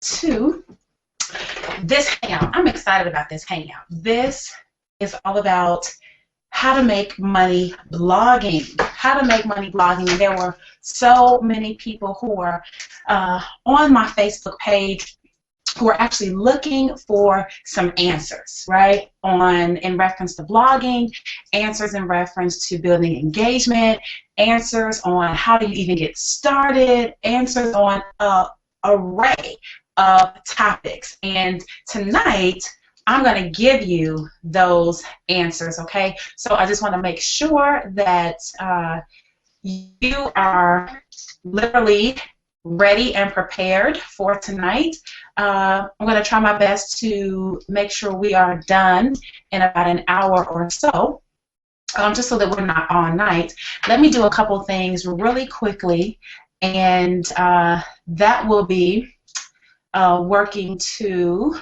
to this hangout. I'm excited about this hangout. This is all about how to make money blogging. How to make money blogging. And there were so many people who were on my Facebook page who are actually looking for some answers, right, in reference to blogging, answers in reference to building engagement, answers on how do you even get started, answers on an array of topics. And tonight, I'm going to give you those answers, okay? So I just want to make sure that you are literally ready and prepared for tonight. I'm going to try my best to make sure we are done in about an hour or so, just so that we're not all night. Let me do a couple things really quickly, and that will be working to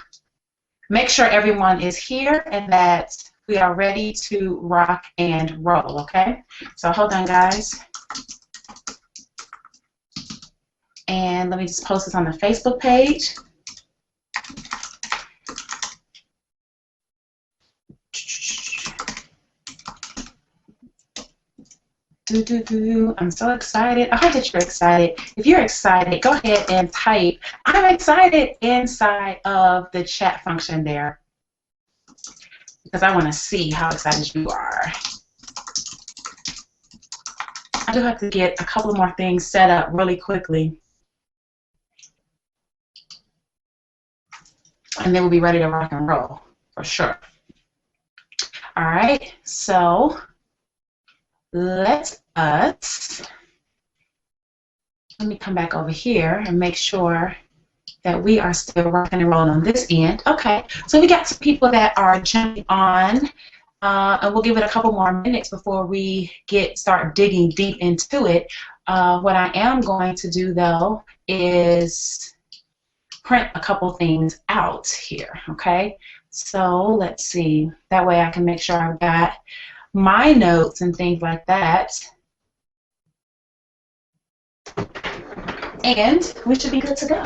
make sure everyone is here and that we are ready to rock and roll, okay? So hold on, guys. And let me just post this on the Facebook page. I'm so excited. I hope that you're excited. If you're excited, go ahead and type "I'm excited" inside of the chat function there, because I want to see how excited you are. I do have to get a couple more things set up really quickly, and then we'll be ready to rock and roll for sure. All right, so let me come back over here and make sure that we are still rocking and rolling on this end. Okay, so we got some people that are jumping on, and we'll give it a couple more minutes before we start digging deep into it. What I am going to do, though, is print a couple things out here, okay? So let's see. That way I can make sure I've got my notes and things like that. And we should be good to go.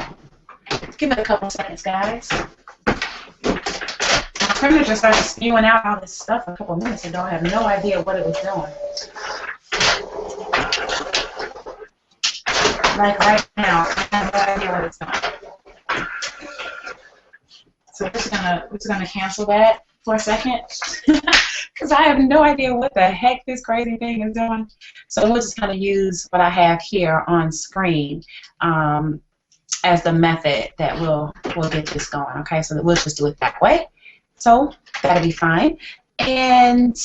Give it a couple seconds, guys. My printer just started spewing out all this stuff a couple minutes ago. I have no idea what it was doing. Like right now, I have no idea what it's doing. So we're just gonna cancel that for a second, because I have no idea what the heck this crazy thing is doing. So we'll just kind of use what I have here on screen as the method that we'll get this going. Okay, so we'll just do it that way. So that'll be fine. And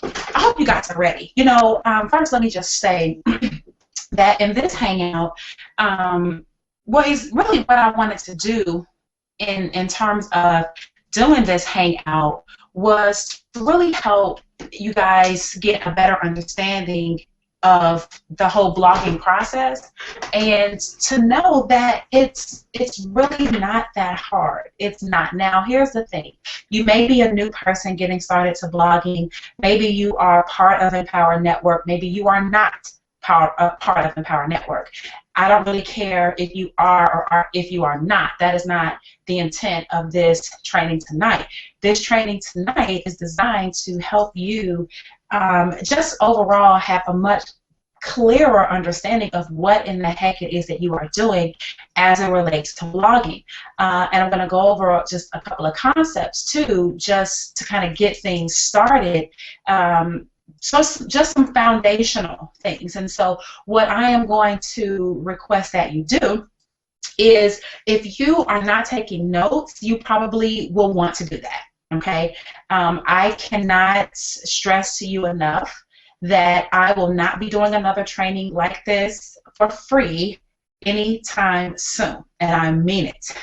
I hope you guys are ready. You know, first let me just say that in this hangout, what I wanted to do in terms of doing this hangout was to really help you guys get a better understanding of the whole blogging process, and to know that it's really not that hard. It's not. Now, here's the thing. You may be a new person getting started to blogging. Maybe you are part of Empower Network. Maybe you are not part of Empower Network. I don't really care if you are or if you are not. That is not the intent of this training tonight. This training tonight is designed to help you just overall have a much clearer understanding of what in the heck it is that you are doing as it relates to blogging. And I'm going to go over just a couple of concepts too, just to kind of get things started. So just some foundational things. And so what I am going to request that you do is, if you are not taking notes, you probably will want to do that, okay? I cannot stress to you enough that I will not be doing another training like this for free anytime soon, and I mean it,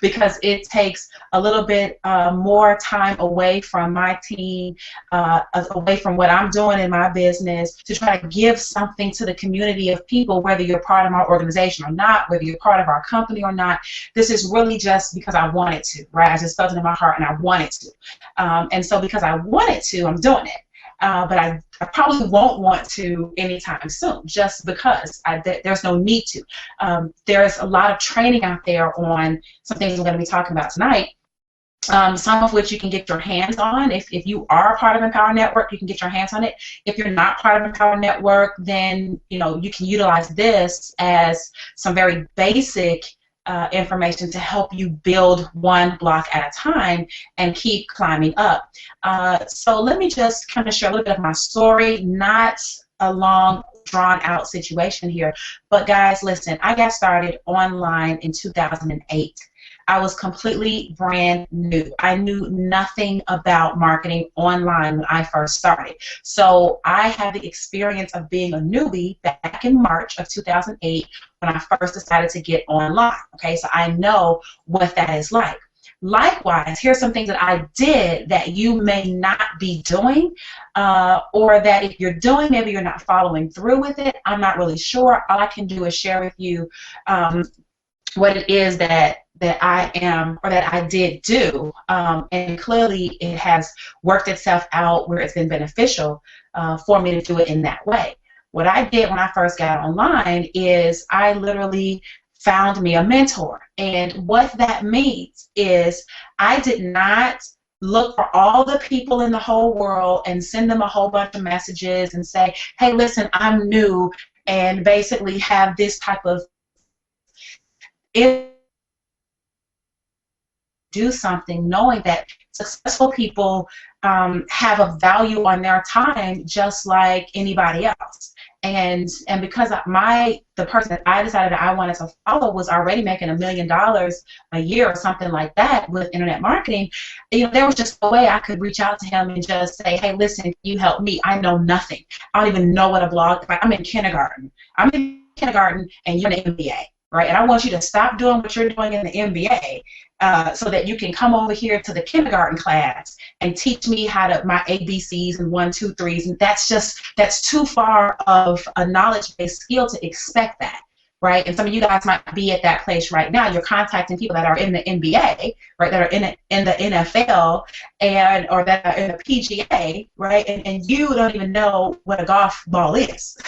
because it takes a little bit more time away from my team, away from what I'm doing in my business, to try to give something to the community of people, whether you're part of my organization or not, whether you're part of our company or not. This is really just because I wanted to, right? I just felt it in my heart and I wanted to. And so because I wanted to, I'm doing it. but I probably won't want to anytime soon, just because there's no need to. There's a lot of training out there on some things we're going to be talking about tonight. Some of which you can get your hands on. If you are a part of Empower Network, you can get your hands on it. If you're not part of Empower Network, then you can utilize this as some very basic information to help you build one block at a time and keep climbing up. So let me just kind of share a little bit of my story, not a long drawn out situation here, but guys, listen, I got started online in 2008. I was completely brand new. I knew nothing about marketing online when I first started. So I had the experience of being a newbie back in March of 2008 when I first decided to get online. Okay, so I know what that is like. Likewise, here's some things that I did that you may not be doing, or that if you're doing, maybe you're not following through with it. I'm not really sure. All I can do is share with you what it is that I am, or that I did do, and clearly it has worked itself out where it's been beneficial for me to do it in that way. What I did when I first got online is I literally found me a mentor, and what that means is I did not look for all the people in the whole world and send them a whole bunch of messages and say, hey, listen, I'm new, and basically have this type of do something knowing that successful people have a value on their time just like anybody else. And because the person that I decided that I wanted to follow was already making $1 million a year or something like that with internet marketing, there was just no way I could reach out to him and just say, hey, listen, can you help me? I know nothing. I don't even know what a blog is. I'm in kindergarten. I'm in kindergarten and you're in the MBA. Right? And I want you to stop doing what you're doing in the MBA so that you can come over here to the kindergarten class and teach me how to my ABCs and 1, 2, 3s. And that's too far of a knowledge-based skill to expect that. Right? And some of you guys might be at that place right now. You're contacting people that are in the NBA, right? That are in the NFL or that are in the PGA, right? And you don't even know what a golf ball is.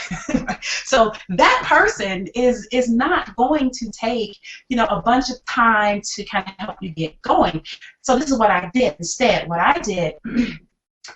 So that person is not going to take a bunch of time to kind of help you get going. So this is what I did instead. What I did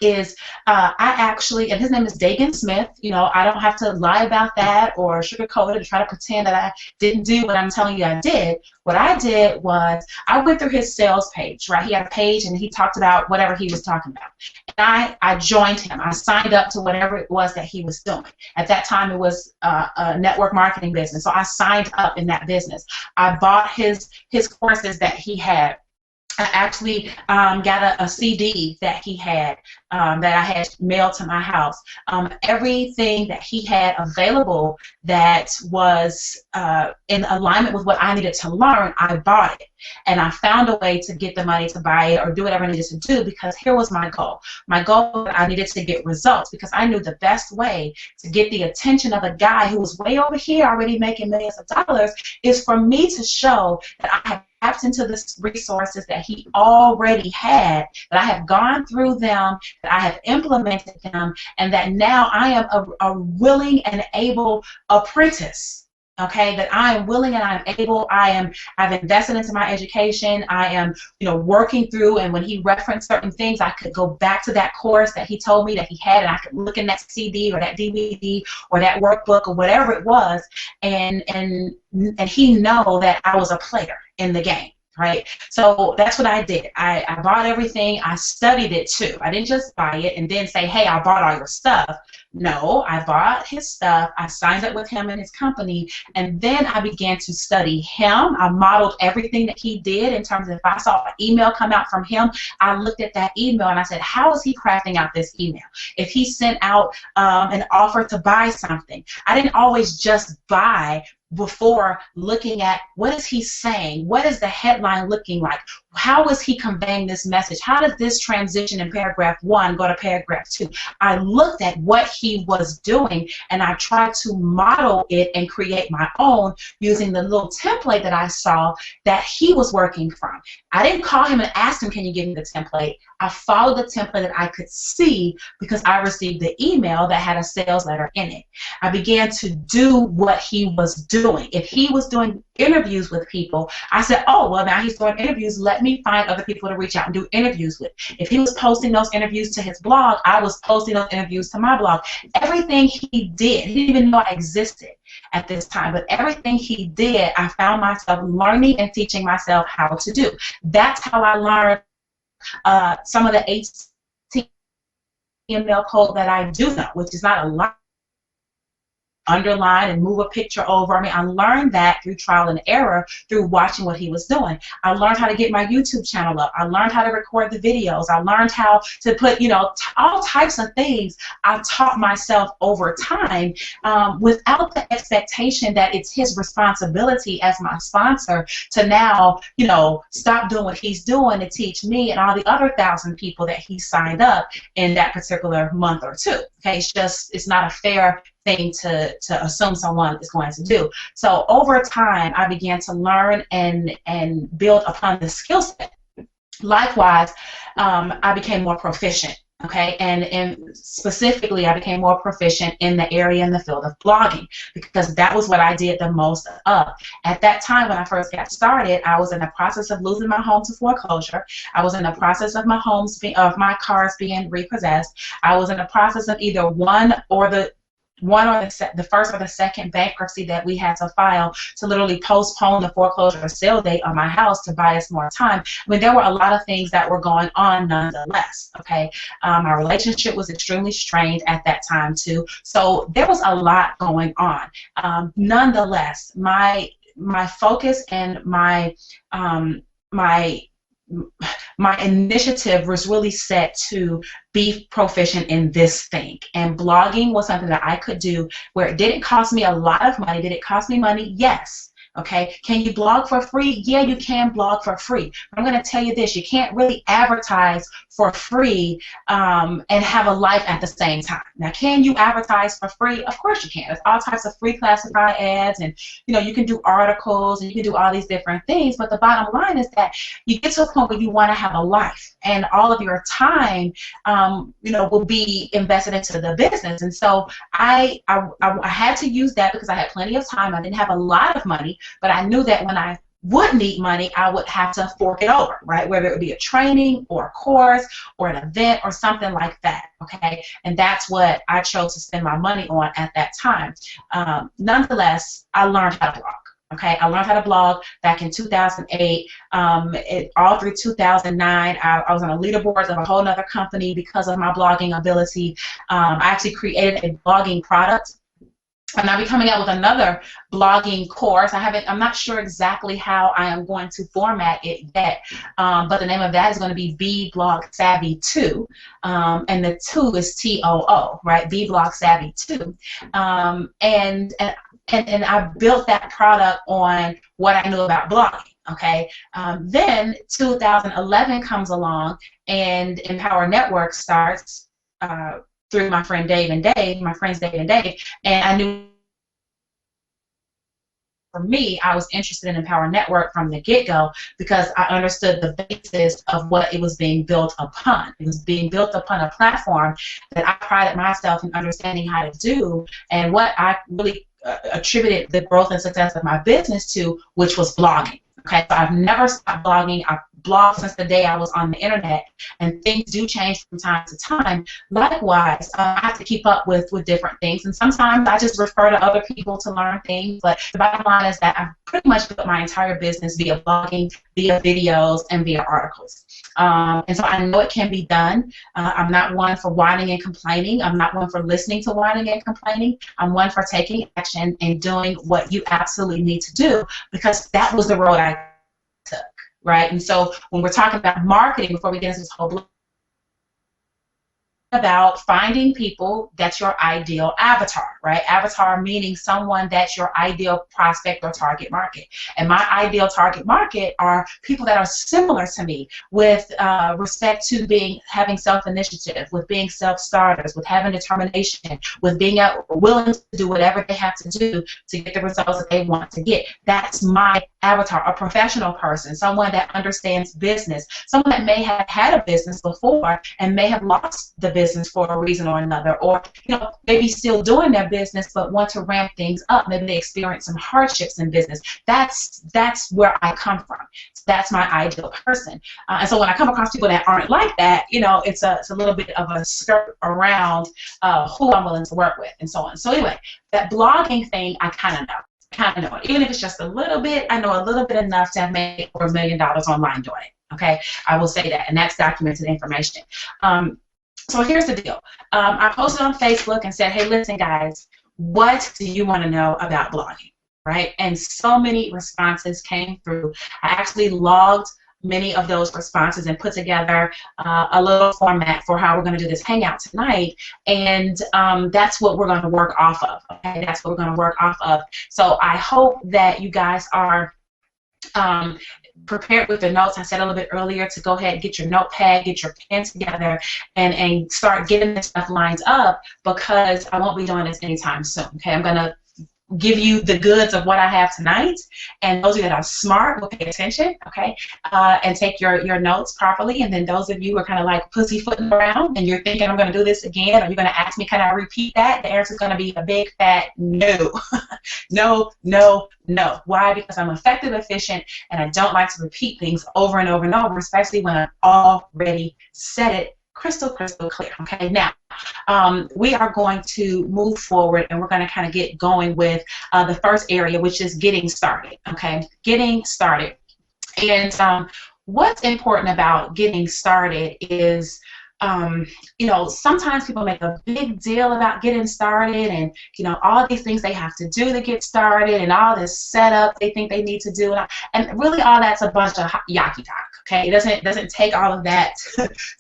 is I actually, and his name is Dagan Smith, I don't have to lie about that or sugarcoat it or try to pretend that I didn't do what I'm telling you I did. What I did was I went through his sales page, right? He had a page and he talked about whatever he was talking about. And I joined him. I signed up to whatever it was that he was doing. At that time it was a network marketing business, so I signed up in that business. I bought his courses that he had. I actually got a CD that he had that I had mailed to my house. Everything that he had available that was in alignment with what I needed to learn, I bought it. And I found a way to get the money to buy it or do whatever I needed to do, because here was my goal. My goal, I needed to get results, because I knew the best way to get the attention of a guy who was way over here already making millions of dollars is for me to show that I have tapped into the resources that he already had, that I have gone through them, that I have implemented them, and that now I am a willing and able apprentice. Okay, that I am willing and I'm able. I've invested into my education. I am, working through. And when he referenced certain things, I could go back to that course that he told me that he had, and I could look in that CD or that DVD or that workbook or whatever it was, and he know that I was a player in the game. Right? So that's what I did. I bought everything. I studied it too. I didn't just buy it and then say, hey, I bought all your stuff. No, I bought his stuff. I signed up with him and his company, and then I began to study him. I modeled everything that he did in terms of if I saw an email come out from him, I looked at that email and I said, how is he crafting out this email? If he sent out an offer to buy something, I didn't always just buy before looking at what is he saying, what is the headline looking like, how is he conveying this message? How does this transition in paragraph 1 go to paragraph 2? I looked at what he was doing and I tried to model it and create my own using the little template that I saw that he was working from. I didn't call him and ask him, can you give me the template? I followed the template that I could see because I received the email that had a sales letter in it. I began to do what he was doing. If he was doing interviews with people, I said, oh, well, now he's doing interviews. Let me find other people to reach out and do interviews with. If he was posting those interviews to his blog, I was posting those interviews to my blog. Everything he did, he didn't even know I existed at this time, but everything he did, I found myself learning and teaching myself how to do. That's how I learned some of the HTML code that I do know, which is not a lot. Underline and move a picture over. I mean, I learned that through trial and error, through watching what he was doing. I learned how to get my YouTube channel up. I learned how to record the videos. I learned how to put, you know, all types of things. I taught myself over time without the expectation that it's his responsibility as my sponsor to now, you know, stop doing what he's doing to teach me and all the other 1,000 people that he signed up in that particular month or two. Okay, it's not a fair thing to assume someone is going to do. So over time, I began to learn and build upon the skill set. Likewise, I became more proficient. Okay, and specifically, I became more proficient in the area in the field of blogging because that was what I did the most of. At that time, when I first got started, I was in the process of losing my home to foreclosure. I was in the process of my cars being repossessed. I was in the process of either the first or the second bankruptcy that we had to file to literally postpone the foreclosure sale date on my house to buy us more time. I mean, there were a lot of things that were going on nonetheless, okay? My relationship was extremely strained at that time too, so there was a lot going on. Nonetheless, my focus and my initiative was really set to be proficient in this thing. And blogging was something that I could do where it didn't cost me a lot of money. Did it cost me money? Yes. Okay, can you blog for free? Yeah, you can blog for free. But I'm going to tell you this, you can't really advertise for free and have a life at the same time. Now, can you advertise for free? Of course you can. There's all types of free classified ads, and you know, you can do articles and you can do all these different things, but the bottom line is that you get to a point where you want to have a life and all of your time you know, will be invested into the business. And so I had to use that because I had plenty of time. I didn't have a lot of money, but I knew that when I would need money, I would have to fork it over, right? Whether it would be a training or a course or an event or something like that, okay? And that's what I chose to spend my money on at that time. Nonetheless, I learned how to blog. Okay, I learned how to blog back in 2008. All through 2009, I was on a leaderboard of a whole other company because of my blogging ability. I actually created a blogging product. And I'll be coming out with another blogging course. I'm not sure exactly how I am going to format it yet, but the name of that is going to be Be Blog Savvy 2, and the 2 is TOO, right? Be Blog Savvy 2, and I built that product on what I knew about blogging. Okay, then 2011 comes along, and Empower Network starts. Through my friends Dave and Dave, and I knew for me, I was interested in Empower Network from the get-go because I understood the basis of what it was being built upon. It was being built upon a platform that I prided myself in understanding how to do, and what I really attributed the growth and success of my business to, which was blogging. Okay, so I've never stopped blogging. I've blogged since the day I was on the internet, and things do change from time to time. Likewise, I have to keep up with different things, and sometimes I just refer to other people to learn things, but the bottom line is that I've pretty much built my entire business via blogging, via videos, and via articles. And so I know it can be done. I'm not one for whining and complaining. I'm not one for listening to whining and complaining. I'm one for taking action and doing what you absolutely need to do, because that was the road I took, right? And so when we're talking about marketing, before we get into this whole about finding people that's your ideal avatar, right? Avatar meaning someone that's your ideal prospect or target market. And my ideal target market are people that are similar to me with respect to having self-initiative, with being self-starters, with having determination, with being willing to do whatever they have to do to get the results that they want to get. That's my avatar, a professional person, someone that understands business, someone that may have had a business before and may have lost the business for a reason or another, or maybe still doing their business but want to ramp things up. Maybe they experience some hardships in business. That's where I come from. So that's my ideal person. And so when I come across people that aren't like that, it's a little bit of a skirt around who I'm willing to work with and so on. So anyway, that blogging thing, I kind of know. Even if it's just a little bit, I know a little bit enough to have made over $1 million online doing it. Okay, I will say that, and that's documented information. So here's the deal. I posted on Facebook and said, hey, listen, guys, what do you want to know about blogging, right? And so many responses came through. I actually logged many of those responses and put together a little format for how we're going to do this hangout tonight, and that's what we're going to work off of. Okay, that's what we're going to work off of. So I hope that you guys are prepared with the notes. I said a little bit earlier to go ahead and get your notepad, get your pen together, and start getting this stuff lined up, because I won't be doing this anytime soon. Okay, I'm going to give you the goods of what I have tonight, and those of you that are smart will pay attention, okay, and take your notes properly. And then those of you who are kind of like pussyfooting around and you're thinking I'm going to do this again, or you're going to ask me, can I repeat that? The answer is going to be a big fat no. No, no, no. Why? Because I'm effective, efficient, and I don't like to repeat things over and over and over, especially when I've already said it crystal clear. Okay, now we are going to move forward, and we're going to kind of get going with the first area, which is getting started. Okay, getting started. And what's important about getting started is sometimes people make a big deal about getting started, and all these things they have to do to get started, and all this setup they think they need to do, and really all that's a bunch of yaki talk. Okay, it doesn't take all of that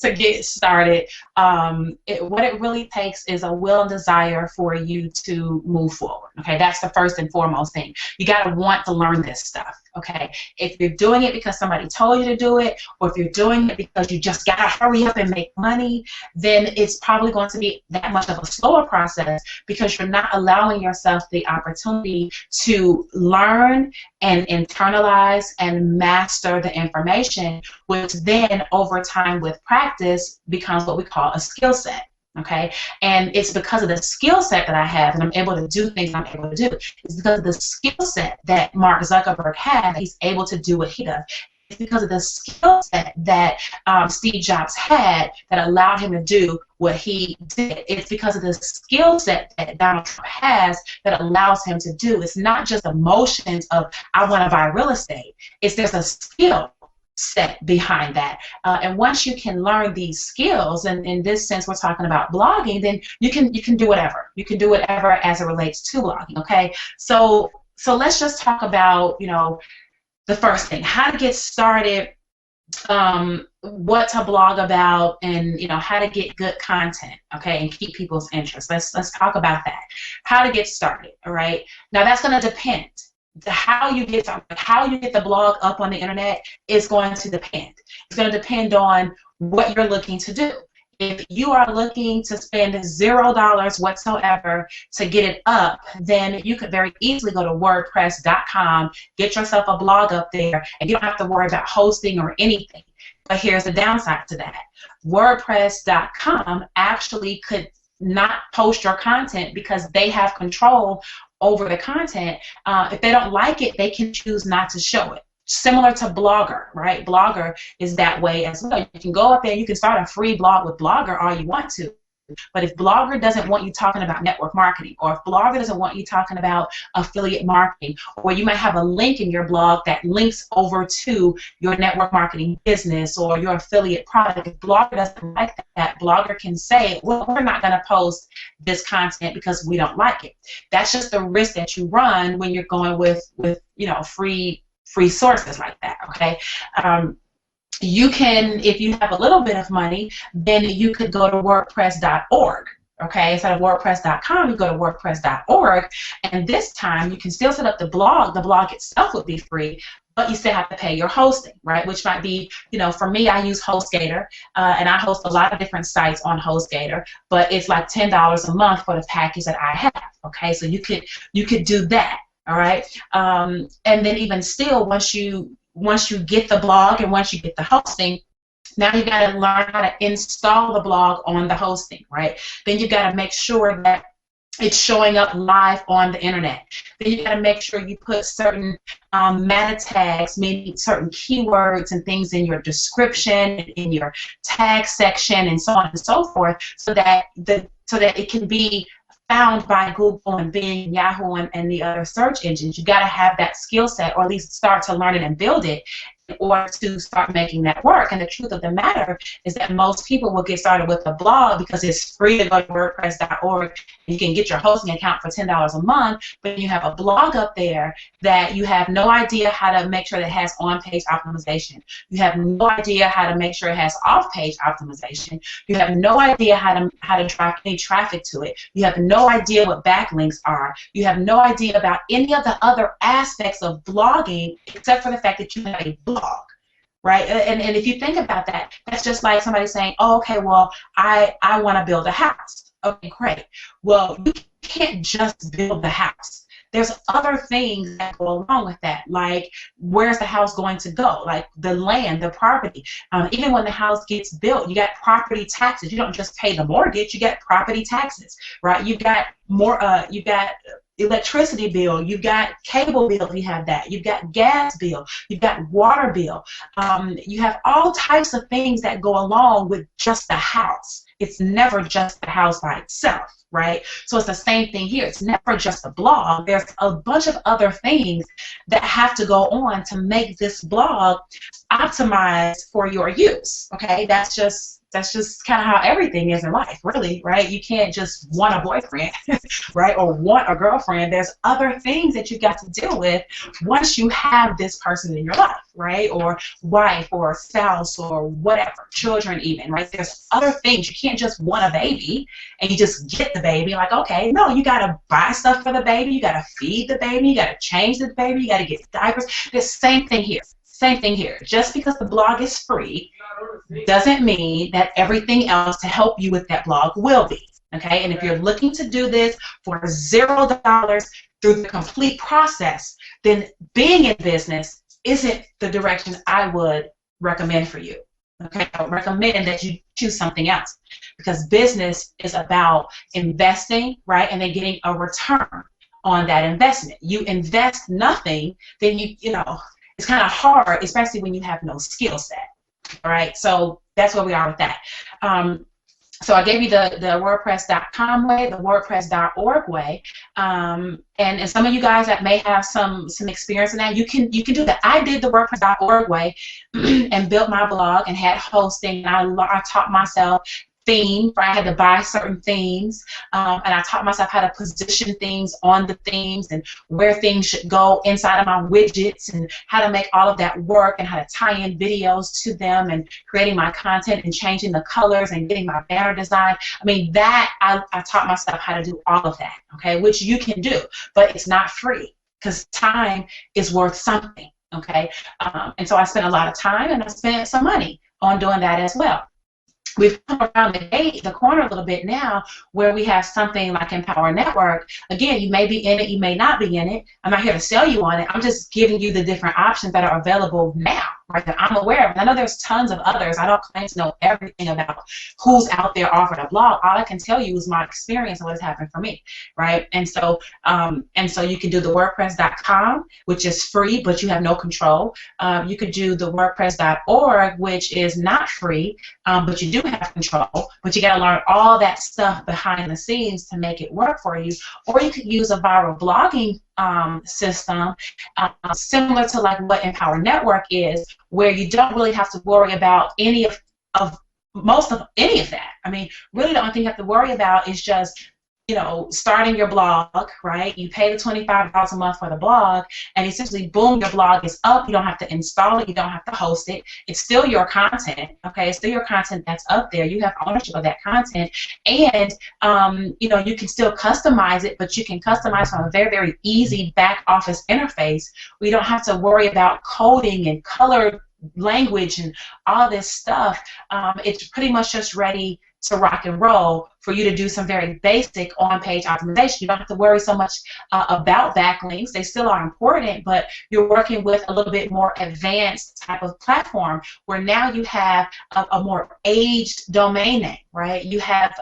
to get started. What it really takes is a will and desire for you to move forward. Okay, that's the first and foremost thing. You got to want to learn this stuff. Okay, if you're doing it because somebody told you to do it, or if you're doing it because you just got to hurry up and make money, then it's probably going to be that much of a slower process, because you're not allowing yourself the opportunity to learn and internalize and master the information, which then over time with practice becomes what we call a skill set. Okay, and it's because of the skill set that I have, and I'm able to do things I'm able to do. It's because of the skill set that Mark Zuckerberg had, that he's able to do what he does. It's because of the skill set that Steve Jobs had that allowed him to do what he did. It's because of the skill set that Donald Trump has that allows him to do. It's not just emotions of I want to buy real estate. There's a skill set behind that, and once you can learn these skills, and in this sense we're talking about blogging, then you can do whatever. You can do whatever as it relates to blogging. Okay, so let's just talk about the first thing, how to get started, what to blog about, and how to get good content, okay, and keep people's interest. Let's talk about that. How to get started. All right, now that's going to depend. How you get the blog up on the internet is going to depend. It's going to depend on what you're looking to do. If you are looking to spend $0 whatsoever to get it up, then you could very easily go to WordPress.com, get yourself a blog up there, and you don't have to worry about hosting or anything. But here's the downside to that. WordPress.com actually could not post your content because they have control over the content. If they don't like it, they can choose not to show it. Similar to Blogger, right? Blogger is that way as well. You can go up there and you can start a free blog with Blogger all you want to. But if Blogger doesn't want you talking about network marketing, or if Blogger doesn't want you talking about affiliate marketing, or you might have a link in your blog that links over to your network marketing business or your affiliate product, if Blogger doesn't like that, Blogger can say, well, we're not going to post this content because we don't like it. That's just the risk that you run when you're going with free sources like that, okay? you can, if you have a little bit of money, then you could go to WordPress.org. Okay, instead of WordPress.com, you go to WordPress.org, and this time you can still set up the blog. The blog itself would be free, but you still have to pay your hosting, right? Which might be, you know, for me, I use HostGator, and I host a lot of different sites on HostGator, but it's like $10 a month for the package that I have. Okay, so you could do that. All right, and then even still, once you get the blog and once you get the hosting, now you got to learn how to install the blog on the hosting, right? Then you got to make sure that it's showing up live on the internet. Then you got to make sure you put certain meta tags, meaning certain keywords and things in your description, in your tag section, and so on and so forth, so that it can be found by Google and Bing, Yahoo, and the other search engines. You got to have that skill set, or at least start to learn it and build it, in order to start making that work. And the truth of the matter is that most people will get started with a blog because it's free to go to WordPress.org. You can get your hosting account for $10 a month, but you have a blog up there that you have no idea how to make sure that it has on-page optimization. You have no idea how to make sure it has off-page optimization. You have no idea how to drive any traffic to it. You have no idea what backlinks are. You have no idea about any of the other aspects of blogging except for the fact that you have a blog. Right? And if you think about that, that's just like somebody saying, oh, okay, well, I want to build a house. Okay, great. Well, you can't just build the house. There's other things that go along with that, like where's the house going to go, like the land, the property. Even when the house gets built, you got property taxes. You don't just pay the mortgage, you get property taxes, right? You've got you got electricity bill, you've got cable bill if you have that, you've got gas bill, you've got water bill, you have all types of things that go along with just the house. It's never just the house by itself, right? So it's the same thing here. It's never just a blog. There's a bunch of other things that have to go on to make this blog optimized for your use, okay? That's just kind of how everything is in life, really, right? You can't just want a boyfriend, right, or want a girlfriend. There's other things that you got to deal with once you have this person in your life, right, or wife or spouse or whatever, children even, right? There's other things. You can't just want a baby and you just get the baby. Like, okay, no, you got to buy stuff for the baby. You got to feed the baby. You got to change the baby. You got to get diapers. The same thing here. Same thing here. Just because the blog is free doesn't mean that everything else to help you with that blog will be. Okay? And if you're looking to do this for $0 through the complete process, then being in business isn't the direction I would recommend for you. Okay? I would recommend that you choose something else, because business is about investing, right, and then getting a return on that investment. You invest nothing, then you know, it's kind of hard, especially when you have no skill set. All right, so that's where we are with that. So I gave you the WordPress.com way, the WordPress.org way, and some of you guys that may have some experience in that, you can do that. I did the WordPress.org way and built my blog and had hosting. And I taught myself themes, right? I had to buy certain themes, and I taught myself how to position things on the themes and where things should go inside of my widgets and how to make all of that work and how to tie in videos to them and creating my content and changing the colors and getting my banner design. I mean, that I taught myself how to do all of that, okay, which you can do, but it's not free because time is worth something, okay? And so I spent a lot of time and I spent some money on doing that as well. We've come around the corner a little bit now where we have something like Empower Network. Again, you may be in it, you may not be in it. I'm not here to sell you on it. I'm just giving you the different options that are available now, right, that I'm aware of. And I know there's tons of others. I don't claim to know everything about who's out there offering a blog. All I can tell you is my experience and what has happened for me, right? And so you can do the WordPress.com, which is free, but you have no control. You could do the WordPress.org, which is not free, but you do have control, but you got to learn all that stuff behind the scenes to make it work for you. Or you could use a viral blogging system similar to like what Empower Network is, where you don't really have to worry about any of any of that. I mean, really the only thing you have to worry about is just, starting your blog, right? You pay the $25 a month for the blog, and essentially, boom, your blog is up. You don't have to install it. You don't have to host it. It's still your content, okay? It's still your content that's up there. You have ownership of that content, and you can still customize it, but you can customize from a very, very easy back office interface. We don't have to worry about coding and color language and all this stuff. It's pretty much just ready to rock and roll for you to do some very basic on-page optimization. You don't have to worry so much about backlinks. They still are important, but you're working with a little bit more advanced type of platform where now you have a more aged domain name, right? You have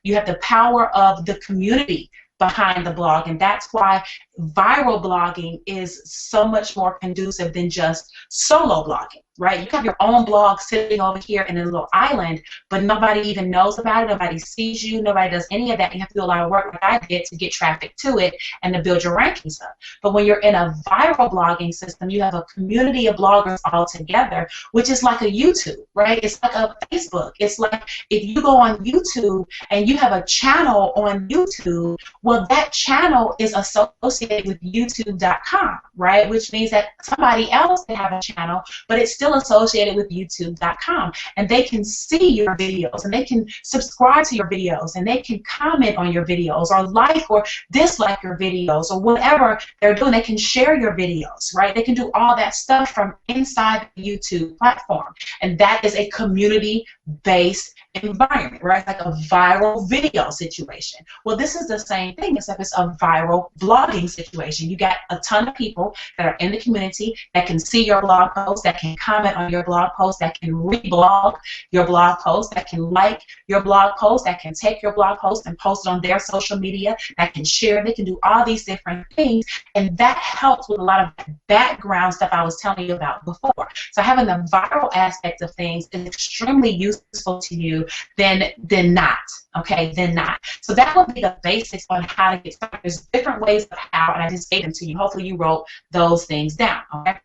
the power of the community behind the blog, and that's why viral blogging is so much more conducive than just solo blogging, right? You have your own blog sitting over here in a little island, but nobody even knows about it, nobody sees you, nobody does any of that. You have to do a lot of work like I did to get traffic to it and to build your rankings up. But when you're in a viral blogging system, you have a community of bloggers all together, which is like a YouTube, right? It's like a Facebook. It's like if you go on YouTube and you have a channel on YouTube, well, that channel is associated with YouTube.com, right? Which means that somebody else can have a channel, but it's still associated with YouTube.com, and they can see your videos, and they can subscribe to your videos, and they can comment on your videos, or like or dislike your videos, or whatever they're doing. They can share your videos, right? They can do all that stuff from inside the YouTube platform, and that is a community-based environment, right? Like a viral video situation. Well, this is the same thing, except it's a viral blogging situation. You got a ton of people that are in the community that can see your blog post, that can comment on your blog post, that can reblog your blog post, that can like your blog post, that can take your blog post and post it on their social media, that can share. They can do all these different things, and that helps with a lot of background stuff I was telling you about before. So having the viral aspect of things is extremely useful to you than not, okay, than not. So that would be the basics on how to get started. There's different ways of how, and I just gave them to you. Hopefully you wrote those things down, okay?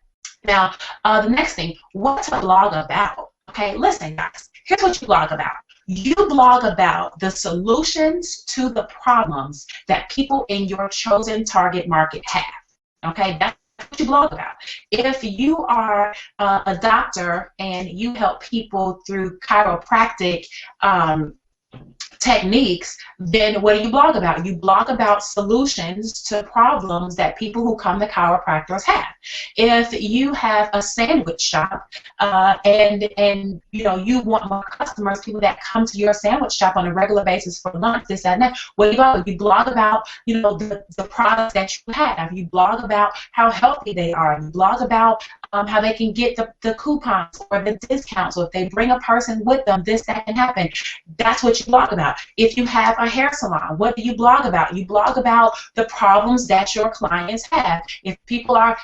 Now, the next thing, what to blog about? Okay, listen, guys, here's what you blog about. You blog about the solutions to the problems that people in your chosen target market have, okay? That's what you blog about. If you are a doctor and you help people through chiropractic techniques, then what do you blog about? You blog about solutions to problems that people who come to chiropractors have. If you have a sandwich shop and you want more customers, people that come to your sandwich shop on a regular basis for lunch, this, that, and that, what do you blog? You blog about the products that you have. You blog about how healthy they are. You blog about how they can get the coupons or the discounts, or if they bring a person with them, this, that can happen. That's what you blog about. If you have a hair salon, what do you blog about? You blog about the problems that your clients have. If people are,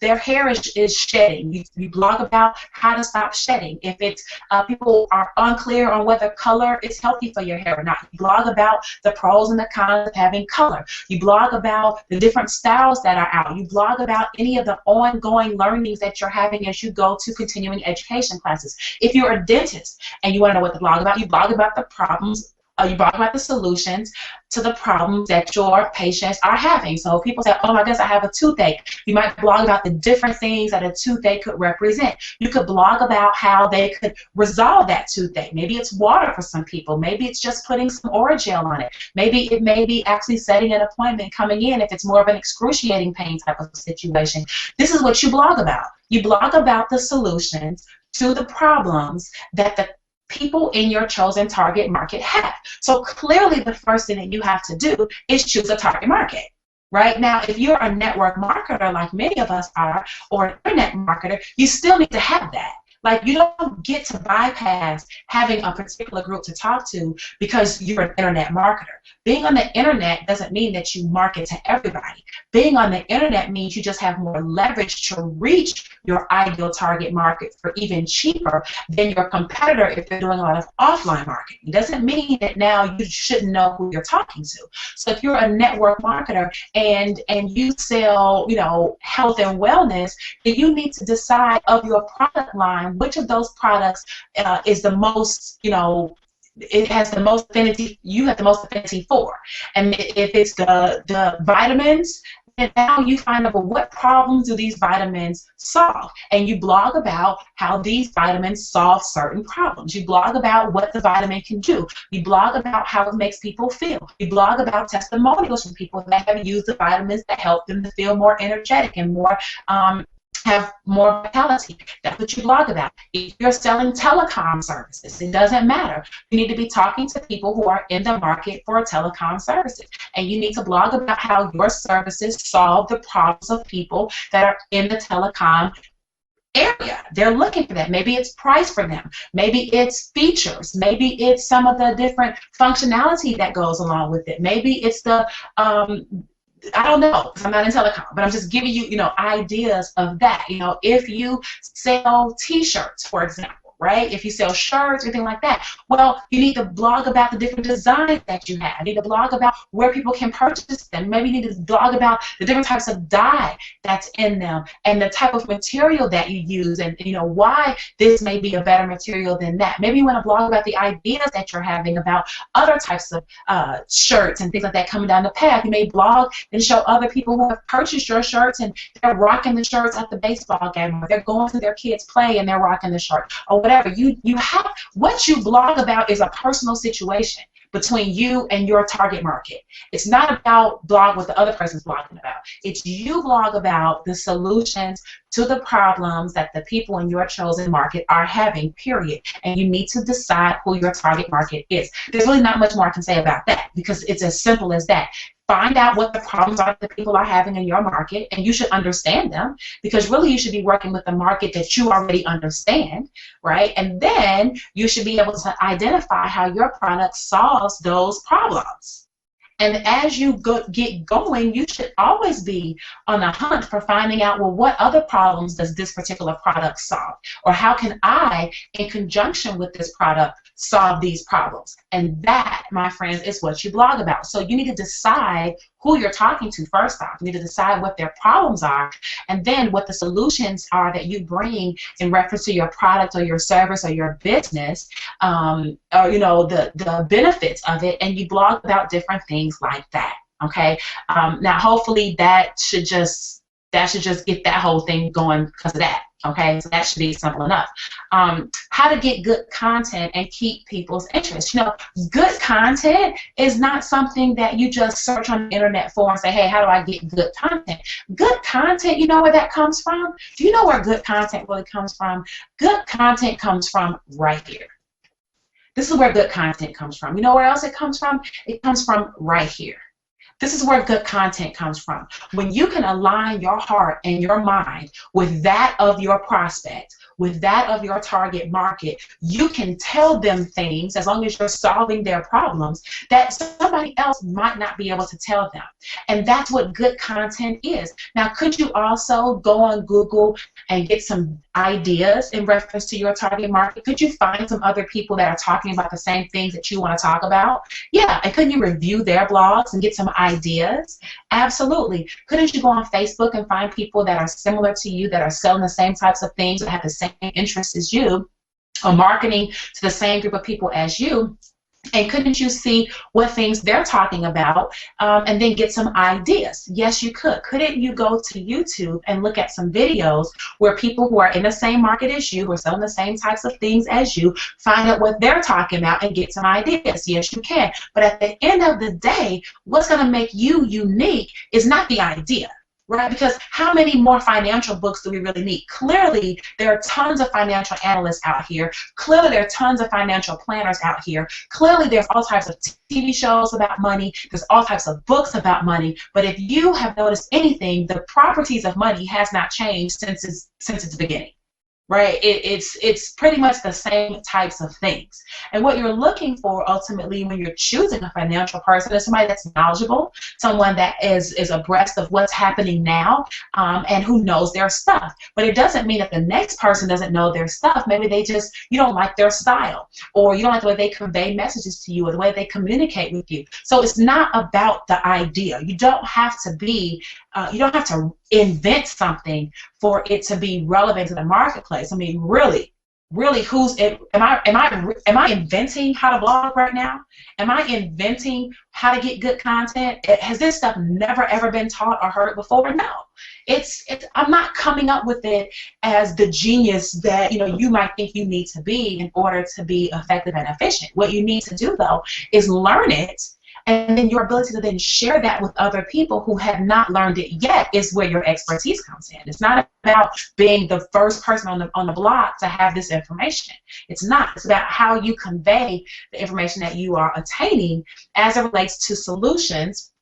their hair is shedding, you blog about how to stop shedding. If it's people are unclear on whether color is healthy for your hair or not, you blog about the pros and the cons of having color. You blog about the different styles that are out. You blog about any of the ongoing learnings that you're having as you go to continuing education classes. If you're a dentist and you want to know what to blog about, you blog about the problems, you blog about the solutions to the problems that your patients are having. So people say, oh my goodness, I have a toothache. You might blog about the different things that a toothache could represent. You could blog about how they could resolve that toothache. Maybe it's water for some people. Maybe it's just putting some Orajel on it. Maybe it may be actually setting an appointment, coming in if it's more of an excruciating pain type of situation. This is what you blog about. You blog about the solutions to the problems that the people in your chosen target market have. So clearly the first thing that you have to do is choose a target market. Right now, if you're a network marketer like many of us are, or an internet marketer, you still need to have that. Like, you don't get to bypass having a particular group to talk to because you're an internet marketer. Being on the internet doesn't mean that you market to everybody. Being on the internet means you just have more leverage to reach your ideal target market for even cheaper than your competitor if they're doing a lot of offline marketing. It doesn't mean that now you shouldn't know who you're talking to. So if you're a network marketer and you sell, health and wellness, then you need to decide of your product line which of those products is the most, it has the most affinity, you have the most affinity for. And if it's the vitamins, then now you find out, well, what problems do these vitamins solve? And you blog about how these vitamins solve certain problems. You blog about what the vitamin can do. You blog about how it makes people feel. You blog about testimonials from people that have used the vitamins that help them to feel more energetic and more have more vitality. That's what you blog about. If you're selling telecom services, it doesn't matter. You need to be talking to people who are in the market for telecom services. And you need to blog about how your services solve the problems of people that are in the telecom area. They're looking for that. Maybe it's price for them. Maybe it's features. Maybe it's some of the different functionality that goes along with it. Maybe it's the I don't know, because I'm not in telecom, but I'm just giving you, ideas of that. If you sell T-shirts, for example, right? If you sell shirts or anything like that, well, you need to blog about the different designs that you have. You need to blog about where people can purchase them. Maybe you need to blog about the different types of dye that's in them and the type of material that you use and, why this may be a better material than that. Maybe you want to blog about the ideas that you're having about other types of shirts and things like that coming down the path. You may blog and show other people who have purchased your shirts and they're rocking the shirts at the baseball game, or they're going to their kids' play and they're rocking the shirt, or whatever. You have, what you blog about is a personal situation between you and your target market. It's not about blog what the other person's blogging about. It's you blog about the solutions to the problems that the people in your chosen market are having, period. And you need to decide who your target market is. There's really not much more I can say about that because it's as simple as that. Find out what the problems are that people are having in your market, and you should understand them because really you should be working with the market that you already understand, right? And then you should be able to identify how your product solves those problems. And as you get going, you should always be on the hunt for finding out, well, what other problems does this particular product solve? Or how can I, in conjunction with this product, solve these problems? And that, my friends, is what you blog about. So you need to decide who you're talking to first off. You need to decide what their problems are, and then what the solutions are that you bring in reference to your product or your service or your business, or the benefits of it, and you blog about different things like that. Okay. Now, hopefully, that should just get that whole thing going because of that. Okay, so that should be simple enough. How to get good content and keep people's interest. Good content is not something that you just search on the internet for and say, hey, how do I get good content? Good content, you know where that comes from? Do you know where good content really comes from? Good content comes from right here. This is where good content comes from. You know where else it comes from? It comes from right here. This is where good content comes from. When you can align your heart and your mind with that of your prospect, with that of your target market, you can tell them things, as long as you're solving their problems, that somebody else might not be able to tell them. And that's what good content is. Now, could you also go on Google and get some ideas in reference to your target market? Could you find some other people that are talking about the same things that you want to talk about? Yeah, and couldn't you review their blogs and get some ideas? Absolutely. Couldn't you go on Facebook and find people that are similar to you, that are selling the same types of things, that have the same interests as you, or marketing to the same group of people as you? And couldn't you see what things they're talking about and then get some ideas? Yes, you could. Couldn't you go to YouTube and look at some videos where people who are in the same market as you, who are selling the same types of things as you, find out what they're talking about and get some ideas? Yes, you can. But at the end of the day, what's going to make you unique is not the idea. Right? Because how many more financial books do we really need? Clearly, there are tons of financial analysts out here. Clearly, there are tons of financial planners out here. Clearly, there's all types of TV shows about money. There's all types of books about money. But if you have noticed anything, the properties of money has not changed since its beginning. Right? It's pretty much the same types of things. And what you're looking for ultimately when you're choosing a financial person is somebody that's knowledgeable, someone that is abreast of what's happening now, and who knows their stuff. But it doesn't mean that the next person doesn't know their stuff. Maybe you don't like their style, or you don't like the way they convey messages to you, or the way they communicate with you. So it's not about the idea. You don't have to invent something for it to be relevant to the marketplace. I mean, really, really am I inventing how to blog right now? Am I inventing how to get good content? Has this stuff never ever been taught or heard before? No. I'm not coming up with it as the genius that you might think you need to be in order to be effective and efficient. What you need to do though is learn it, and then your ability to then share that with other people who have not learned it yet is where your expertise comes in. It's not about being the first person on the block to have this information. It's not. It's about how you convey the information that you are attaining as it relates to solutions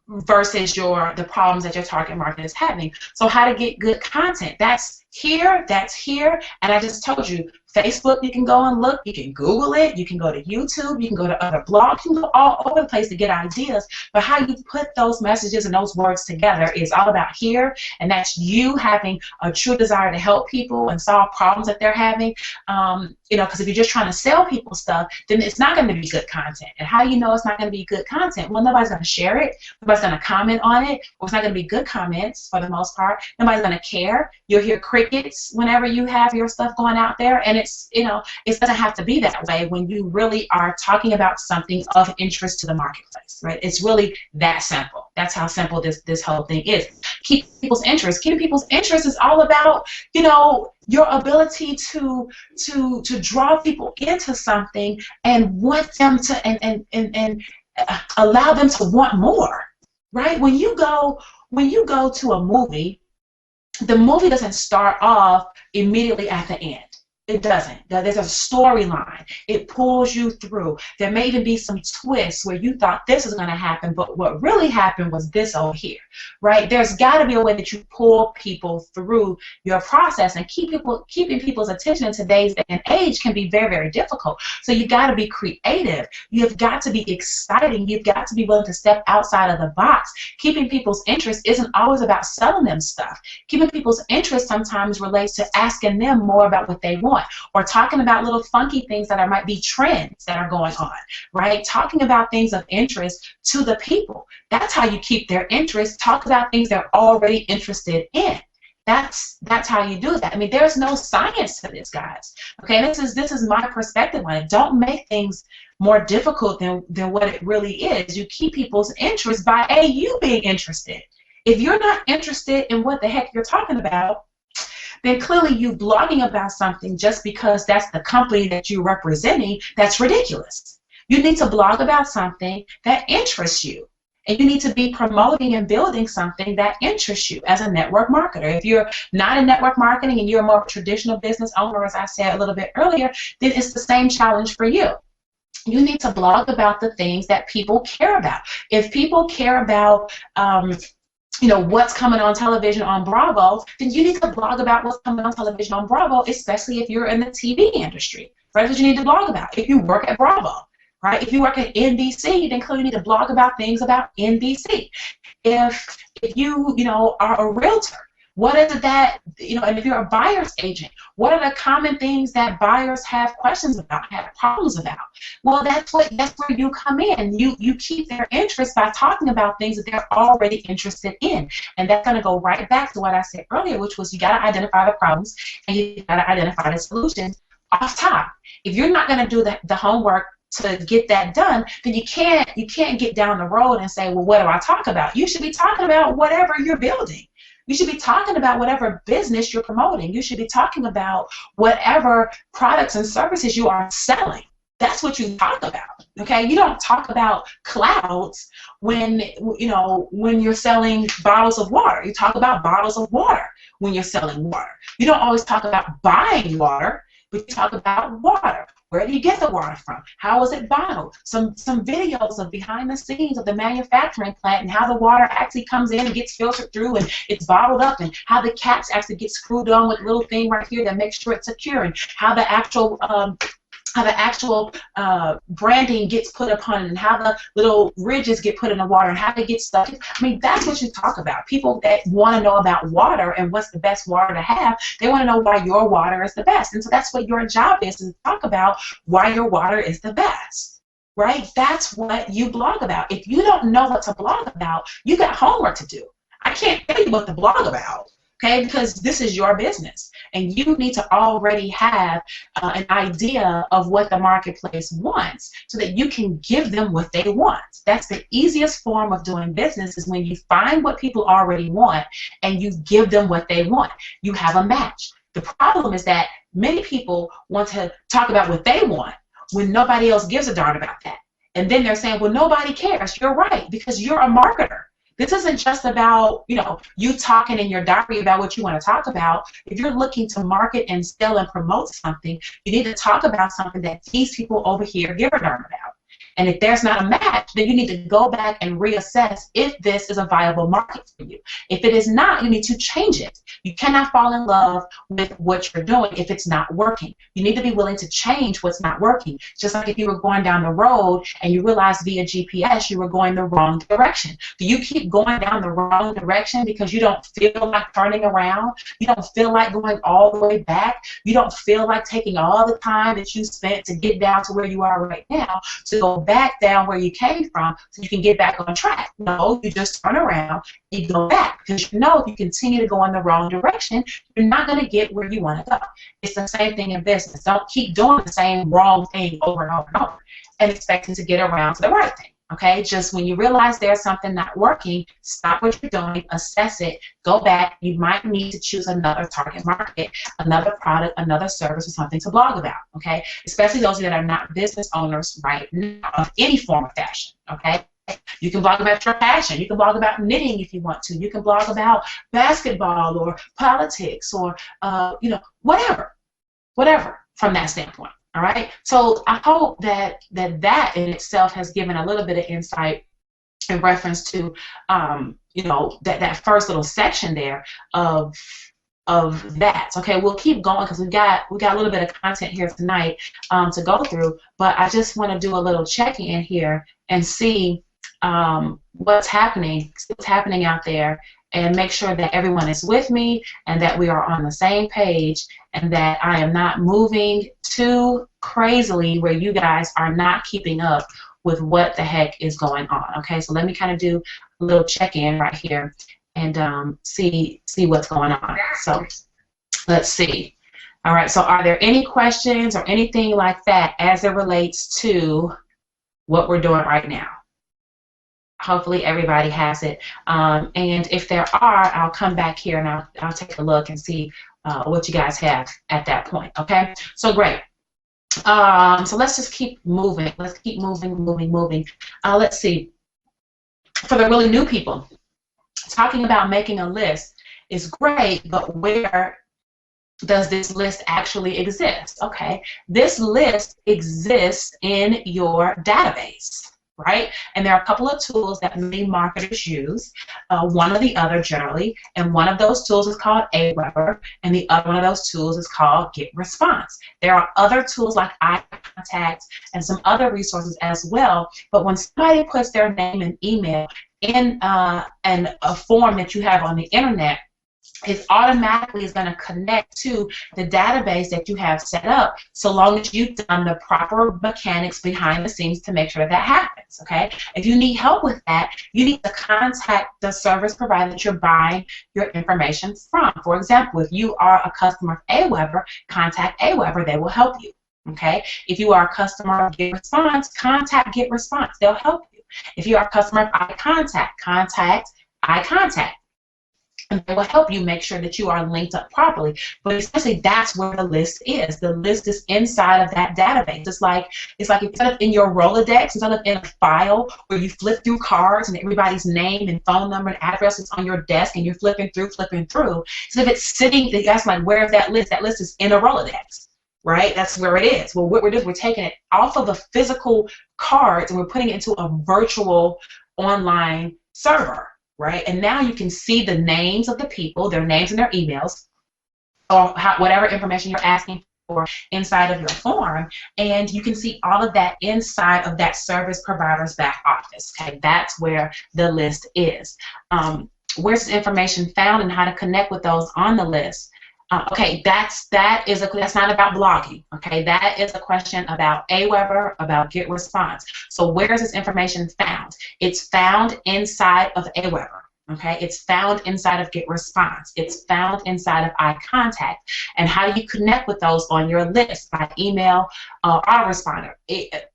versus the problems that your target market is having. So how to get good content. That's here, and I just told you, Facebook, you can go and look, you can Google it, you can go to YouTube, you can go to other blogs, you can go all over the place to get ideas, but how you put those messages and those words together is all about here, and that's you having a true desire to help people and solve problems that they're having, because if you're just trying to sell people stuff, then it's not going to be good content. And how do you know it's not going to be good content? Well, nobody's going to share it, nobody's going to comment on it, or it's not going to be good comments for the most part, nobody's going to care, you'll hear crickets whenever you have your stuff going out there, and it doesn't have to be that way when you really are talking about something of interest to the marketplace, right? It's really that simple. That's how simple this whole thing is. Keep people's interest. Keeping people's interest is all about, your ability to draw people into something and want them to and allow them to want more, right? When you go to a movie, the movie doesn't start off immediately at the end. It doesn't. There's a storyline. It pulls you through. There may even be some twists where you thought this is going to happen, but what really happened was this over here, right? There's got to be a way that you pull people through your process, and keeping people's attention in today's day and age can be very, very difficult. So you've got to be creative. You've got to be exciting. You've got to be willing to step outside of the box. Keeping people's interest isn't always about selling them stuff. Keeping people's interest sometimes relates to asking them more about what they want, or talking about little funky things that might be trends that are going on, right? Talking about things of interest to the people. That's how you keep their interest. Talk about things they're already interested in. That's how you do that. I mean, there's no science to this, guys. Okay, this is my perspective on it. Don't make things more difficult than what it really is. You keep people's interest by you being interested. If you're not interested in what the heck you're talking about, then clearly you blogging about something just because that's the company that you're representing, that's ridiculous. You need to blog about something that interests you. And you need to be promoting and building something that interests you as a network marketer. If you're not in network marketing and you're more of a traditional business owner, as I said a little bit earlier, then it's the same challenge for you. You need to blog about the things that people care about. If people care about what's coming on television on Bravo, then you need to blog about what's coming on television on Bravo, especially if you're in the TV industry. Right? That's what you need to blog about. If you work at Bravo, right? If you work at NBC, then clearly you need to blog about things about NBC. If you are a realtor, what is it that, and if you're a buyer's agent, what are the common things that buyers have questions about, have problems about? Well, that's where you come in. You keep their interest by talking about things that they're already interested in. And that's going to go right back to what I said earlier, which was you got to identify the problems and you got to identify the solutions off top. If you're not going to do the homework to get that done, then you can't get down the road and say, well, what do I talk about? You should be talking about whatever you're building. You should be talking about whatever business you're promoting. You should be talking about whatever products and services you are selling. That's what you talk about. Okay? You don't talk about clouds when you're selling bottles of water. You talk about bottles of water when you're selling water. You don't always talk about buying water, but you talk about water. Where do you get the water from? How is it bottled? Some videos of behind the scenes of the manufacturing plant and how the water actually comes in and gets filtered through and it's bottled up, and how the caps actually get screwed on with a little thing right here that makes sure it's secure, and how the actual branding gets put upon it, and how the little ridges get put in the water and how they get stuck. I mean, that's what you talk about. People that want to know about water and what's the best water to have, they want to know why your water is the best. And so that's what your job is, to talk about why your water is the best, right? That's what you blog about. If you don't know what to blog about, you got homework to do. I can't tell you what to blog about, okay? Because this is your business, and you need to already have an idea of what the marketplace wants so that you can give them what they want. That's the easiest form of doing business, is when you find what people already want and you give them what they want. You have a match. The problem is that many people want to talk about what they want when nobody else gives a darn about that. And then they're saying, well, nobody cares. You're right, because you're a marketer. This isn't just about, you talking in your diary about what you want to talk about. If you're looking to market and sell and promote something, you need to talk about something that these people over here give a darn about. And if there's not a match, then you need to go back and reassess if this is a viable market for you. If it is not, you need to change it. You cannot fall in love with what you're doing if it's not working. You need to be willing to change what's not working. Just like if you were going down the road and you realized via GPS you were going the wrong direction. Do you keep going down the wrong direction because you don't feel like turning around? You don't feel like going all the way back? You don't feel like taking all the time that you spent to get down to where you are right now to go back down where you came from so you can get back on track? No, you just turn around and you go back, because you know if you continue to go in the wrong direction, you're not going to get where you want to go. It's the same thing in business. Don't keep doing the same wrong thing over and over and over and expecting to get around to the right thing. Okay, just when you realize there's something not working, stop what you're doing, assess it, go back. You might need to choose another target market, another product, another service, or something to blog about. Okay, especially those that are not business owners right now of any form of fashion. Okay, you can blog about your passion. You can blog about knitting if you want to. You can blog about basketball or politics or whatever from that standpoint. All right, so I hope that in itself has given a little bit of insight in reference to that first little section there of that. Okay, we'll keep going because we got a little bit of content here tonight to go through, but I just want to do a little check-in here and see what's happening out there, and make sure that everyone is with me and that we are on the same page and that I am not moving too crazily where you guys are not keeping up with what the heck is going on. Okay, so let me kind of do a little check-in right here and see what's going on. So let's see. All right, so are there any questions or anything like that as it relates to what we're doing right now? Hopefully everybody has it, and if there are, I'll come back here and I'll take a look and see what you guys have at that point. Okay, so great. So let's just keep moving. Let's keep moving. Let's see. For the really new people, talking about making a list is great, but where does this list actually exist? Okay, this list exists in your database. Right? And there are a couple of tools that many marketers use, one or the other generally, and one of those tools is called Aweber, and the other one of those tools is called GetResponse. There are other tools like iContact and some other resources as well, but when somebody puts their name and email in a form that you have on the internet, it automatically is going to connect to the database that you have set up, so long as you've done the proper mechanics behind the scenes to make sure that happens. Okay? If you need help with that, you need to contact the service provider that you're buying your information from. For example, if you are a customer of Aweber, contact Aweber. They will help you. Okay? If you are a customer of GetResponse, contact GetResponse. They'll help you. If you are a customer of iContact, contact iContact. And they will help you make sure that you are linked up properly. But essentially, that's where the list is. The list is inside of that database. It's like instead of in your Rolodex, instead of in a file where you flip through cards and everybody's name and phone number and address is on your desk and you're flipping through. So if it's sitting, that's like, where's that list? That list is in a Rolodex, right? That's where it is. Well, what we're doing, we're taking it off of the physical cards and we're putting it into a virtual online server. Right? And now you can see the names of the people, their names and their emails, or whatever information you're asking for inside of your form, and you can see all of that inside of that service provider's back office. Okay, that's where the list is. Where's the information found and how to connect with those on the list? Okay, that's not about blogging. Okay, that is a question about Aweber, about GetResponse. So where is this information found? It's found inside of Aweber. Okay, it's found inside of get response. It's found inside of eye contact. And how do you connect with those on your list? By email, autoresponder.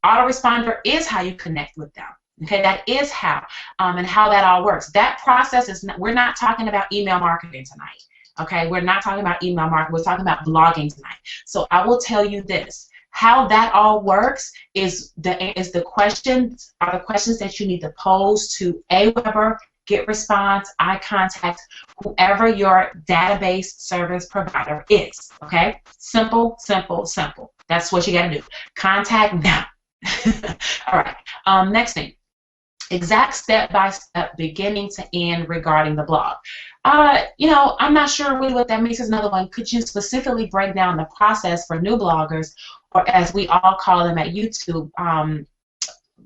Autoresponder is how you connect with them. Okay, that is how, and how that all works. That process is not, we're not talking about email marketing tonight. Okay, we're not talking about email marketing. We're talking about blogging tonight. So I will tell you this. How that all works is the questions that you need to pose to Aweber, get response, eye contact, whoever your database service provider is. Okay? Simple, simple, simple. That's what you got to do. Contact now. All right. Next thing. Exact step-by-step, beginning to end regarding the blog. I'm not sure really what that means. Is another one. Could you specifically break down the process for new bloggers, or as we all call them at YouTube,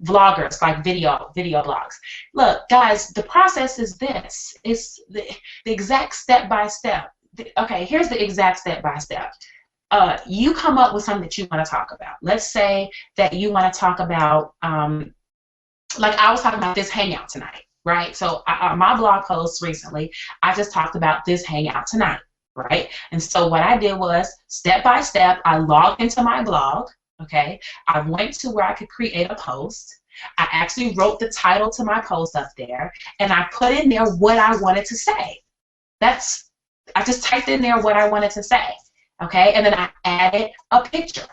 vloggers, like video blogs? Look, guys, the process is this. It's the exact step-by-step. Okay, here's the exact step-by-step. You come up with something that you want to talk about. Let's say that you want to talk about, like I was talking about this hangout tonight, right? So my blog post recently, I just talked about this hangout tonight, right? And so what I did was, step by step, I logged into my blog, okay? I went to where I could create a post. I actually wrote the title to my post up there, and I put in there what I wanted to say. I just typed in there what I wanted to say, okay? And then I added a picture.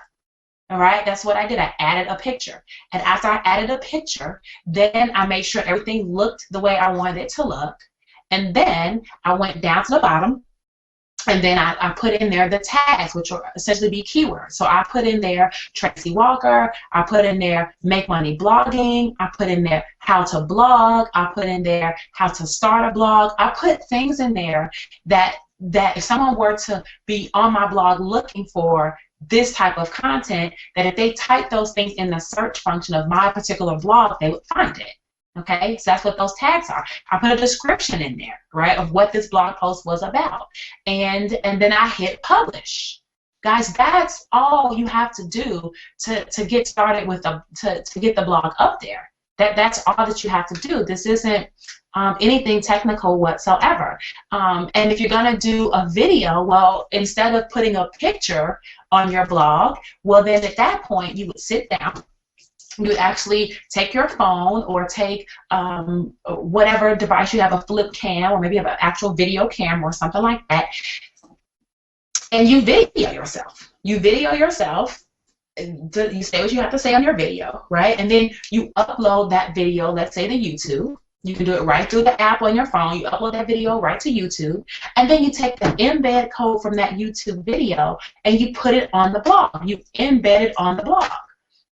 All right, that's what I did. I added a picture. And after I added a picture, then I made sure everything looked the way I wanted it to look. And then I went down to the bottom, and then I put in there the tags, which will essentially be keywords. So I put in there Tracy Walker. I put in there make money blogging. I put in there how to blog. I put in there how to start a blog. I put things in there that if someone were to be on my blog looking for this type of content, that if they type those things in the search function of my particular blog, they would find it. Okay, so that's what those tags are. I put a description in there, right, of what this blog post was about, and then I hit publish. Guys, that's all you have to do to get started with to get the blog up there. That's all that you have to do. This isn't anything technical whatsoever. And if you're going to do a video, well, instead of putting a picture on your blog, well, then at that point you would sit down. You would actually take your phone or take whatever device you have, a flip cam, or maybe you have an actual video camera or something like that, and you video yourself. You video yourself. You say what you have to say on your video, right? And then you upload that video, let's say to YouTube. You can do it right through the app on your phone. You upload that video right to YouTube, and then you take the embed code from that YouTube video and you put it on the blog. You embed it on the blog,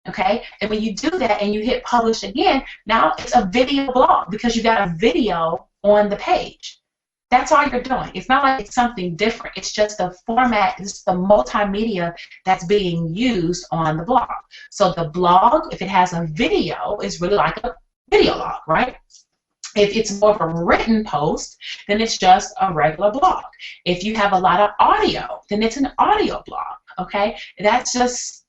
okay? And when you do that and you hit publish again, now it's a video blog because you got a video on the page. That's all you're doing. It's not like it's something different. It's just the format, it's the multimedia that's being used on the blog. So the blog, if it has a video, is really like a video log, right? If it's more of a written post, then it's just a regular blog. If you have a lot of audio, then it's an audio blog, okay? That's just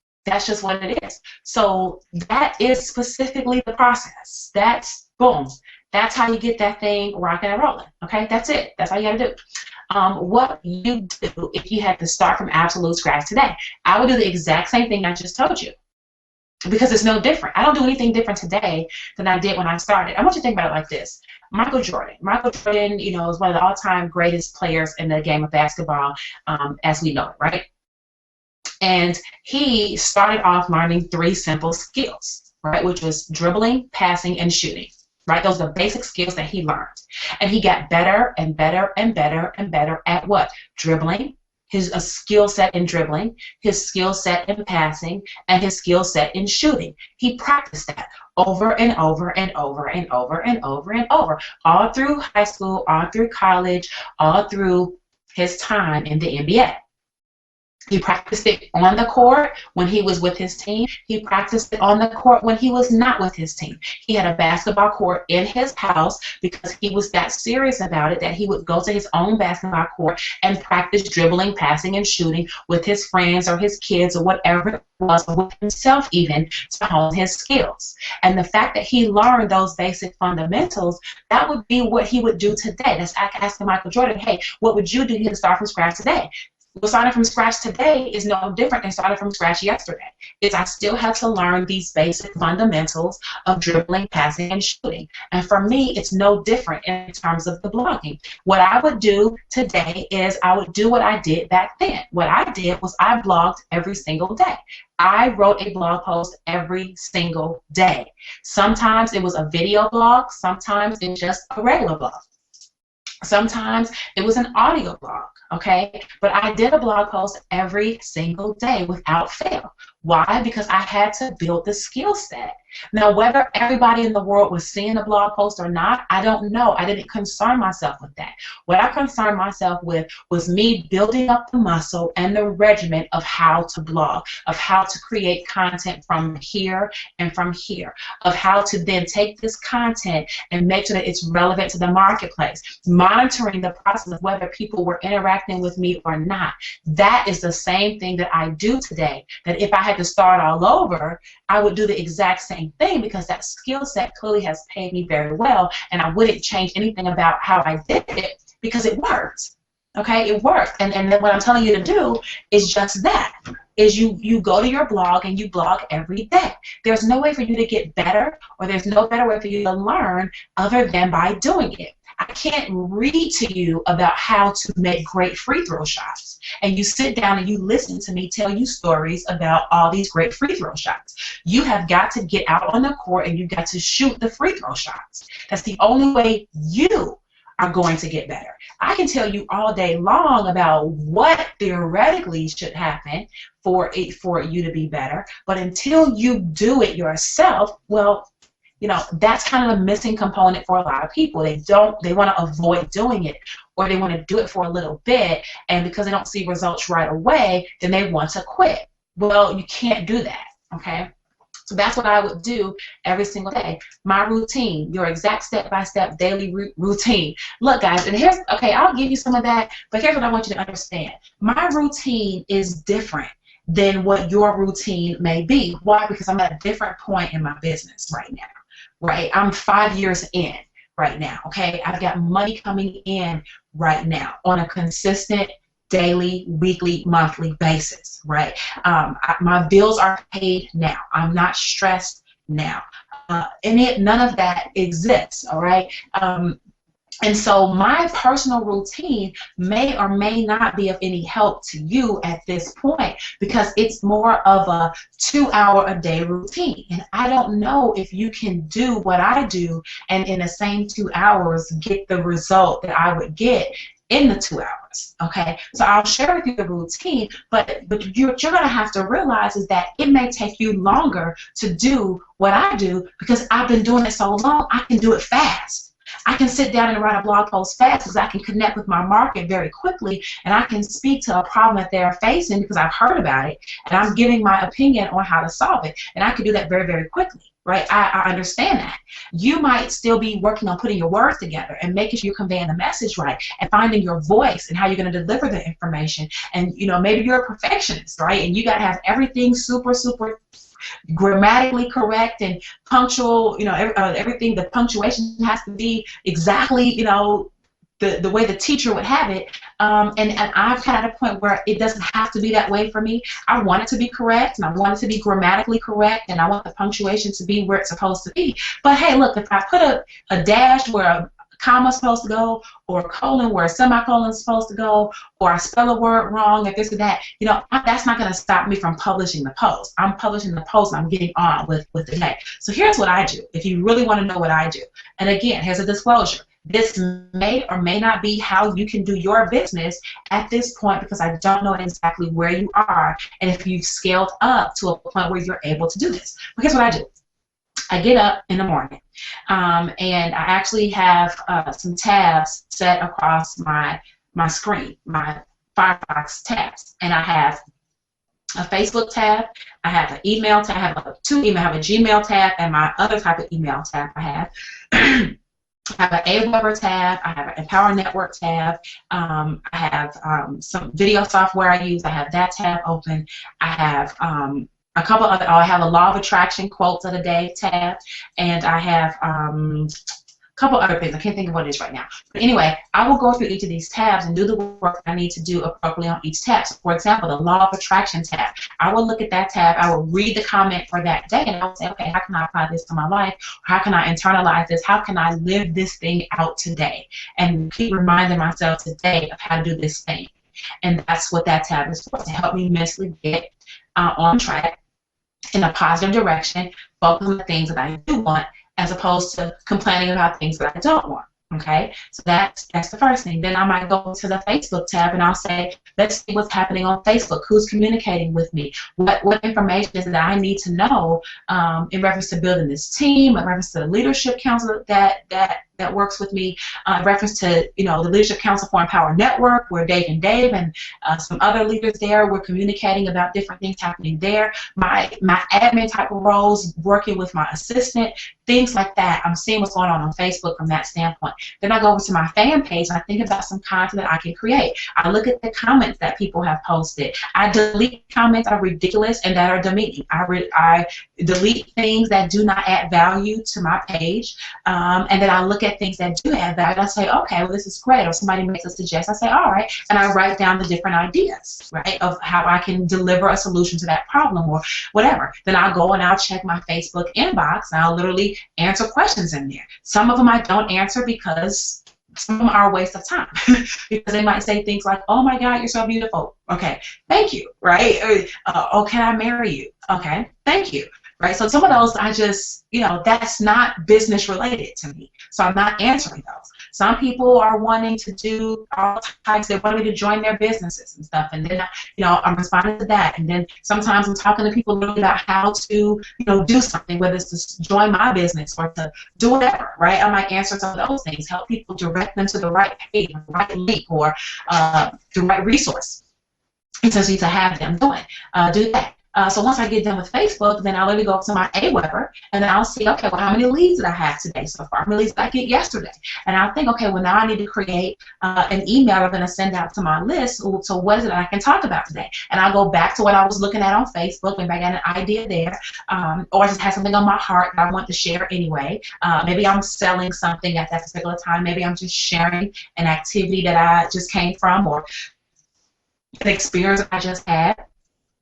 what it is. So that is specifically the process. That's, boom. That's how you get that thing rocking and rolling, okay? That's it. That's all you got to do. What you do if you had to start from absolute scratch today, I would do the exact same thing I just told you, because it's no different. I don't do anything different today than I did when I started. I want you to think about it like this. Michael Jordan, you know, is one of the all-time greatest players in the game of basketball, as we know it, right? And he started off learning 3 simple skills, right, which was dribbling, passing, and shooting. Right? Those are the basic skills that he learned. And he got better and better and better and better at what? Dribbling, his skill set in dribbling, his skill set in passing, and his skill set in shooting. He practiced that over and over and over and over and over and over, all through high school, all through college, all through his time in the NBA. He practiced it on the court when he was with his team. He practiced it on the court when he was not with his team. He had a basketball court in his house because he was that serious about it that he would go to his own basketball court and practice dribbling, passing, and shooting with his friends or his kids or whatever it was, or with himself even, to hone his skills. And the fact that he learned those basic fundamentals, that would be what he would do today. That's like asking Michael Jordan, hey, what would you do to start from scratch today? Well, starting from scratch today is no different than starting from scratch yesterday. I still have to learn these basic fundamentals of dribbling, passing, and shooting. And for me, it's no different in terms of the blogging. What I would do today is I would do what I did back then. What I did was I blogged every single day. I wrote a blog post every single day. Sometimes it was a video blog. Sometimes it was just a regular blog. Sometimes it was an audio blog, okay? But I did a blog post every single day without fail. Why? Because I had to build the skill set. Now, whether everybody in the world was seeing the blog post or not, I don't know. I didn't concern myself with that. What I concerned myself with was me building up the muscle and the regimen of how to blog, of how to create content from here and from here, of how to then take this content and make sure that it's relevant to the marketplace, monitoring the process of whether people were interacting with me or not. That is the same thing that I do today, that if I had to start all over, I would do the exact same thing, because that skill set clearly has paid me very well, and I wouldn't change anything about how I did it because it worked. Okay, it worked. And then what I'm telling you to do is just that, is you go to your blog and you blog every day. There's no way for you to get better, or there's no better way for you to learn other than by doing it. I can't read to you about how to make great free throw shots, and you sit down and you listen to me tell you stories about all these great free throw shots. You have got to get out on the court and you've got to shoot the free throw shots. That's the only way you are going to get better. I can tell you all day long about what theoretically should happen for you to be better, but until you do it yourself, well, you know, that's kind of the missing component for a lot of people. They want to avoid doing it, or they want to do it for a little bit, and because they don't see results right away, then they want to quit. Well, you can't do that, okay? So that's what I would do every single day. My routine, your exact step-by-step daily routine. Look, guys, and here's, okay, I'll give you some of that, but here's what I want you to understand. My routine is different than what your routine may be. Why? Because I'm at a different point in my business right now. Right, I'm 5 years in right now, okay? I've got money coming in right now on a consistent daily, weekly, monthly basis, right? My bills are paid now. I'm not stressed now. None of that exists, all right? And so my personal routine may or may not be of any help to you at this point, because it's more of a 2-hour-a-day routine. And I don't know if you can do what I do and in the same 2 hours get the result that I would get in the 2 hours, okay? So I'll share with you the routine, but you're going to have to realize is that it may take you longer to do what I do, because I've been doing it so long, I can do it fast. I can sit down and write a blog post fast because I can connect with my market very quickly, and I can speak to a problem that they're facing because I've heard about it, and I'm giving my opinion on how to solve it, and I can do that very, very quickly, right? I understand that. You might still be working on putting your words together and making sure you're conveying the message right and finding your voice and how you're going to deliver the information, and, you know, maybe you're a perfectionist, right, and you got to have everything super, super grammatically correct and punctual, you know, everything, the punctuation has to be exactly, you know, the way the teacher would have it, and I've kind of at a point where it doesn't have to be that way for me. I want it to be correct, and I want it to be grammatically correct, and I want the punctuation to be where it's supposed to be. But hey, look, if I put a dash where a comma is supposed to go, or a colon where a semicolon is supposed to go, or I spell a word wrong, or this or that, you know, that's not going to stop me from publishing the post. I'm publishing the post, and I'm getting on with the day. So here's what I do, if you really want to know what I do. And again, here's a disclosure. This may or may not be how you can do your business at this point, because I don't know exactly where you are and if you've scaled up to a point where you're able to do this. But here's what I do. I get up in the morning, and I actually have some tabs set across my screen, my Firefox tabs, and I have a Facebook tab, I have an email tab, I have two email, I have a Gmail tab, and my other type of email tab I have. I have an AWeber tab, I have an Empower Network tab, I have some video software I use, I have that tab open, I have a couple other, I have a Law of Attraction quotes of the day tab, and I have couple other things. I can't think of what it is right now. But anyway, I will go through each of these tabs and do the work I need to do appropriately on each tab. So for example, the Law of Attraction tab. I will look at that tab. I will read the comment for that day, and I will say, okay, how can I apply this to my life? How can I internalize this? How can I live this thing out today? And keep reminding myself today of how to do this thing. And that's what that tab is for, to help me mentally get on track in a positive direction, focus on the things that I do want, as opposed to complaining about things that I don't want. Okay, so that's the first thing. Then I might go to the Facebook tab and I'll say, let's see what's happening on Facebook. Who's communicating with me? What information is that I need to know in reference to building this team, in reference to the leadership council that works with me, in reference to the Leadership Council for Empower Network, where Dave and some other leaders there, we're communicating about different things happening there. My admin type of roles, working with my assistant, things like that. I'm seeing what's going on Facebook from that standpoint. Then I go over to my fan page and I think about some content that I can create. I look at the comments that people have posted. I delete comments that are ridiculous and that are demeaning. I delete things that do not add value to my page, and then I look at things that do add value. I say, okay, well, this is great. Or somebody makes a suggestion, I say, all right, and I write down the different ideas, right, of how I can deliver a solution to that problem or whatever. Then I'll go and I'll check my Facebook inbox and I'll literally answer questions in there. Some of them I don't answer because some of them are a waste of time because they might say things like, oh my God, you're so beautiful. Okay, thank you, right? Oh, can I marry you? Okay, thank you. Right, so some of those I just, that's not business related to me, so I'm not answering those. Some people are wanting to do all types. They want me to join their businesses and stuff, and then I'm responding to that. And then sometimes I'm talking to people about how to do something, whether it's to join my business or to do whatever. Right, I might answer some of those things, help people direct them to the right page, the right link, or the right resource, essentially to have them do that. So once I get done with Facebook, then I'll literally go up to my AWeber, and then I'll see, okay, well, how many leads did I have today so far? How many leads did I get yesterday? And I'll think, okay, well, now I need to create an email I'm going to send out to my list. So what is it that I can talk about today? And I'll go back to what I was looking at on Facebook. Maybe I got an idea there, or I just had something on my heart that I want to share anyway. Maybe I'm selling something at that particular time. Maybe I'm just sharing an activity that I just came from, or an experience I just had.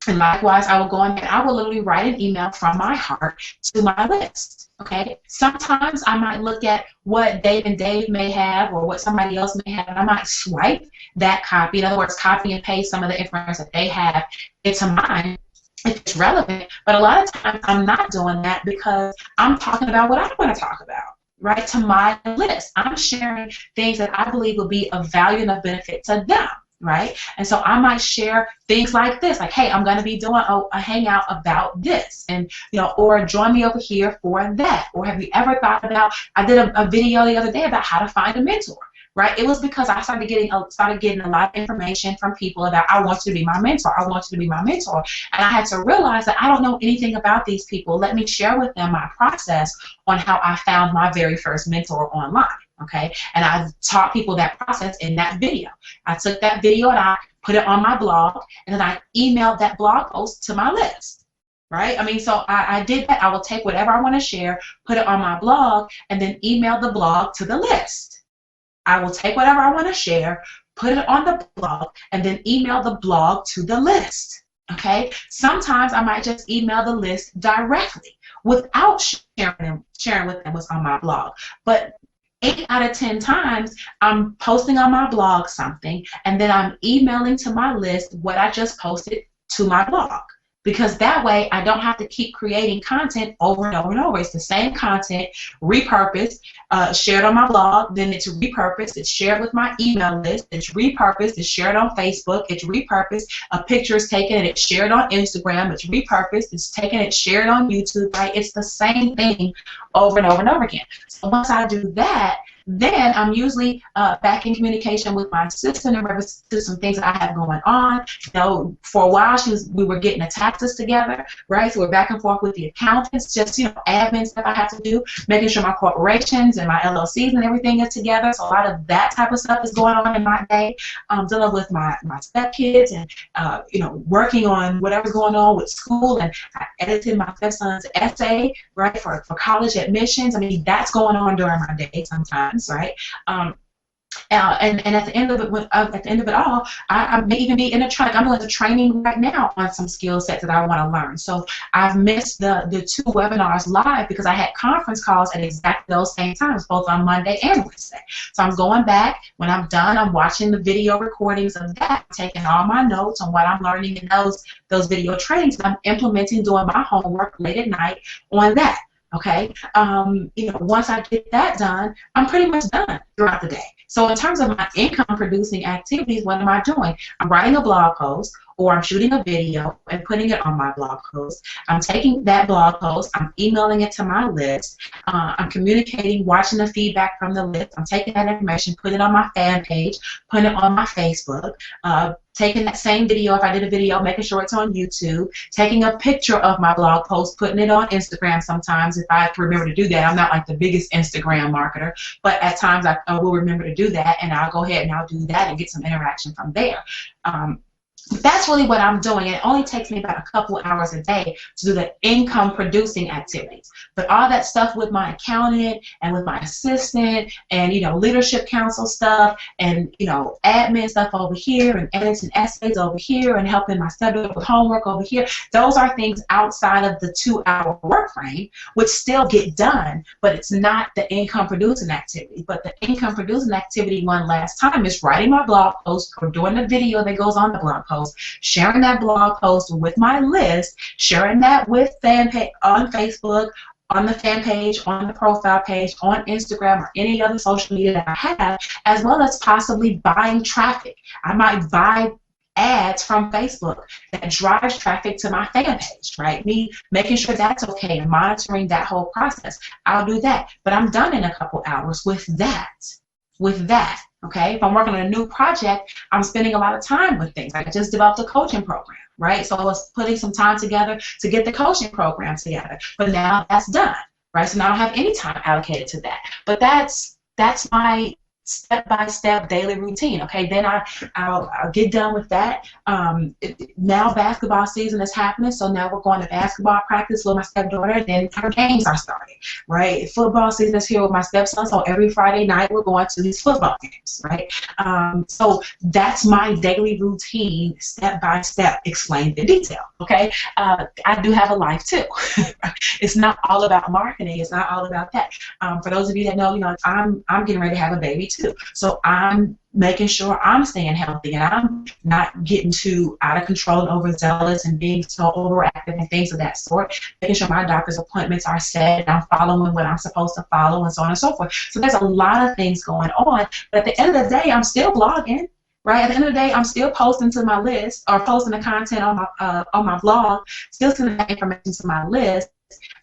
And likewise, I will go in and I will literally write an email from my heart to my list. Okay. Sometimes I might look at what Dave may have or what somebody else may have, and I might swipe that copy. In other words, copy and paste some of the information that they have into mine if it's relevant. But a lot of times I'm not doing that because I'm talking about what I want to talk about. Right, to my list. I'm sharing things that I believe will be of value and of benefit to them. Right, and so I might share things like this, like, hey, I'm going to be doing a hangout about this, and or join me over here for that. Or have you ever thought about? I did a video the other day about how to find a mentor. Right, it was because I started getting a lot of information from people about, I want you to be my mentor, I want you to be my mentor, and I had to realize that I don't know anything about these people. Let me share with them my process on how I found my very first mentor online. Okay, and I taught people that process in that video. I took that video and I put it on my blog, and then I emailed that blog post to my list. Right? I mean, so I did that. I will take whatever I want to share, put it on my blog, and then email the blog to the list. I will take whatever I want to share, put it on the blog, and then email the blog to the list. Okay? Sometimes I might just email the list directly without sharing with them what's on my blog. But 8 out of 10 times, I'm posting on my blog something, and then I'm emailing to my list what I just posted to my blog. Because that way, I don't have to keep creating content over and over and over. It's the same content, repurposed, shared on my blog, then it's repurposed, it's shared with my email list, it's repurposed, it's shared on Facebook, it's repurposed, a picture is taken and it's shared on Instagram, it's repurposed, it's taken, it's shared on YouTube, right? It's the same thing over and over and over again. So once I do that, Then I'm usually back in communication with my assistant in reference to some things that I have going on. You know, for a while we were getting the taxes together, right? So we're back and forth with the accountants, just, you know, admin stuff I have to do, making sure my corporations and my LLCs and everything is together. So a lot of that type of stuff is going on in my day. Dealing with my stepkids and you know, working on whatever's going on with school, and I edited my stepson's essay, right, for college admissions. I mean, that's going on during my day sometimes, right? And at the end of it, at the end of it all, I may even be in a track. I'm doing a training right now on some skill sets that I want to learn. So I've missed the 2 webinars live because I had conference calls at exactly those same times, both on Monday and Wednesday. So I'm going back. When I'm done, I'm watching the video recordings of that, taking all my notes on what I'm learning in those video trainings. And I'm implementing, doing my homework late at night on that. Okay, you know, once I get that done, I'm pretty much done throughout the day. So in terms of my income-producing activities, what am I doing? I'm writing a blog post, or I'm shooting a video and putting it on my blog post. I'm taking that blog post, I'm emailing it to my list, I'm communicating, watching the feedback from the list, I'm taking that information, putting it on my fan page, putting it on my Facebook, taking that same video, if I did a video, making sure it's on YouTube, taking a picture of my blog post, putting it on Instagram sometimes if I remember to do that. I'm not like the biggest Instagram marketer, but at times I will remember to do that, and I'll go ahead and I'll do that and get some interaction from there. That's really what I'm doing. It only takes me about a couple hours a day to do the income-producing activities. But all that stuff with my accountant and with my assistant and, you know, leadership council stuff and, you know, admin stuff over here and editing essays over here and helping my stepdaughter with homework over here, those are things outside of the 2-hour work frame, which still get done, but it's not the income-producing activity. But the income-producing activity, one last time, is writing my blog post or doing the video that goes on the blog post, sharing that blog post with my list, sharing that with fan page on Facebook, on the fan page, on the profile page, on Instagram, or any other social media that I have, as well as possibly buying traffic. I might buy ads from Facebook that drives traffic to my fan page, right? Me making sure that's okay and monitoring that whole process. I'll do that, but I'm done in a couple hours with that. Okay, if I'm working on a new project, I'm spending a lot of time with things. I just developed a coaching program, right? So I was putting some time together to get the coaching program together, but now that's done, right? So now I don't have any time allocated to that. But that's my step-by-step daily routine. Okay, then I'll get done with that. Now basketball season is happening, so now we're going to basketball practice with my stepdaughter. Then our games are starting, right? Football season is here with my stepson, so every Friday night we're going to these football games, right? So that's my daily routine, step-by-step, explained in detail. Okay, I do have a life too. It's not all about marketing. It's not all about that. For those of you that know, you know, I'm getting ready to have a baby too. So I'm making sure I'm staying healthy and I'm not getting too out of control and overzealous and being so overactive and things of that sort. Making sure my doctor's appointments are set and I'm following what I'm supposed to follow and so on and so forth. So there's a lot of things going on, but at the end of the day, I'm still blogging. Right, at the end of the day, I'm still posting to my list or posting the content on my blog, still sending that information to my list.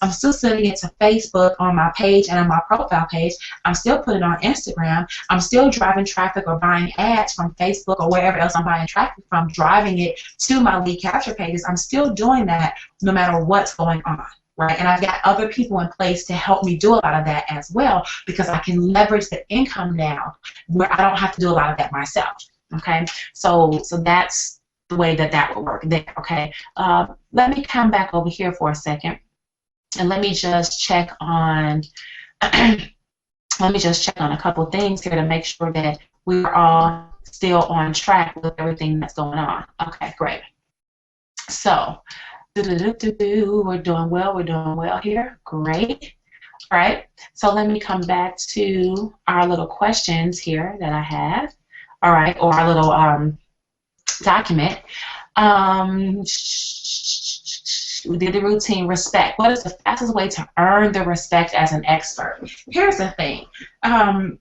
I'm still sending it to Facebook on my page and on my profile page. I'm still putting it on Instagram. I'm still driving traffic or buying ads from Facebook or wherever else I'm buying traffic from, driving it to my lead capture pages. I'm still doing that no matter what's going on. Right? And I've got other people in place to help me do a lot of that as well, because I can leverage the income now where I don't have to do a lot of that myself. Okay, so that's the way that would work there. Okay, let me come back over here for a second, and let me just check on a couple things here to make sure that we're all still on track with everything that's going on. Okay, great. So, we're doing well here. Great. All right. So let me come back to our little questions here that I have. All right, or our little document. We did the routine. Respect. What is the fastest way to earn the respect as an expert? Here's the thing. Earning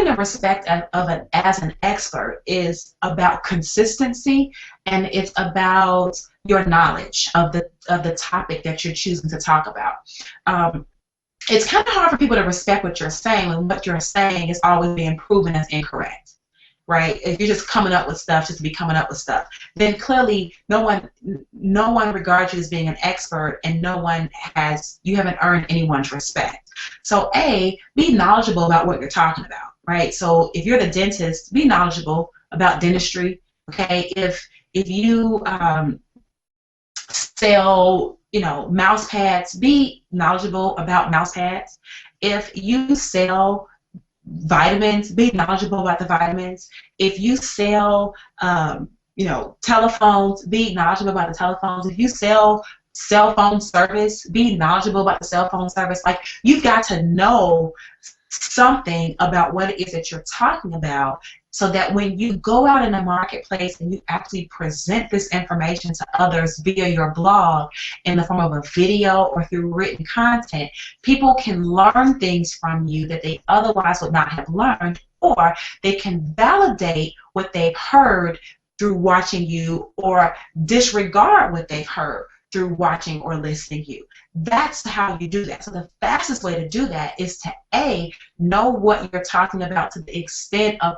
the respect as an expert is about consistency, and it's about your knowledge of the topic that you're choosing to talk about. it's kind of hard for people to respect what you're saying when what you're saying is always being proven as incorrect, right? If you're just coming up with stuff just to be coming up with stuff, then clearly no one regards you as being an expert, and you haven't earned anyone's respect. So be knowledgeable about what you're talking about, right? So if you're the dentist, be knowledgeable about dentistry, okay? If you sell, mouse pads, be knowledgeable about mouse pads. If you sell vitamins, be knowledgeable about the vitamins. If you sell, telephones, be knowledgeable about the telephones. If you sell cell phone service, be knowledgeable about the cell phone service. Like, you've got to know something about what it is that you're talking about, so that when you go out in the marketplace and you actually present this information to others via your blog in the form of a video or through written content, people can learn things from you that they otherwise would not have learned, or they can validate what they've heard through watching you, or disregard what they've heard through watching or listening to you. That's how you do that. So the fastest way to do that is to know what you're talking about to the extent of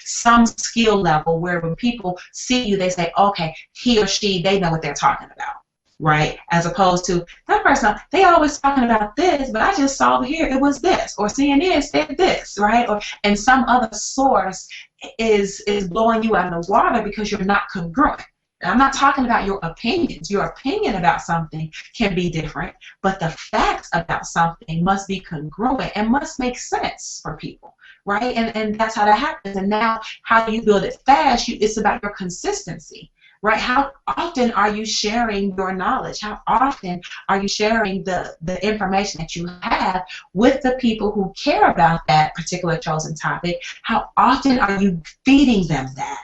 some skill level, where when people see you, they say, okay, he or she, they know what they're talking about, right? As opposed to that person, they always talking about this, but I just saw here it was this, or CNN said this, right? And some other source is blowing you out of the water because you're not congruent. I'm not talking about your opinions. Your opinion about something can be different, but the facts about something must be congruent and must make sense for people, right? And that's how that happens. And now, how you build it fast, it's about your consistency, right? How often are you sharing your knowledge? How often are you sharing the information that you have with the people who care about that particular chosen topic? How often are you feeding them that?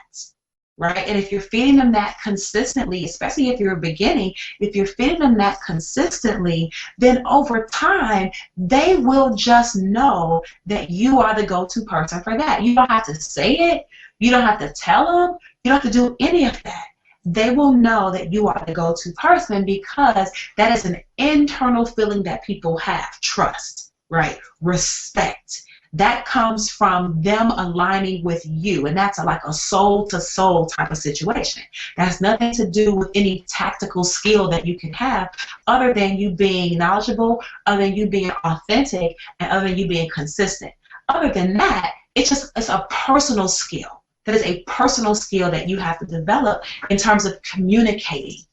Right? And if you're feeding them that consistently, especially if you're beginning, if you're feeding them that consistently, then over time, they will just know that you are the go-to person for that. You don't have to say it. You don't have to tell them. You don't have to do any of that. They will know that you are the go-to person, because that is an internal feeling that people have. Trust, right? Respect. That comes from them aligning with you, and that's like a soul-to-soul type of situation. That has nothing to do with any tactical skill that you can have, other than you being knowledgeable, other than you being authentic, and other than you being consistent. Other than that, it's a personal skill. That is a personal skill that you have to develop in terms of communicating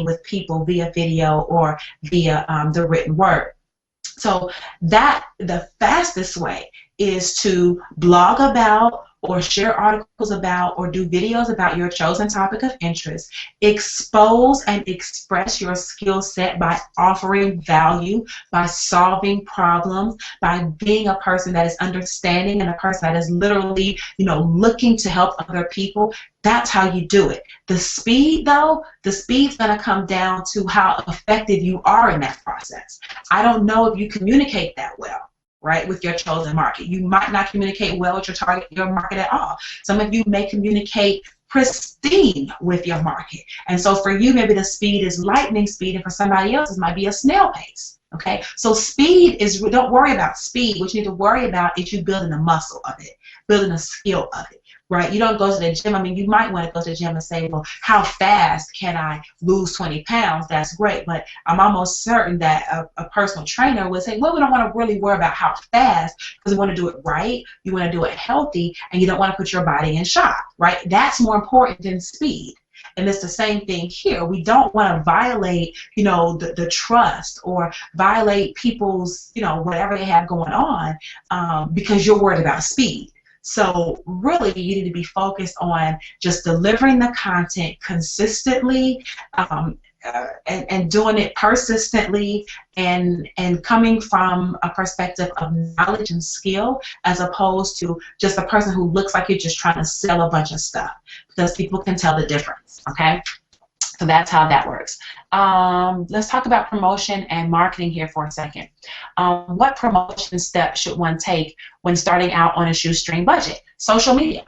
with people via video or via the written word. So the fastest way is to blog about, or share articles about, or do videos about your chosen topic of interest. Expose and express your skill set by offering value, by solving problems, by being a person that is understanding and a person that is literally, looking to help other people. That's how you do it. The speed, though, the speed's going to come down to how effective you are in that process. I don't know if you communicate that well, right, with your chosen market. You might not communicate well with your market at all. Some of you may communicate pristine with your market. And so for you, maybe the speed is lightning speed, and for somebody else, it might be a snail pace. Okay? So don't worry about speed. What you need to worry about is you building a muscle of it, building a skill of it. Right? You don't go to the gym. I mean, you might want to go to the gym and say, well, how fast can I lose 20 pounds? That's great. But I'm almost certain that a personal trainer would say, well, we don't want to really worry about how fast, because we want to do it right. You want to do it healthy, and you don't want to put your body in shock. Right? That's more important than speed. And it's the same thing here. We don't want to violate, the trust, or violate people's, whatever they have going on, because you're worried about speed. So really, you need to be focused on just delivering the content consistently, and doing it persistently, and coming from a perspective of knowledge and skill, as opposed to just a person who looks like you're just trying to sell a bunch of stuff, because people can tell the difference, okay? So that's how that works. Let's talk about promotion and marketing here for a second. What promotion steps should one take when starting out on a shoestring budget? Social media.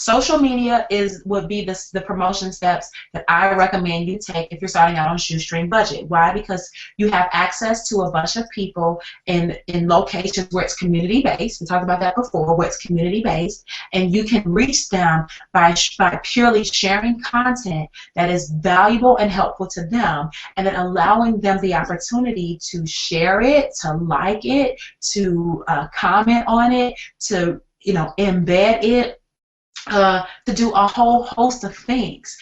Social media would be the promotion steps that I recommend you take if you're starting out on a shoestring budget. Why? Because you have access to a bunch of people in locations where it's community based. We talked about that before, where it's community based, and you can reach them by purely sharing content that is valuable and helpful to them, and then allowing them the opportunity to share it, to like it, to comment on it, to embed it, to do a whole host of things.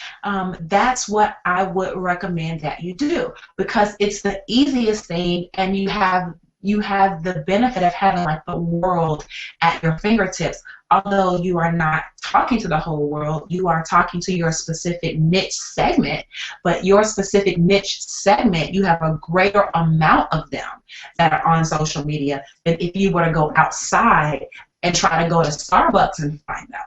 That's what I would recommend that you do, because it's the easiest thing, and you have the benefit of having like the world at your fingertips. Although you are not talking to the whole world, you are talking to your specific niche segment, but your specific niche segment, you have a greater amount of them that are on social media than if you were to go outside and try to go to Starbucks and find them.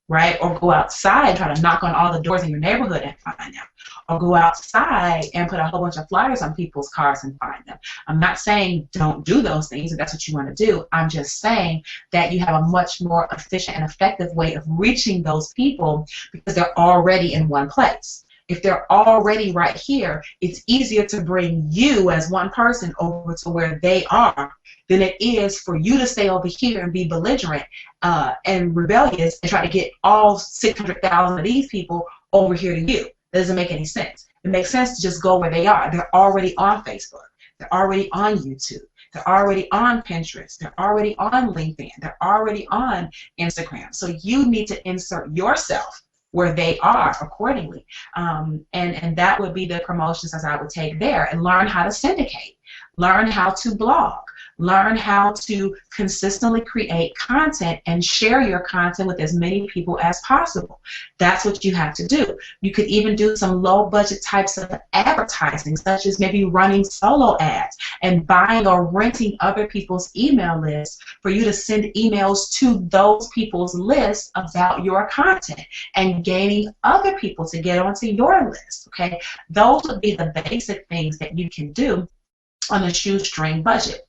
Right? Or go outside and try to knock on all the doors in your neighborhood and find them. Or go outside and put a whole bunch of flyers on people's cars and find them. I'm not saying don't do those things if that's what you want to do. I'm just saying that you have a much more efficient and effective way of reaching those people because they're already in one place. If they're already right here, it's easier to bring you as one person over to where they are than it is for you to stay over here and be belligerent and rebellious and try to get all 600,000 of these people over here to you. That doesn't make any sense. It makes sense to just go where they are. They're already on Facebook. They're already on YouTube. They're already on Pinterest. They're already on LinkedIn. They're already on Instagram. So you need to insert yourself where they are accordingly. And that would be the promotions as I would take there, and learn how to syndicate. Learn how to blog. Learn how to consistently create content and share your content with as many people as possible. That's what you have to do. You could even do some low budget types of advertising, such as maybe running solo ads and buying or renting other people's email lists for you to send emails to those people's lists about your content and gaining other people to get onto your list. Okay, those would be the basic things that you can do on a shoestring budget.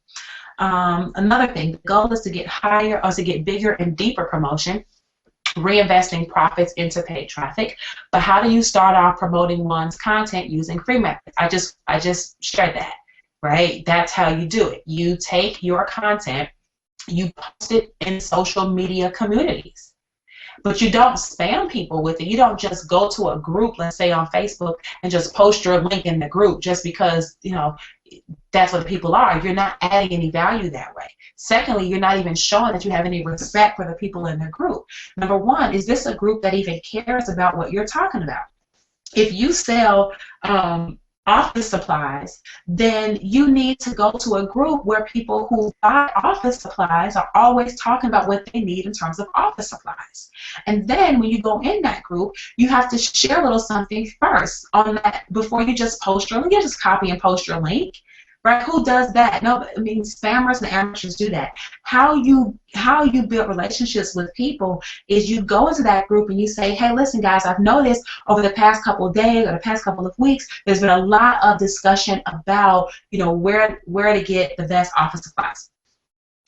Another thing, the goal is to get higher or to get bigger and deeper promotion, reinvesting profits into paid traffic. But how do you start off promoting one's content using free methods? I just shared that, right? That's how you do it. You take your content, you post it in social media communities. But you don't spam people with it. You don't just go to a group, let's say on Facebook, and just post your link in the group just because, that's what people are. You're not adding any value that way. Secondly, you're not even showing that you have any respect for the people in the group. Number one, is this a group that even cares about what you're talking about? If you sell office supplies, then you need to go to a group where people who buy office supplies are always talking about what they need in terms of office supplies. And then when you go in that group, you have to share a little something first on that before you just post your link. You just copy and post your link. Right? Who does that? No, I mean, spammers and amateurs do that. How you build relationships with people is you go into that group and you say, hey, listen, guys, I've noticed over the past couple of days or the past couple of weeks, there's been a lot of discussion about, where to get the best office supplies.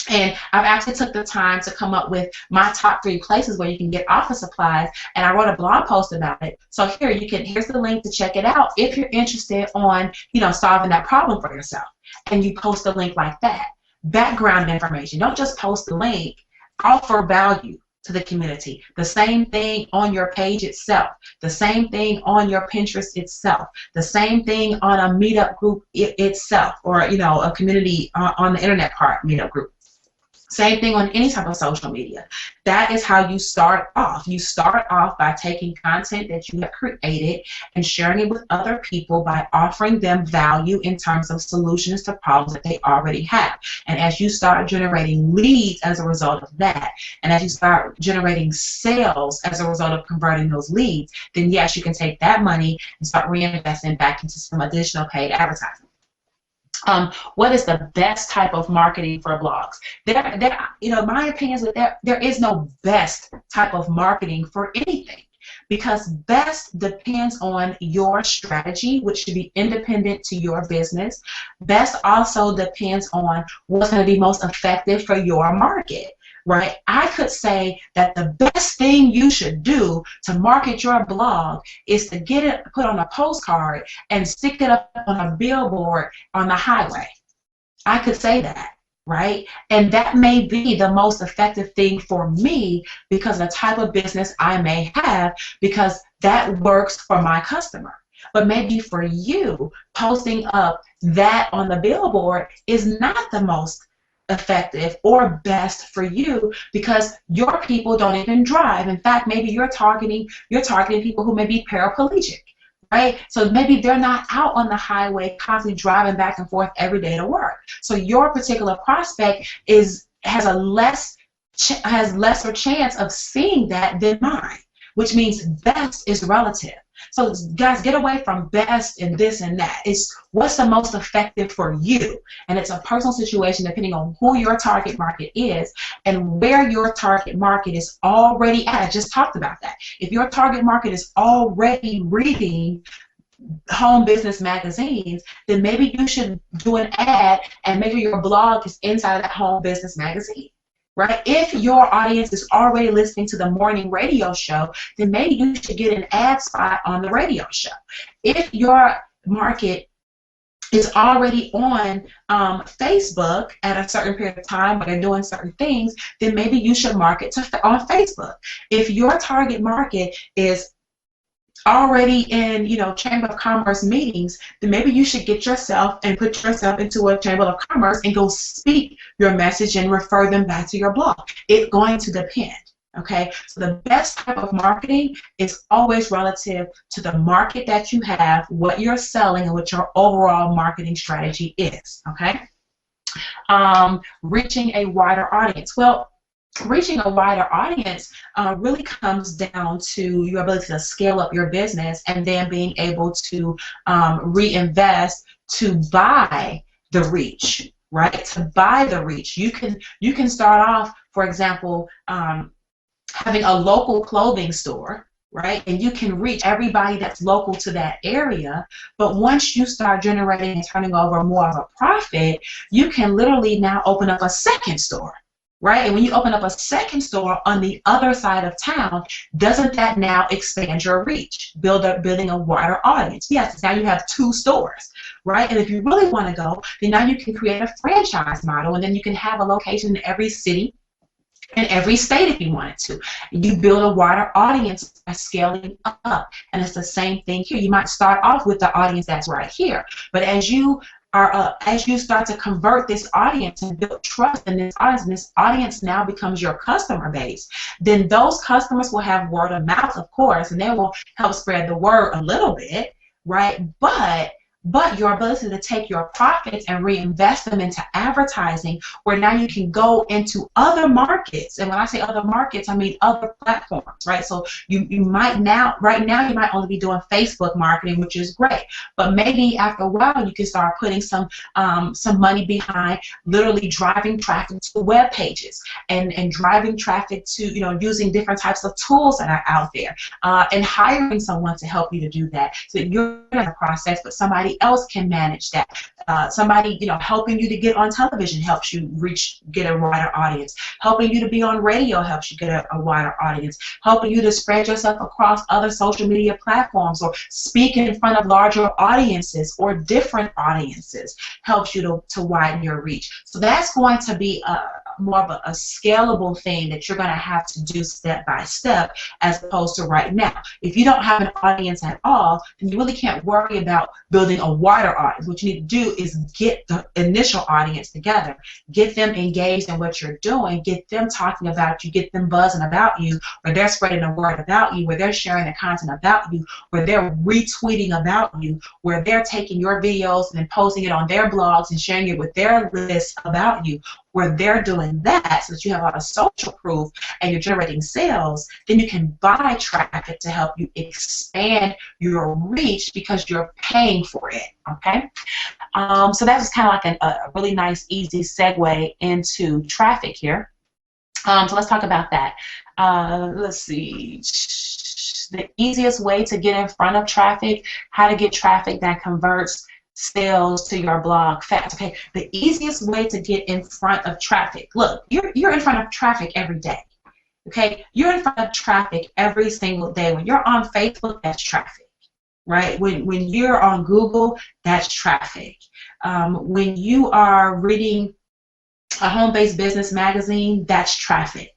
And I've actually took the time to come up with my top 3 places where you can get office supplies, and I wrote a blog post about it. So here's the link to check it out if you're interested on, solving that problem for yourself. And you post a link like that. Background information. Don't just post the link. Offer value to the community. The same thing on your page itself. The same thing on your Pinterest itself. The same thing on a meetup group itself, or a community on the internet part meetup group. Same thing on any type of social media. That is how you start off. You start off by taking content that you have created and sharing it with other people by offering them value in terms of solutions to problems that they already have. And as you start generating leads as a result of that, and as you start generating sales as a result of converting those leads, then yes, you can take that money and start reinvesting back into some additional paid advertising. What is the best type of marketing for blogs? My opinion is that there is no best type of marketing for anything, because best depends on your strategy, which should be independent to your business. Best also depends on what's going to be most effective for your market. right? I could say that the best thing you should do to market your blog is to get it put on a postcard and stick it up on a billboard on the highway. I could say that, right? And that may be the most effective thing for me because of the type of business I may have, because that works for my customer. But maybe for you, posting up that on the billboard is not the most effective or best for you because your people don't even drive. In fact, maybe you're targeting people who may be paraplegic, right? So maybe they're not out on the highway constantly driving back and forth every day to work. So your particular prospect has lesser chance of seeing that than mine, which means best is relative. So guys, get away from best and this and that. It's what's the most effective for you. And it's a personal situation depending on who your target market is and where your target market is already at. I just talked about that. If your target market is already reading home business magazines, then maybe you should do an ad and maybe your blog is inside of that home business magazine. Right? If your audience is already listening to the morning radio show, then maybe you should get an ad spot on the radio show. If your market is already on Facebook at a certain period of time where they're doing certain things, then maybe you should market on Facebook. If your target market is already in, Chamber of Commerce meetings, then maybe you should get yourself and put yourself into a Chamber of Commerce and go speak your message and refer them back to your blog. It's going to depend, okay? So the best type of marketing is always relative to the market that you have, what you're selling, and what your overall marketing strategy is, okay? Reaching a wider audience. Well, reaching a wider audience really comes down to your ability to scale up your business and then being able to reinvest to buy the reach, right? To buy the reach. You can start off, for example, having a local clothing store, right? And you can reach everybody that's local to that area. But once you start generating and turning over more of a profit, you can literally now open up a second store. Right? And when you open up a second store on the other side of town, doesn't that now expand your reach, building a wider audience? Yes, now you have 2 stores, right? And if you really want to go, then now you can create a franchise model, and then you can have a location in every city in every state if you wanted to. You build a wider audience by scaling up, and it's the same thing here. You might start off with the audience that's right here, but as you start to convert this audience and build trust in this audience, and this audience now becomes your customer base, then those customers will have word of mouth, of course, and they will help spread the word a little bit, right? But your ability to take your profits and reinvest them into advertising, where now you can go into other markets. And when I say other markets, I mean other platforms, right? So you might now, right now, you might only be doing Facebook marketing, which is great. But maybe after a while, you can start putting some money behind literally driving traffic to web pages and driving traffic to, using different types of tools that are out there and hiring someone to help you to do that. So you're in the process, but somebody else can manage that. Somebody, helping you to get on television helps you get a wider audience. Helping you to be on radio helps you get a wider audience. Helping you to spread yourself across other social media platforms or speak in front of larger audiences or different audiences helps you to widen your reach. So that's going to be more of a scalable thing that you're going to have to do step by step, as opposed to right now. If you don't have an audience at all, then you really can't worry about building a wider audience. What you need to do is get the initial audience together, get them engaged in what you're doing, get them talking about you, get them buzzing about you, where they're spreading the word about you, where they're sharing the content about you, where they're retweeting about you, where they're taking your videos and posting it on their blogs and sharing it with their list about you, where they're doing that, so that you have a lot of social proof and you're generating sales. Then you can buy traffic to help you expand your reach because you're paying for it, okay? So that was kind of like a really nice, easy segue into traffic here. So let's talk about that. Let's see. The easiest way to get in front of traffic, how to get traffic that converts sales to your blog fast. Okay, the easiest way to get in front of traffic. Look, you're in front of traffic every day. Okay, you're in front of traffic every single day. When you're on Facebook, that's traffic, right? When you're on Google, that's traffic. When you are reading a home-based business magazine, that's traffic,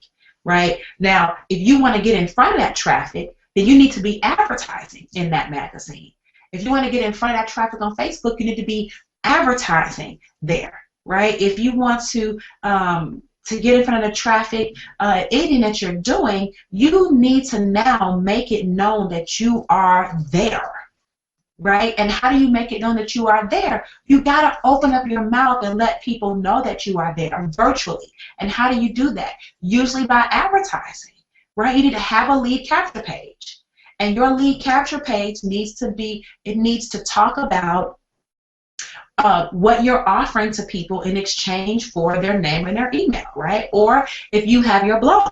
right? Now, if you want to get in front of that traffic, then you need to be advertising in that magazine. If you want to get in front of that traffic on Facebook, you need to be advertising there, right? If you want to get in front of the traffic, anything that you're doing, you need to now make it known that you are there, right? And how do you make it known that you are there? You got to open up your mouth and let people know that you are there virtually. And how do you do that? Usually by advertising, right? You need to have a lead capture page. And your lead capture page needs to talk about what you're offering to people in exchange for their name and their email, right? Or if you have your blog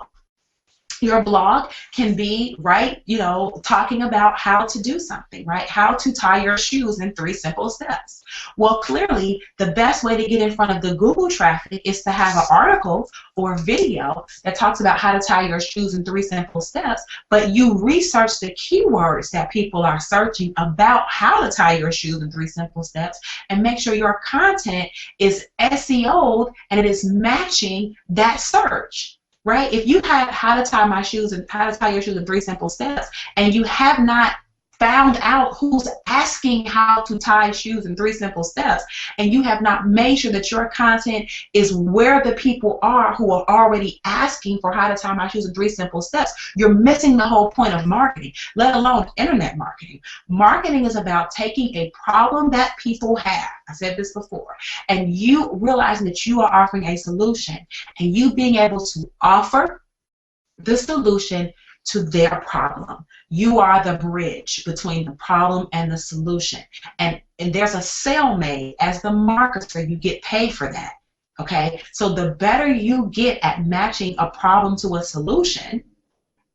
can be, right, you know, talking about how to do something, right? How to tie your shoes in 3 simple steps. Well, clearly, the best way to get in front of the Google traffic is to have an article or video that talks about how to tie your shoes in 3 simple steps, but you research the keywords that people are searching about how to tie your shoes in 3 simple steps, and make sure your content is SEO'd and it is matching that search. Right? If you have how to tie my shoes and how to tie your shoes in 3 simple steps, and you have not found out who's asking how to tie shoes in 3 simple steps, and you have not made sure that your content is where the people are who are already asking for how to tie my shoes in 3 simple steps, you're missing the whole point of marketing, let alone internet marketing. Marketing is about taking a problem that people have, I said this before, and you realizing that you are offering a solution, and you being able to offer the solution to their problem. You are the bridge between the problem and the solution. And there's a sale made. As the marketer, you get paid for that. Okay? So the better you get at matching a problem to a solution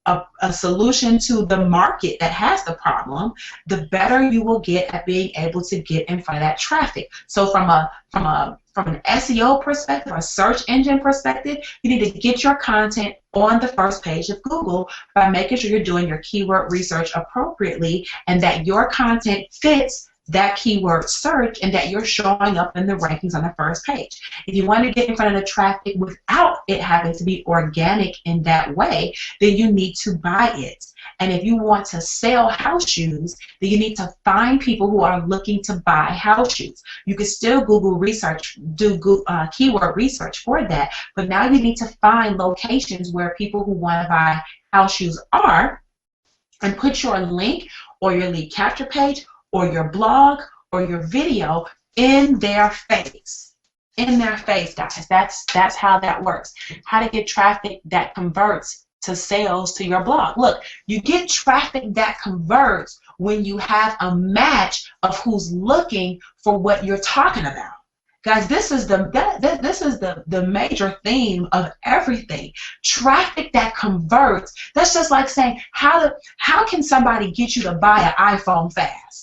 to the market that has the problem, the better you will get at being able to get in front of that traffic. So from an SEO perspective, a search engine perspective, you need to get your content on the first page of Google by making sure you're doing your keyword research appropriately and that your content fits that keyword search and that you're showing up in the rankings on the first page. If you want to get in front of the traffic without it having to be organic in that way, then you need to buy it. And if you want to sell house shoes, then you need to find people who are looking to buy house shoes. You can still Google research, do keyword research for that, but now you need to find locations where people who want to buy house shoes are, and put your link or your lead capture page or your blog or your video in their face. In their face, guys. That's how that works. How to get traffic that converts to sales to your blog. Look, you get traffic that converts when you have a match of who's looking for what you're talking about. Guys, this is the major theme of everything. Traffic that converts. That's just like saying, how can somebody get you to buy an iPhone fast?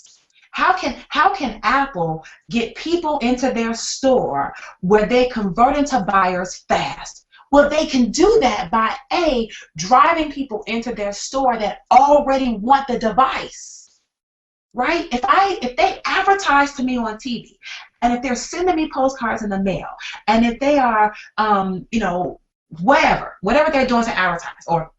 How can Apple get people into their store where they convert into buyers fast? Well, they can do that by driving people into their store that already want the device, right? If they advertise to me on TV, and if they're sending me postcards in the mail, and if they are, whatever they're doing to advertise, or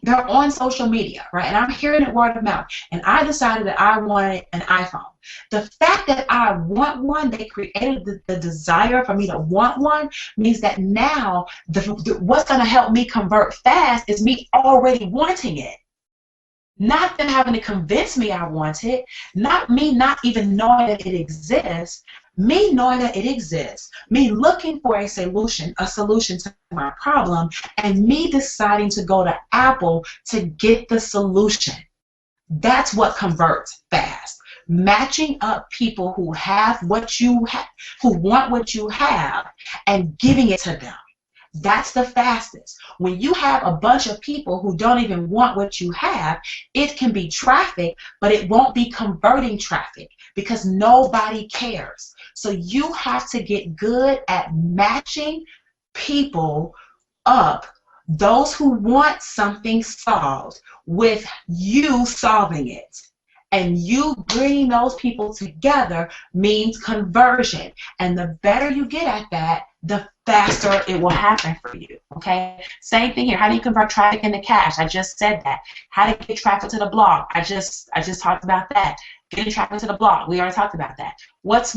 they're on social media, right? And I'm hearing it word of mouth, and I decided that I wanted an iPhone. The fact that I want one, they created the desire for me to want one, means that now what's going to help me convert fast is me already wanting it. Not them having to convince me I want it, not me not even knowing that it exists, me knowing that it exists, me looking for a solution to my problem, and me deciding to go to Apple to get the solution. That's what converts fast. Matching up people who have what you have, who want what you have, and giving it to them. That's the fastest. When you have a bunch of people who don't even want what you have, it can be traffic, but it won't be converting traffic because nobody cares. So you have to get good at matching people up, those who want something solved, with you solving it. And you bringing those people together means conversion. And the better you get at that, the faster it will happen for you. Okay? Same thing here. How do you convert traffic into cash? I just said that. How to get traffic to the blog? I just talked about that. Getting traffic to the blog. We already talked about that. What's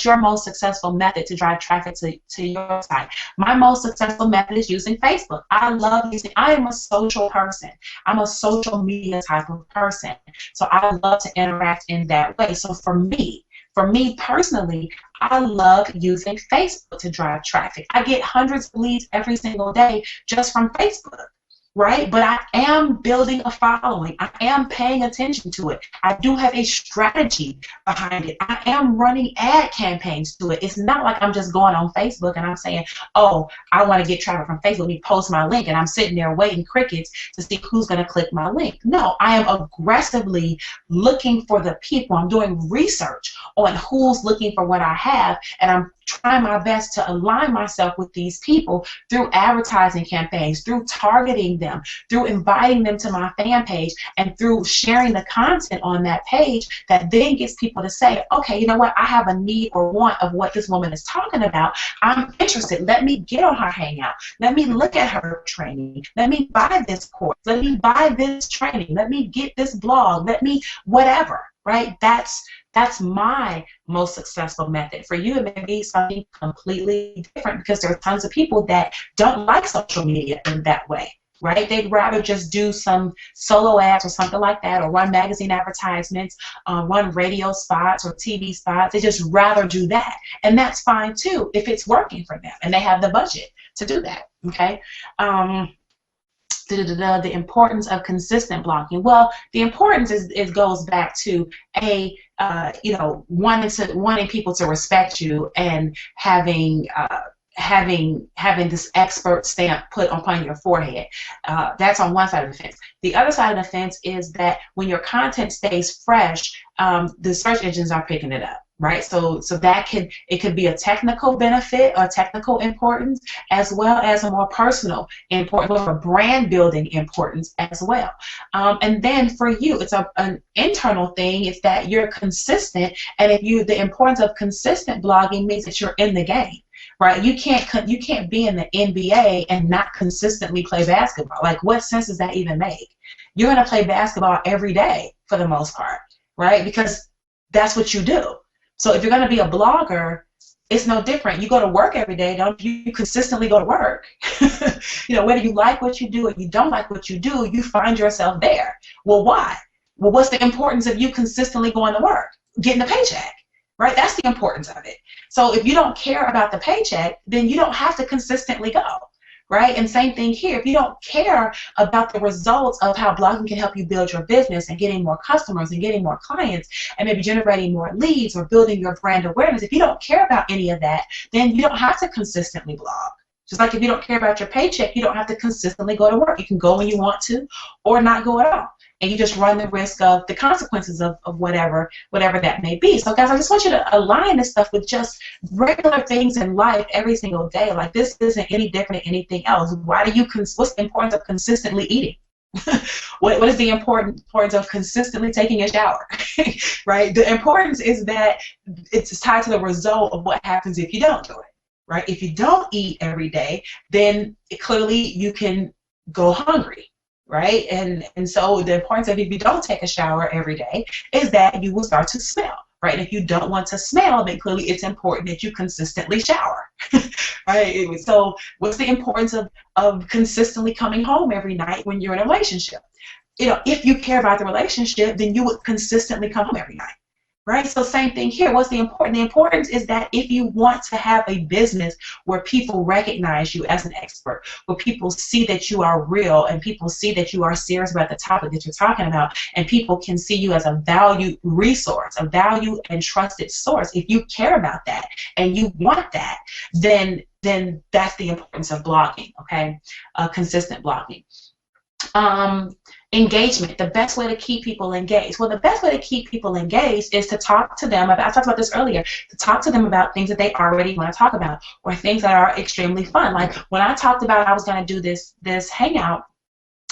your most successful method to drive traffic to your site? My most successful method is using Facebook. I am a social person. I'm a social media type of person. So I love to interact in that way. So for me personally, I love using Facebook to drive traffic. I get hundreds of leads every single day just from Facebook. Right? But I am building a following. I am paying attention to it. I do have a strategy behind it. I am running ad campaigns to it. It's not like I'm just going on Facebook and I'm saying, oh, I want to get traffic from Facebook. Let me post my link, and I'm sitting there waiting crickets to see who's going to click my link. No, I am aggressively looking for the people. I'm doing research on who's looking for what I have, and I'm trying my best to align myself with these people through advertising campaigns, through targeting them, through inviting them to my fan page, and through sharing the content on that page that then gets people to say, okay, you know what, I have a need or want of what this woman is talking about. I'm interested. Let me get on her hangout. Let me look at her training. Let me buy this course. Let me buy this training. Let me get this blog. Let me whatever, right? That's my most successful method. For you, it may be something completely different, because there are tons of people that don't like social media in that way, right? They'd rather just do some solo ads or something like that, or run magazine advertisements, run radio spots or TV spots. They just rather do that. And that's fine too if it's working for them and they have the budget to do that, okay? The importance of consistent blogging. Well, the importance goes back to wanting people to respect you and having this expert stamp put upon your forehead. That's on one side of the fence. The other side of the fence is that when your content stays fresh, the search engines are picking it up. Right, so it could be a technical benefit or technical importance, as well as a more personal importance or brand building importance as well. And then for you, it's an internal thing. It's that you're consistent, and the importance of consistent blogging means that you're in the game. Right, you can't be in the NBA and not consistently play basketball. Like, what sense does that even make? You're going to play basketball every day for the most part, right? Because that's what you do. So if you're going to be a blogger, it's no different. You go to work every day, don't you? You consistently go to work. Whether you like what you do or you don't like what you do, you find yourself there. Well, why? Well, what's the importance of you consistently going to work? Getting a paycheck, right? That's the importance of it. So if you don't care about the paycheck, then you don't have to consistently go. Right? And same thing here. If you don't care about the results of how blogging can help you build your business and getting more customers and getting more clients and maybe generating more leads or building your brand awareness, if you don't care about any of that, then you don't have to consistently blog. Just like if you don't care about your paycheck, you don't have to consistently go to work. You can go when you want to or not go at all. And you just run the risk of the consequences of whatever that may be. So guys, I just want you to align this stuff with just regular things in life every single day. Like, this isn't any different than anything else. What's the importance of consistently eating? What is the importance of consistently taking a shower? Right? The importance is that it's tied to the result of what happens if you don't do it. Right? If you don't eat every day, then clearly you can go hungry. Right? And so the importance of, if you don't take a shower every day, is that you will start to smell. Right? And if you don't want to smell, then clearly it's important that you consistently shower. Right? So what's the importance of consistently coming home every night when you're in a relationship? If you care about the relationship, then you would consistently come home every night. Right? So same thing here. What's the importance? The importance is that if you want to have a business where people recognize you as an expert, where people see that you are real and people see that you are serious about the topic that you're talking about, and people can see you as a valued resource, a valued and trusted source, if you care about that and you want that, then that's the importance of blogging, okay? Consistent blogging. Engagement, the best way to keep people engaged. Well, the best way to keep people engaged is to talk to them about, I talked about this earlier, to talk to them about things that they already want to talk about, or things that are extremely fun. Like when I talked about I was going to do this hangout,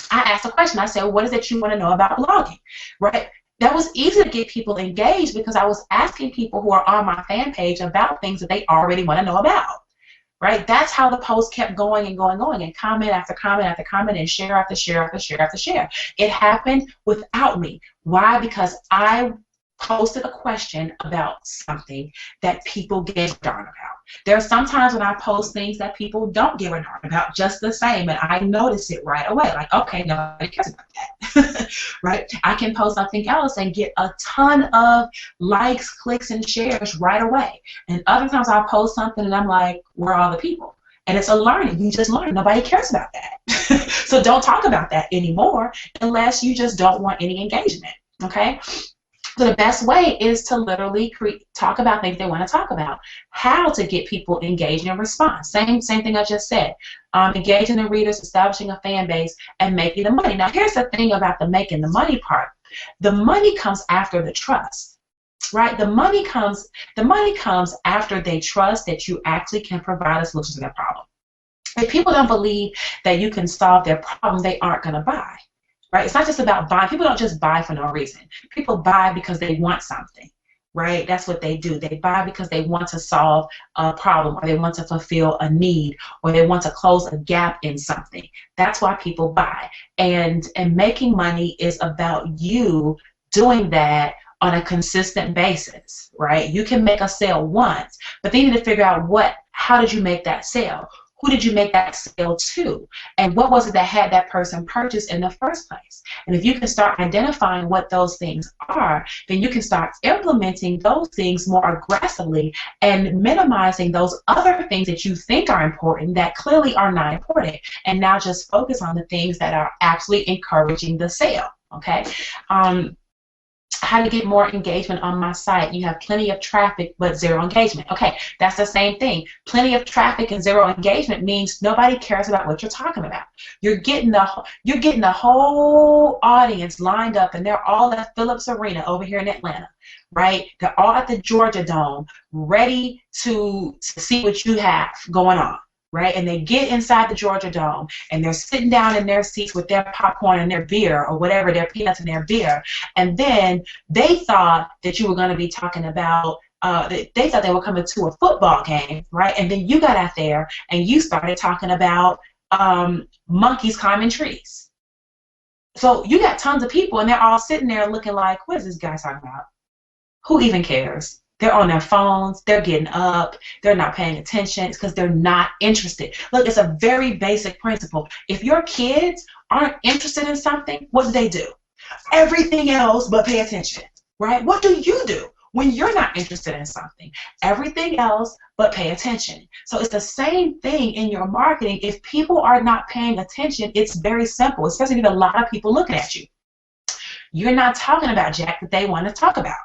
I asked a question. I said, what is it you want to know about blogging, right? That was easy to get people engaged because I was asking people who are on my fan page about things that they already want to know about. Right? That's how the post kept going and going, and comment after comment after comment, and share after share after share after share. It happened without me. Why? Because I posted a question about something that people give a darn about. There are some times when I post things that people don't give a darn about just the same, and I notice it right away. Like, okay, nobody cares about that. Right? I can post something else and get a ton of likes, clicks, and shares right away. And other times I post something and I'm like, where are all the people? And it's a learning. You just learn. Nobody cares about that. So don't talk about that anymore unless you just don't want any engagement. Okay? So the best way is to literally talk about things they want to talk about. How to get people engaged and respond. Same thing I just said. Engaging the readers, establishing a fan base, and making the money. Now here's the thing about the making the money part. The money comes after the trust. Right? The money comes after they trust that you actually can provide a solution to their problem. If people don't believe that you can solve their problem, they aren't going to buy. Right? It's not just about buying. People don't just buy for no reason. People buy because they want something. Right? That's what they do. They buy because they want to solve a problem, or they want to fulfill a need, or they want to close a gap in something. That's why people buy. And making money is about you doing that on a consistent basis, right? You can make a sale once, but then you need to figure out how did you make that sale? Who did you make that sale to? And what was it that had that person purchase in the first place? And if you can start identifying what those things are, then you can start implementing those things more aggressively and minimizing those other things that you think are important that clearly are not important. And now just focus on the things that are actually encouraging the sale, okay? How to get more engagement on my site. You have plenty of traffic but zero engagement. Okay, that's the same thing. Plenty of traffic and zero engagement means nobody cares about what you're talking about. You're getting the whole audience lined up, and they're all at Phillips Arena over here in Atlanta, right? They're all at the Georgia Dome, ready to see what you have going on. Right? And they get inside the Georgia Dome, and they're sitting down in their seats with their popcorn and their beer, or whatever, their peanuts and their beer, and then they thought that you were going to be talking about, they thought they were coming to a football game, right? And then you got out there and you started talking about monkeys climbing trees. So you got tons of people, and they're all sitting there looking like, what is this guy talking about? Who even cares? They're on their phones, they're getting up, they're not paying attention. It's because they're not interested. Look, it's a very basic principle. If your kids aren't interested in something, what do? Everything else but pay attention, right? What do you do when you're not interested in something? Everything else but pay attention. So it's the same thing in your marketing. If people are not paying attention, it's very simple, especially if you have a lot of people looking at you. You're not talking about jack that they want to talk about.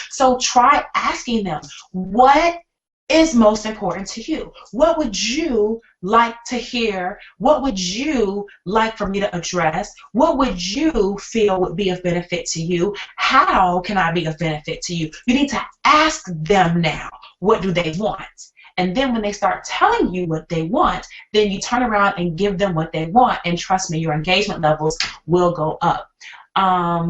So try asking them, what is most important to you? What would you like to hear? What would you like for me to address? What would you feel would be of benefit to you? How can I be of benefit to you? You need to ask them now, what do they want? And then when they start telling you what they want, then you turn around and give them what they want, and trust me, your engagement levels will go up.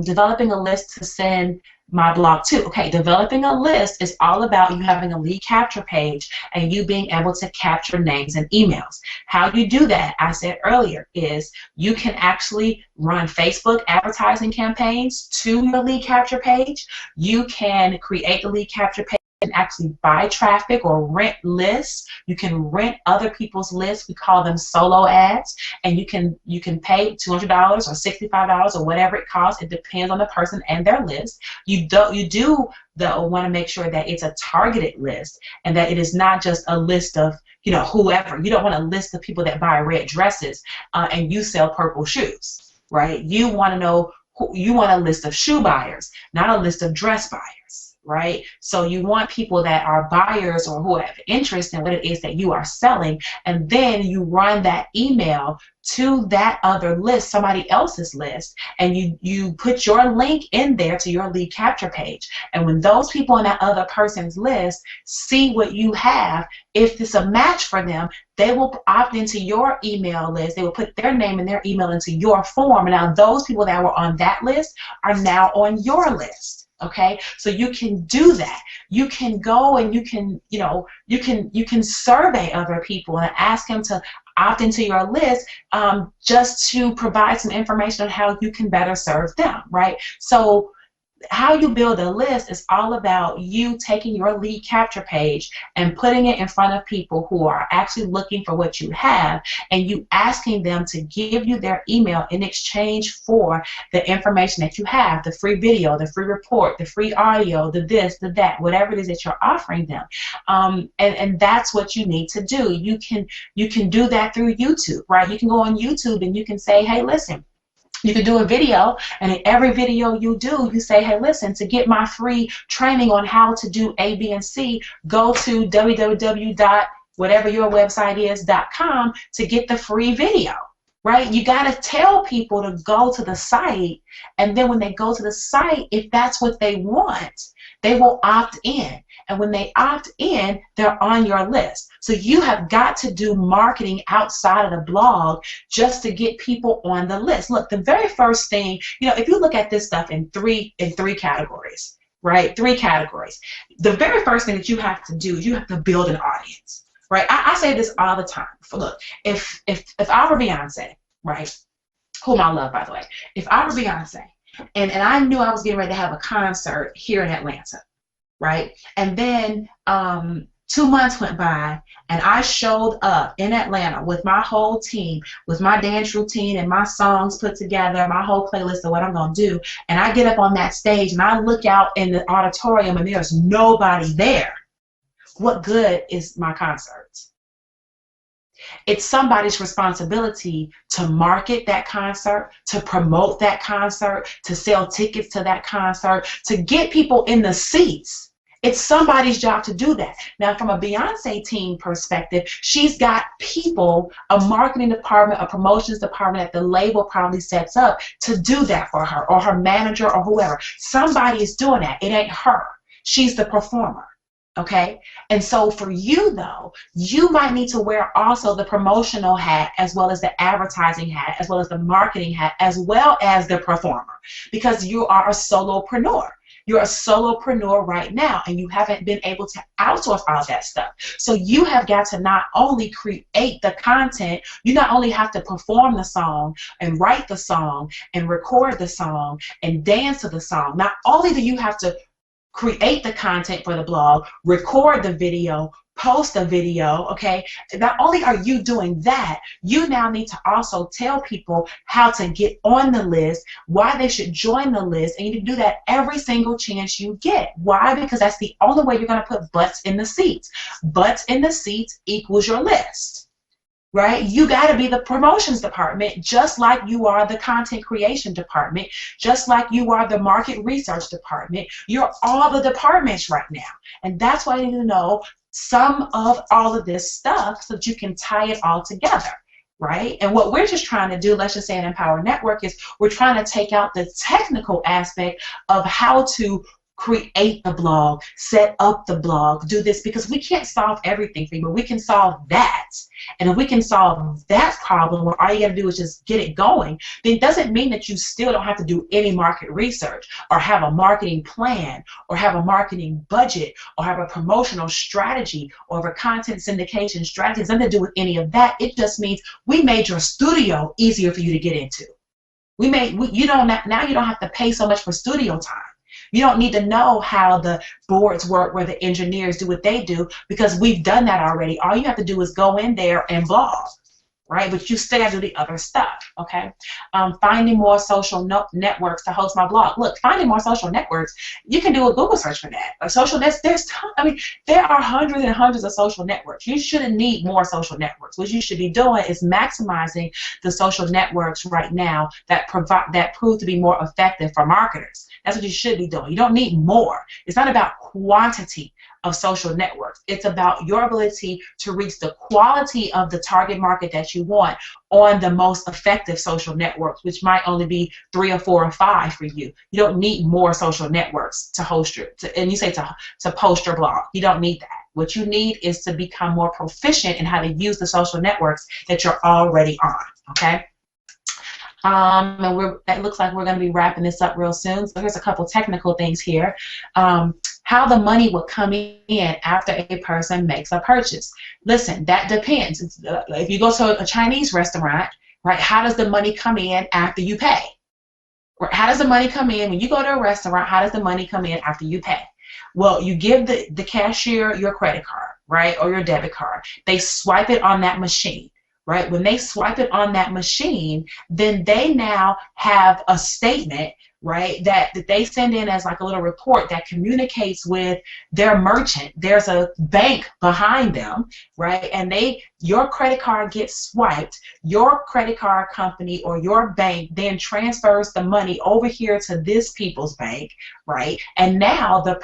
Developing a list to send my blog to. Okay, developing a list is all about you having a lead capture page and you being able to capture names and emails. How you do that, I said earlier, is you can actually run Facebook advertising campaigns to your lead capture page. You can create the lead capture page and actually buy traffic or rent lists. You can rent other people's lists. We call them solo ads, and you can pay $200 or $65 or whatever it costs. It depends on the person and their list. You do though want to make sure that it's a targeted list and that it is not just a list of whoever. You don't want a list of people that buy red dresses and you sell purple shoes, right? You want to know you want a list of shoe buyers, not a list of dress buyers. right? So you want people that are buyers or who have interest in what it is that you are selling, and then you run that email to that other list, somebody else's list, and you put your link in there to your lead capture page. And when those people on that other person's list see what you have, if it's a match for them, they will opt into your email list. They will put their name and their email into your form, and now those people that were on that list are now on your list. Okay, so you can do that. You can go and you can, you can survey other people and ask them to opt into your list, just to provide some information on how you can better serve them, right? So how you build a list is all about you taking your lead capture page and putting it in front of people who are actually looking for what you have, and you asking them to give you their email in exchange for the information that you have, the free video, the free report, the free audio, the this, the that, whatever it is that you're offering them. And that's what you need to do. You can do that through YouTube, right? You can go on YouTube and you can say, hey, listen, you can do a video, and in every video you do, you say, hey, listen, to get my free training on how to do A, B, and C, go to www.whateveryourwebsite.com to get the free video, right? You got to tell people to go to the site, and then when they go to the site, if that's what they want, they will opt in. And when they opt in, they're on your list. So you have got to do marketing outside of the blog just to get people on the list. Look, the very first thing, if you look at this stuff in three categories, right? 3 categories. The very first thing that you have to do is you have to build an audience, right? I say this all the time. Look, if I were Beyonce, right, whom I love, by the way, if I were Beyonce and I knew I was getting ready to have a concert here in Atlanta, right? And then 2 months went by, and I showed up in Atlanta with my whole team, with my dance routine and my songs put together, my whole playlist of what I'm going to do, and I get up on that stage and I look out in the auditorium and there's nobody there. What good is my concert? It's somebody's responsibility to market that concert, to promote that concert, to sell tickets to that concert, to get people in the seats. It's somebody's job to do that. Now, from a Beyonce team perspective, she's got people, a marketing department, a promotions department that the label probably sets up to do that for her, or her manager, or whoever. Somebody is doing that. It ain't her. She's the performer. Okay? And so for you, though, you might need to wear also the promotional hat, as well as the advertising hat, as well as the marketing hat, as well as the performer, because you are a solopreneur. You're a solopreneur right now, and you haven't been able to outsource all that stuff. So you have got to not only create the content, you not only have to perform the song and write the song and record the song and dance to the song. Not only do you have to create the content for the blog, record the video, post a video, okay? Not only are you doing that, you now need to also tell people how to get on the list, why they should join the list, and you need to do that every single chance you get. Why? Because that's the only way you're going to put butts in the seats. Butts in the seats equals your list. Right? You got to be the promotions department, just like you are the content creation department, just like you are the market research department. You're all the departments right now. And that's why you need to know some of all of this stuff so that you can tie it all together. Right? And what we're just trying to do, let's just say at Empower Network, is we're trying to take out the technical aspect of how to create the blog, set up the blog, do this, because we can't solve everything for you, but we can solve that. And if we can solve that problem, where all you got to do is just get it going, then it doesn't mean that you still don't have to do any market research, or have a marketing plan, or have a marketing budget, or have a promotional strategy, or have a content syndication strategy. It's nothing to do with any of that. It just means we made your studio easier for you to get into. Now you don't have to pay so much for studio time. You don't need to know how the boards work, where the engineers do what they do, because we've done that already. All you have to do is go in there and blog, right? But you still got to do the other stuff, okay? Finding more social networks to host my blog. Look, finding more social networks, you can do a Google search for that. A social I mean, there are hundreds and hundreds of social networks. You shouldn't need more social networks. What you should be doing is maximizing the social networks right now that prove to be more effective for marketers. That's what you should be doing. You don't need more. It's not about quantity of social networks. It's about your ability to reach the quality of the target market that you want on the most effective social networks, which might only be 3 or 4 or 5 for you. You don't need more social networks to host and you say to post your blog. You don't need that. What you need is to become more proficient in how to use the social networks that you're already on, okay? And it looks like we're going to be wrapping this up real soon. So here's a couple technical things here. How the money will come in after a person makes a purchase. Listen, that depends. If you go to a Chinese restaurant, right, how does the money come in after you pay? How does the money come in when you go to a restaurant? How does the money come in after you pay? Well, you give the cashier your credit card, right, or your debit card. They swipe it on that machine. Right? When they swipe it on that machine, then they now have a statement, right, that they send in as like a little report that communicates with their merchant. There's a bank behind them, right? And your credit card gets swiped. Your credit card company or your bank then transfers the money over here to this people's bank, right? And now the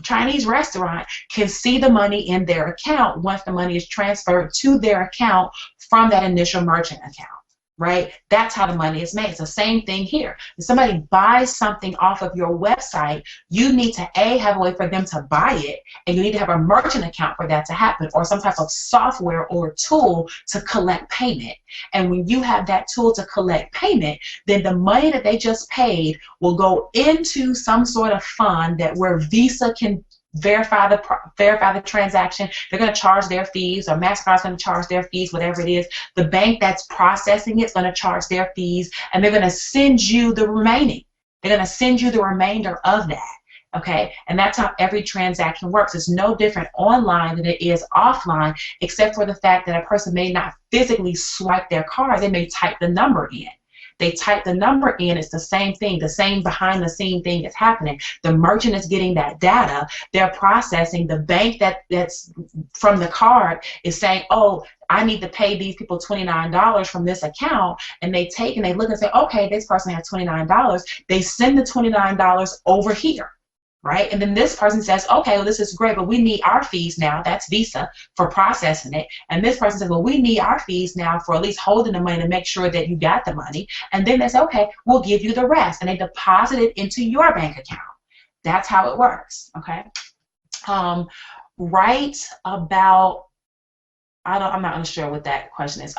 Chinese restaurant can see the money in their account once the money is transferred to their account from that initial merchant account. Right? That's how the money is made. It's the same thing here. If somebody buys something off of your website, you need to have a way for them to buy it, and you need to have a merchant account for that to happen, or some type of software or tool to collect payment. And when you have that tool to collect payment, then the money that they just paid will go into some sort of fund where Visa can verify the transaction. They're going to charge their fees, or MasterCard's going to charge their fees, whatever it is. The bank that's processing it's going to charge their fees, and they're going to send you the remaining. They're going to send you the remainder of that. Okay, and that's how every transaction works. It's no different online than it is offline, except for the fact that a person may not physically swipe their card. They may type the number in. They type the number in, it's the same thing, the same behind the scene thing that's happening. The merchant is getting that data, they're processing. The bank that's from the card is saying, oh, I need to pay these people $29 from this account, and they look and say, okay, this person has $29. They send the $29 over here. Right? And then this person says, okay, well, this is great, but we need our fees now. That's Visa for processing it. And this person says, well, we need our fees now for at least holding the money to make sure that you got the money. And then they say, okay, we'll give you the rest. And they deposit it into your bank account. That's how it works. Okay? Right about, I'm not sure what that question is.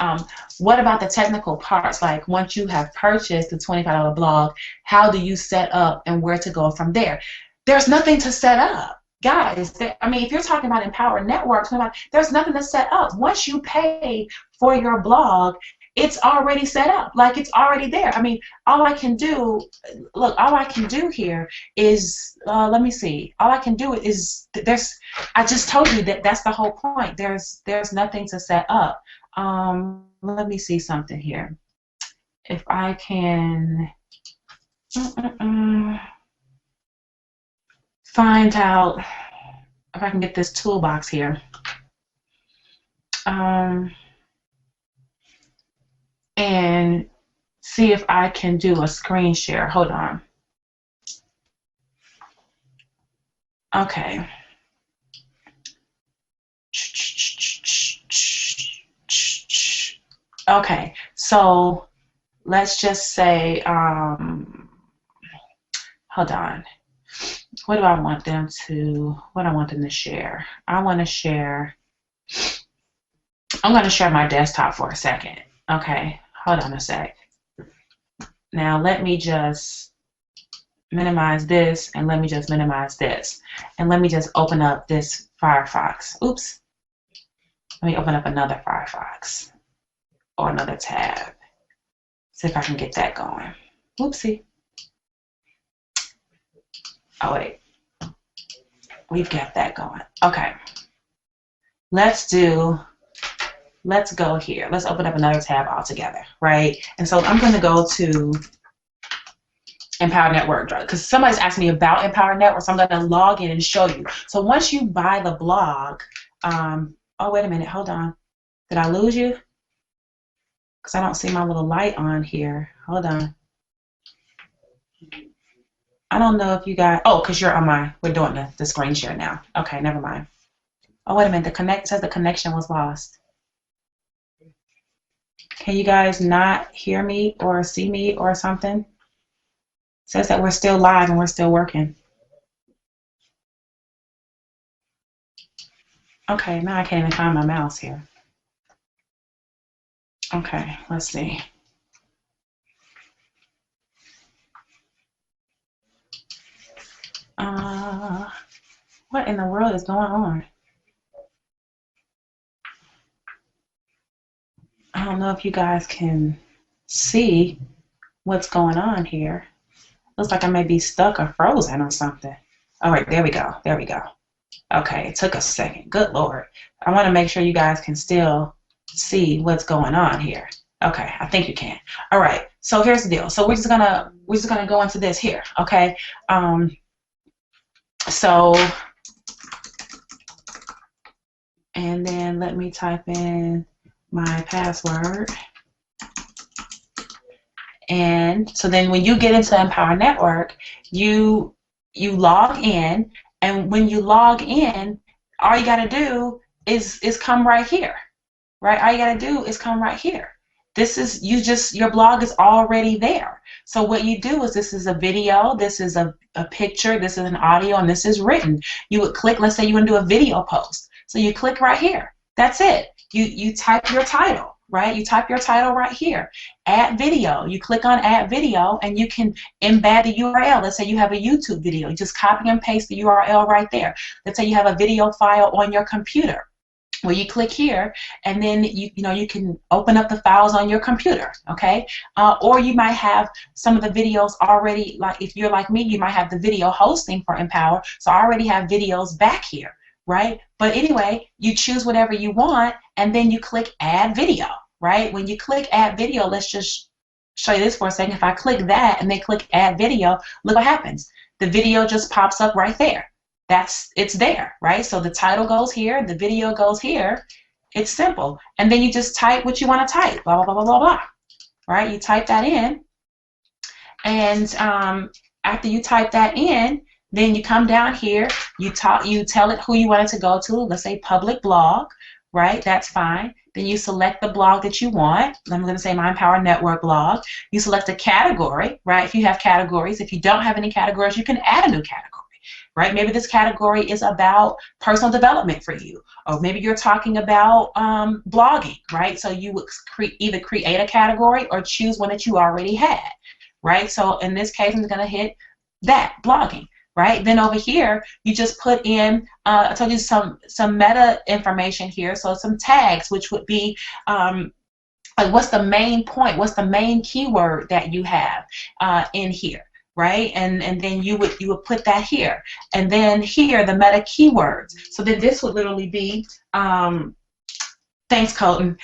What about the technical parts? Like once you have purchased the $25 blog, how do you set up and where to go from there? There's nothing to set up, guys. I mean, if you're talking about Empower Networks, there's nothing to set up. Once you pay for your blog, it's already set up. Like, it's already there. I mean, all I can do here is, let me see. All I can do is, I just told you that's the whole point. There's nothing to set up. Let me see something here. If I can find out if I can get this toolbox here. And see if I can do a screen share. Hold on. Okay. Okay, so let's just say, hold on. What do I want them to share? I'm going to share my desktop for a second. Okay, hold on a sec. Now let me just minimize this, and let me just minimize this. And let me just open up this Firefox. Oops. Let me open up another Firefox or another tab. See if I can get that going. Oopsie. Oh, wait. We've got that going. Okay. Let's do let's go here. Let's open up another tab altogether, right? And so I'm going to go to Empower Network, because somebody's asked me about Empower Network, so I'm going to log in and show you. So once you buy the blog, oh, wait a minute, hold on. Did I lose you? Because I don't see my little light on here. Hold on. I don't know if you got, oh, because you're on my, we're doing the screen share now. Okay, never mind. Oh, wait a minute, it says the connection was lost. Can you guys not hear me or see me or something? It says that we're still live and we're still working. Okay, now I can't even find my mouse here. Okay, let's see. What in the world is going on? I don't know if you guys can see what's going on here. Looks like I may be stuck or frozen or something. All right, there we go. There we go. Okay, it took a second. Good Lord. I want to make sure you guys can still see what's going on here. Okay, I think you can. All right, so here's the deal. So we're just gonna go into this here. Okay. So, and then let me type in my password. And so then when you get into Empower Network, you log in, and when you log in, all you got to do is come right here, right? All you got to do is come right here. This is, your blog is already there. So what you do is, this is a video, this is a picture, this is an audio, and this is written. You would click, let's say you want to do a video post. So you click right here. That's it. You type your title, right? You type your title right here. Add video. You click on add video, and you can embed the URL. Let's say you have a YouTube video. You just copy and paste the URL right there. Let's say you have a video file on your computer. Well, you click here, and then you can open up the files on your computer, okay? Or you might have some of the videos already, like if you're like me, you might have the video hosting for Empower, so I already have videos back here, right? But anyway, you choose whatever you want, and then you click Add Video, right? When you click Add Video, let's just show you this for a second. If I click that and then click Add Video, look what happens. The video just pops up right there. It's there, right? So the title goes here, the video goes here. It's simple. And then you just type what you want to type, blah, blah, blah, blah, blah, blah, right? You type that in, and after you type that in, then you come down here, you tell it who you want it to go to, let's say public blog, right? That's fine. Then you select the blog that you want. I'm going to say my Empower Network blog. You select a category, right? If you have categories. If you don't have any categories, you can add a new category. Right? Maybe this category is about personal development for you, or maybe you're talking about blogging, right? So you would either create a category or choose one that you already had, right? So in this case, I'm going to hit that, blogging, right? Then over here, you just put in, I told you some meta information here, so some tags, which would be like what's the main point, what's the main keyword that you have in here. Right, and then you would put that here, and then here the meta keywords. So then this would literally be, thanks Colton.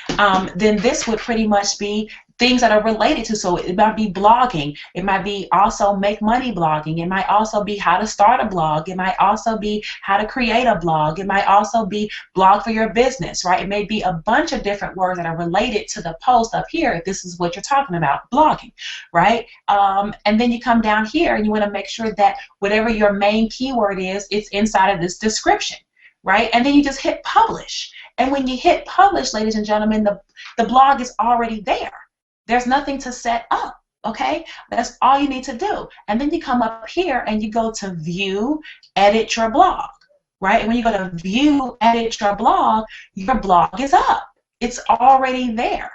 Then this would pretty much be things that are related to. So it might be blogging. It might be also make money blogging. It might also be how to start a blog. It might also be how to create a blog. It might also be blog for your business, right? It may be a bunch of different words that are related to the post up here if this is what you're talking about, blogging, right? And then you come down here and you want to make sure that whatever your main keyword is, it's inside of this description, right? And then you just hit publish. And when you hit publish, ladies and gentlemen, the blog is already there. There's nothing to set up, okay? That's all you need to do. And then you come up here and you go to view, edit your blog, right? And when you go to view, edit your blog is up. It's already there,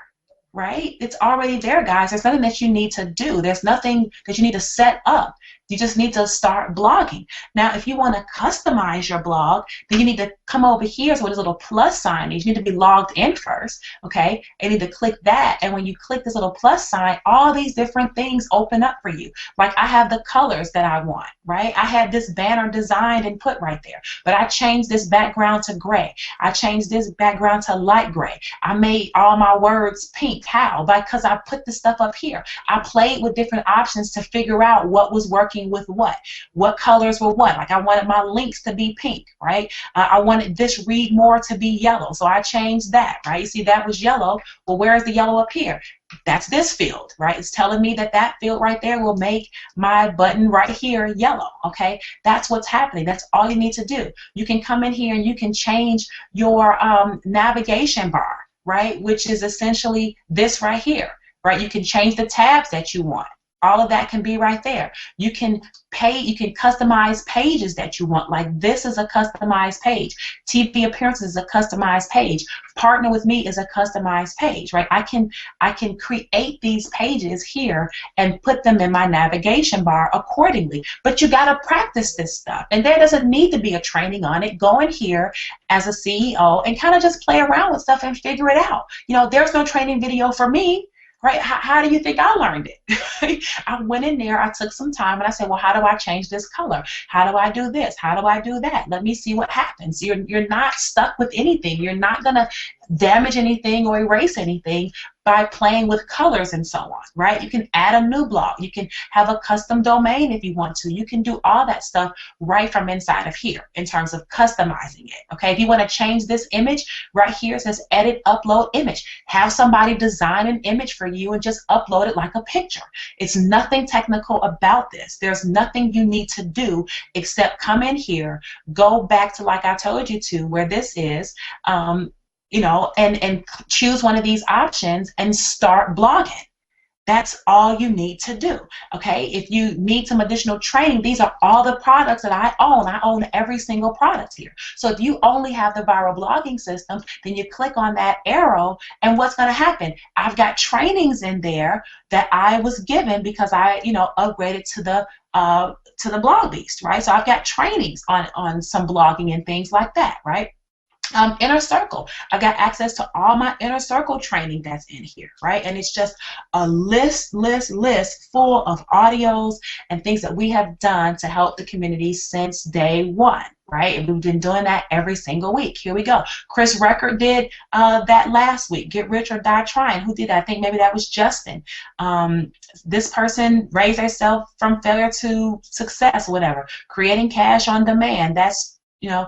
right? It's already there, guys. There's nothing that you need to do. There's nothing that you need to set up. You just need to start blogging. Now, if you want to customize your blog, then you need to come over here to where this little plus sign is. You need to be logged in first, okay? And you need to click that. And when you click this little plus sign, all these different things open up for you. Like I have the colors that I want, right? I had this banner designed and put right there, but I changed this background to gray. I changed this background to light gray. I made all my words pink. How? Because I put the stuff up here. I played with different options to figure out what was working with what colors were what. Like I wanted my links to be pink, right? I wanted this read more to be yellow, so I changed that, right? You see that was yellow. Well, where is the yellow up here? That's this field, right? It's telling me that that field right there will make my button right here yellow, okay? That's what's happening. That's all you need to do. You can come in here and you can change your navigation bar, right? Which is essentially this right here, right? You can change the tabs that you want. All of that can be right there. You can customize pages that you want. Like this is a customized page. TV appearances is a customized page. Partner with me is a customized page, right? I can create these pages here and put them in my navigation bar accordingly. But you got to practice this stuff. And there doesn't need to be a training on it. Go in here as a CEO and kind of just play around with stuff and figure it out. You know, there's no training video for me. Right? How do you think I learned it? I went in there, I took some time, and I said, well, how do I change this color? How do I do this? How do I do that? Let me see what happens. You're not stuck with anything. You're not going to damage anything or erase anything by playing with colors and so on, right? You can add a new blog. You can have a custom domain if you want to. You can do all that stuff right from inside of here in terms of customizing it, okay? If you want to change this image, right here it says edit, upload image. Have somebody design an image for you and just upload it like a picture. It's nothing technical about this. There's nothing you need to do except come in here, go back to like I told you to, where this is, you know, and choose one of these options and start blogging. That's all you need to do, okay? If you need some additional training, these are all the products that I own. I own every single product here. So if you only have the viral blogging system, then you click on that arrow, and what's going to happen? I've got trainings in there that I was given because I, you know, upgraded to the Blog Beast, right? So I've got trainings on some blogging and things like that, right? Inner Circle. I've got access to all my Inner Circle training that's in here, right? And it's just a list full of audios and things that we have done to help the community since day one, right? And we've been doing that every single week. Here we go. Chris Record did that last week. Get Rich or Die Trying. Who did that? I think maybe that was Justin. This person raised herself from failure to success, whatever. Creating Cash on Demand. That's, you know,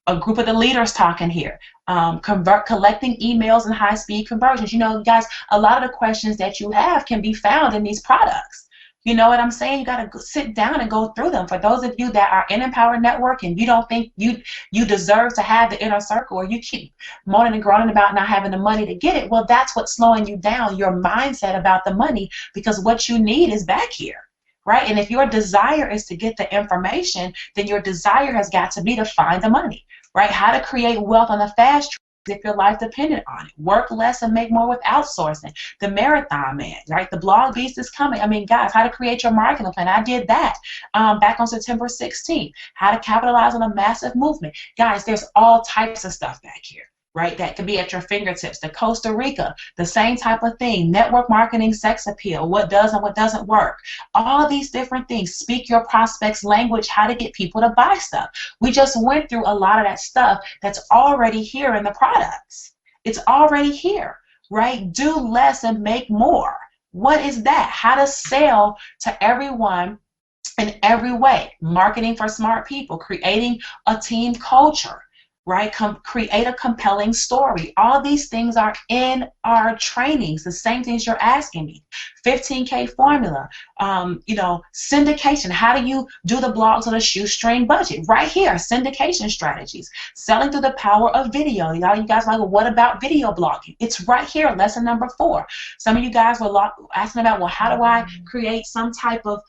a group of the leaders talking here. Collecting emails and high-speed conversions. You know, guys, a lot of the questions that you have can be found in these products. You know what I'm saying? You got to sit down and go through them. For those of you that are in Empower Network and you don't think you deserve to have the Inner Circle, or you keep moaning and groaning about not having the money to get it, well, that's what's slowing you down, your mindset about the money, because what you need is back here. Right? And if your desire is to get the information, then your desire has got to be to find the money. Right? How to create wealth on the fast track if your life depended on it. Work less and make more with outsourcing. The Marathon Man, right? The Blog Beast is coming. I mean, guys, how to create your marketing plan. I did that back on September 16th. How to capitalize on a massive movement. Guys, there's all types of stuff back here. Right, that could be at your fingertips. The Costa Rica, the same type of thing. Network marketing, sex appeal, what does and what doesn't work. All these different things. Speak your prospects' language, how to get people to buy stuff. We just went through a lot of that stuff that's already here in the products. It's already here, right? Do less and make more. What is that? How to sell to everyone in every way. Marketing for smart people. Creating a team culture. Right? Create a compelling story. All these things are in our trainings, the same things you're asking me. 15K formula, you know, syndication. How do you do the blogs on a shoestring budget? Right here, syndication strategies. Selling through the power of video. You guys are like, well, what about video blogging? It's right here, lesson number 4. Some of you guys were asking about, well, how do I create some type of,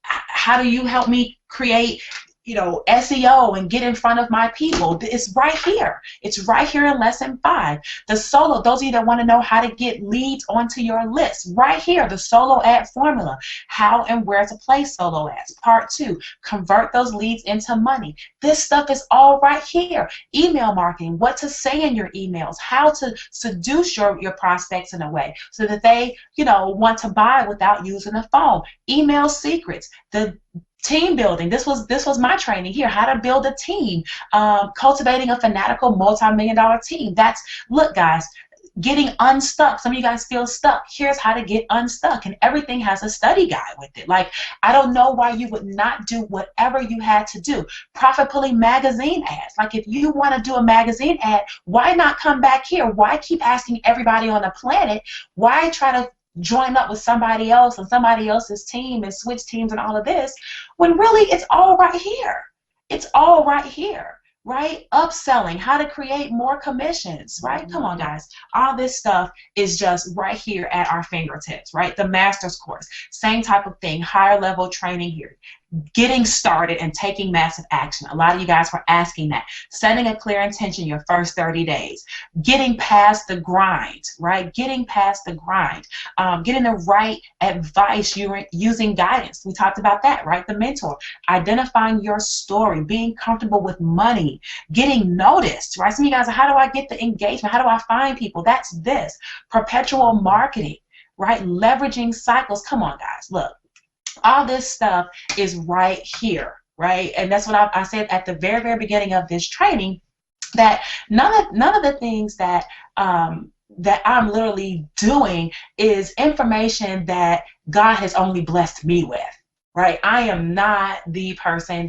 how do you help me create SEO and get in front of my people. It's right here. It's right here in lesson 5. The solo, those of you that want to know how to get leads onto your list, right here, the solo ad formula, how and where to place solo ads. Part 2, convert those leads into money. This stuff is all right here. Email marketing, what to say in your emails, how to seduce your prospects in a way so that they, want to buy without using a phone. Email secrets, the team building. This was my training here, how to build a team, cultivating a fanatical multi-million-dollar team. Look guys, getting unstuck. Some of you guys feel stuck. Here's how to get unstuck, and everything has a study guide with it. Like, I don't know why you would not do whatever you had to do. Profit pulling magazine ads. Like, if you want to do a magazine ad, why not come back here? Why keep asking everybody on the planet? Why try to join up with somebody else and somebody else's team and switch teams and all of this, when really it's all right here. It's all right here, right? Upselling, how to create more commissions, right? Come on, guys. All this stuff is just right here at our fingertips, right? The master's course, same type of thing, higher level training here. Getting started and taking massive action. A lot of you guys were asking that. Setting a clear intention your first 30 days. Getting past the grind, right? Getting past the grind. Getting the right advice using guidance. We talked about that, right? The mentor. Identifying your story. Being comfortable with money. Getting noticed, right? Some of you guys are, how do I get the engagement? How do I find people? That's this. Perpetual marketing, right? Leveraging cycles. Come on, guys. Look. All this stuff is right here, right? And that's what I said at the very, very beginning of this training, that none of the things that that I'm literally doing is information that God has only blessed me with, right? I am not the person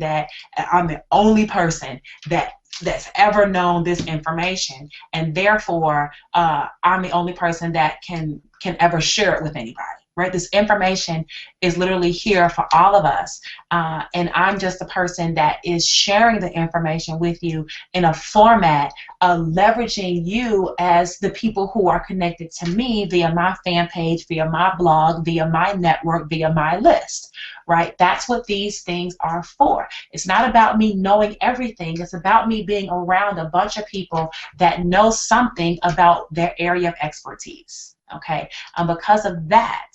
I'm the only person that's ever known this information, and therefore I'm the only person that can ever share it with anybody. Right? This information is literally here for all of us, and I'm just the person that is sharing the information with you in a format of leveraging you as the people who are connected to me via my fan page, via my blog, via my network, via my list. Right? That's what these things are for. It's not about me knowing everything. It's about me being around a bunch of people that know something about their area of expertise. Okay? Because of that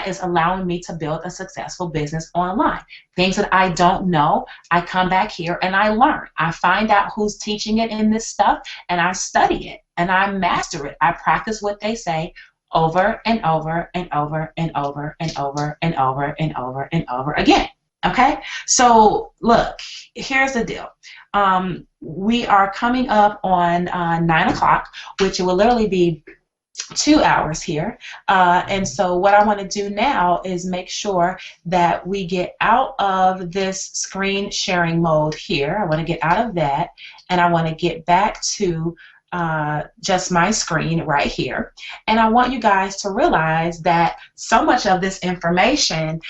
is allowing me to build a successful business online. Things that I don't know, I come back here and I learn. I find out who's teaching it in this stuff, and I study it, and I master it. I practice what they say over and over and over and over and over and over and over and over again. Okay? So look, here's the deal. We are coming up on 9 o'clock, which will literally be 2 hours here, and so what I want to do now is make sure that we get out of this screen sharing mode here. I want to get out of that, and I want to get back to just my screen right here, and I want you guys to realize that so much of this information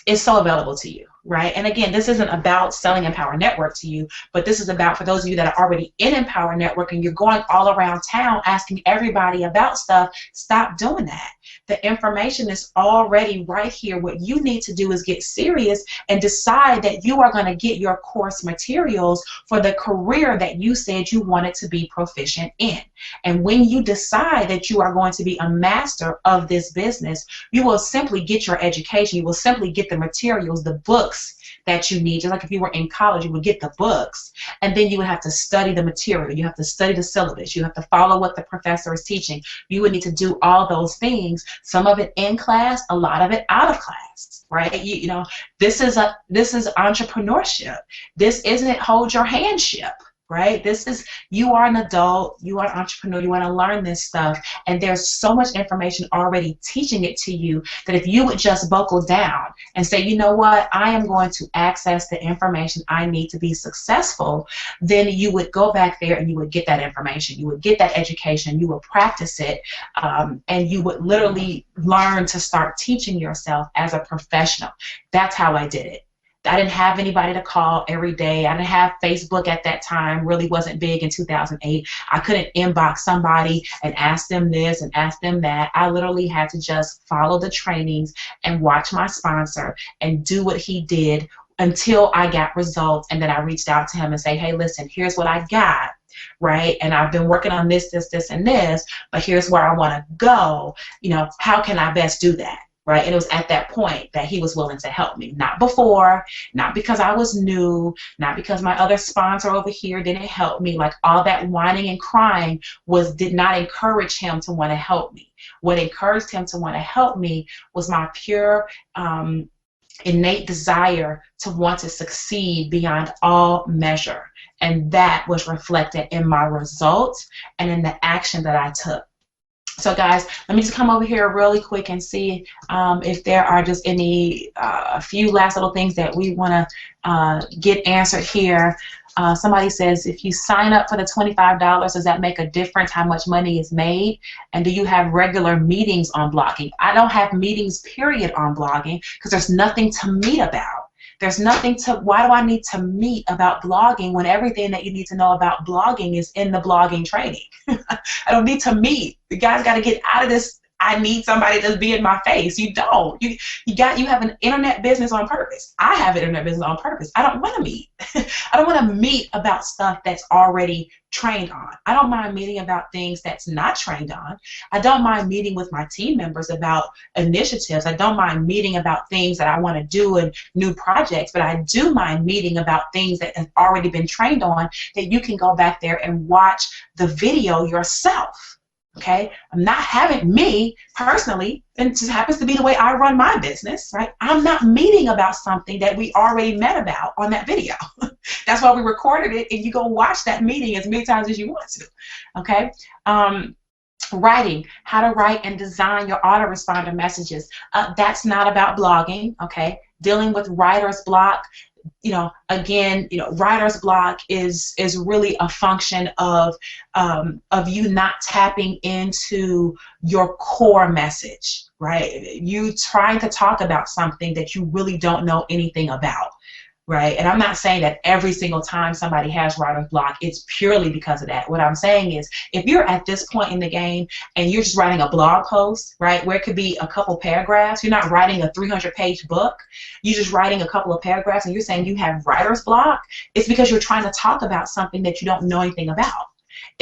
is so available to you. Right? And again, this isn't about selling Empower Network to you, but this is about, for those of you that are already in Empower Network and you're going all around town asking everybody about stuff, stop doing that. The information is already right here. What you need to do is get serious and decide that you are going to get your course materials for the career that you said you wanted to be proficient in. And when you decide that you are going to be a master of this business, you will simply get your education. You will simply get the materials, the books that you need. Just like if you were in college, you would get the books, and then you would have to study the material. You have to study the syllabus. You have to follow what the professor is teaching. You would need to do all those things, some of it in class, a lot of it out of class, right? You know, this is entrepreneurship. This isn't hold your handship. Right? This is, you are an adult, you are an entrepreneur, you want to learn this stuff, and there's so much information already teaching it to you that if you would just buckle down and say, you know what, I am going to access the information I need to be successful, then you would go back there and you would get that information, you would get that education, you would practice it, and you would literally learn to start teaching yourself as a professional. That's how I did it. I didn't have anybody to call every day. I didn't have Facebook at that time. Really wasn't big in 2008. I couldn't inbox somebody and ask them this and ask them that. I literally had to just follow the trainings and watch my sponsor and do what he did until I got results, and then I reached out to him and say, hey, listen, here's what I got, right? And I've been working on this, and this, but here's where I want to go. You know, how can I best do that? Right? And it was at that point that he was willing to help me. Not before, not because I was new, not because my other sponsor over here didn't help me. Like, all that whining and crying did not encourage him to want to help me. What encouraged him to want to help me was my pure innate desire to want to succeed beyond all measure. And that was reflected in my results and in the action that I took. So guys, let me just come over here really quick and see if there are just any a few last little things that we want to get answered here. Somebody says, if you sign up for the $25, does that make a difference how much money is made? And do you have regular meetings on blogging? I don't have meetings, period, on blogging, because there's nothing to meet about. There's nothing to, why do I need to meet about blogging when everything that you need to know about blogging is in the blogging training? I don't need to meet. The guys got to get out of this. I need somebody to be in my face. You don't. You have an internet business on purpose. I have an internet business on purpose. I don't want to meet. I don't want to meet about stuff that's already trained on. I don't mind meeting about things that's not trained on. I don't mind meeting with my team members about initiatives. I don't mind meeting about things that I want to do and new projects, but I do mind meeting about things that have already been trained on, that you can go back there and watch the video yourself. Okay, I'm not having me personally, and it just happens to be the way I run my business, right? I'm not meeting about something that we already met about on that video. That's why we recorded it, and you go watch that meeting as many times as you want to. Okay, writing, how to write and design your autoresponder messages. That's not about blogging. Okay, dealing with writer's block. You know, again, you know, writer's block is really a function of you not tapping into your core message, right? You trying to talk about something that you really don't know anything about, right? And I'm not saying that every single time somebody has writer's block, it's purely because of that. What I'm saying is, if you're at this point in the game and you're just writing a blog post, right, where it could be a couple paragraphs, you're not writing a 300-page book, you're just writing a couple of paragraphs, and you're saying you have writer's block, it's because you're trying to talk about something that you don't know anything about.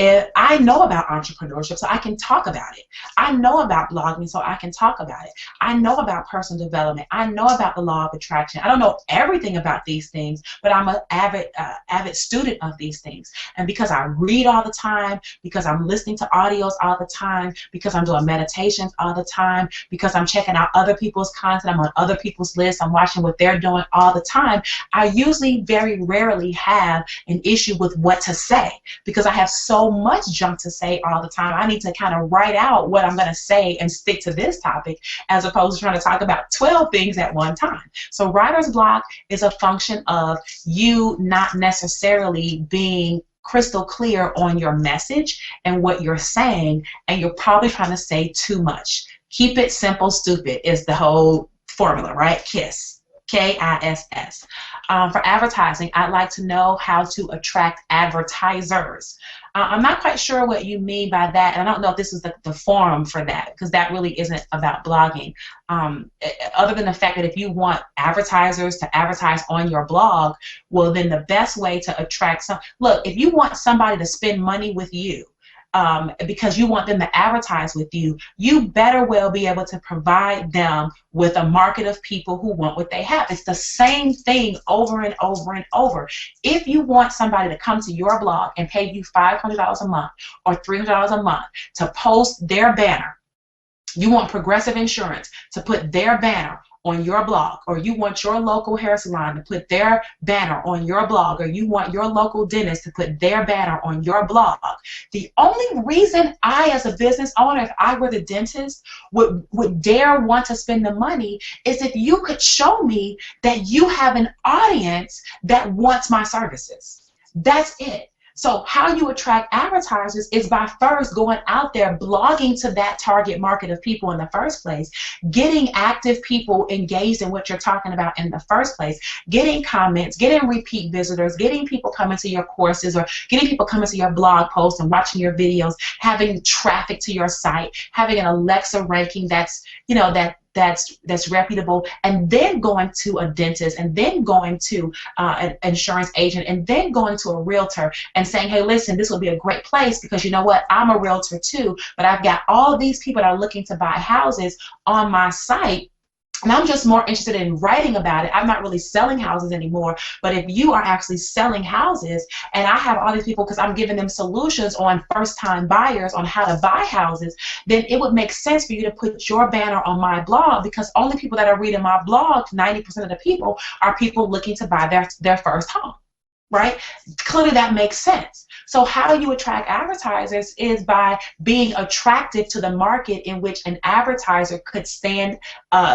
I know about entrepreneurship, so I can talk about it. I know about blogging, so I can talk about it. I know about personal development. I know about the law of attraction. I don't know everything about these things, but I'm an avid student of these things. And because I read all the time, because I'm listening to audios all the time, because I'm doing meditations all the time, because I'm checking out other people's content, I'm on other people's lists, I'm watching what they're doing all the time, I usually very rarely have an issue with what to say, because I have so much junk to say all the time. I need to kind of write out what I'm going to say and stick to this topic, as opposed to trying to talk about 12 things at one time. So writer's block is a function of you not necessarily being crystal clear on your message and what you're saying, and you're probably trying to say too much. Keep it simple, stupid is the whole formula, right? KISS. K-I-S-S. For advertising, I'd like to know how to attract advertisers. I'm not quite sure what you mean by that, and I don't know if this is the forum for that, because that really isn't about blogging. Other than the fact that if you want advertisers to advertise on your blog, well, then the best way to attract look, if you want somebody to spend money with you, because you want them to advertise with you, you better well be able to provide them with a market of people who want what they have. It's the same thing over and over and over. If you want somebody to come to your blog and pay you $500 a month or $300 a month to post their banner, you want Progressive Insurance to put their banner on your blog, or you want your local hair salon to put their banner on your blog, or you want your local dentist to put their banner on your blog. The only reason I, as a business owner, if I were the dentist, would dare want to spend the money is if you could show me that you have an audience that wants my services. That's it. So how you attract advertisers is by first going out there, blogging to that target market of people in the first place, getting active people engaged in what you're talking about in the first place, getting comments, getting repeat visitors, getting people coming to your courses, or getting people coming to your blog posts and watching your videos, having traffic to your site, having an Alexa ranking that's, you know, that that's reputable, and then going to a dentist, and then going to an insurance agent, and then going to a realtor and saying, hey, listen, this would be a great place because you know what, I'm a realtor too, but I've got all these people that are looking to buy houses on my site. And I'm just more interested in writing about it. I'm not really selling houses anymore. But if you are actually selling houses, and I have all these people because I'm giving them solutions on first-time buyers on how to buy houses, then it would make sense for you to put your banner on my blog, because only people that are reading my blog, 90% of the people, are people looking to buy their first home. Right? Clearly that makes sense. So how do you attract advertisers is by being attractive to the market in which an advertiser could stand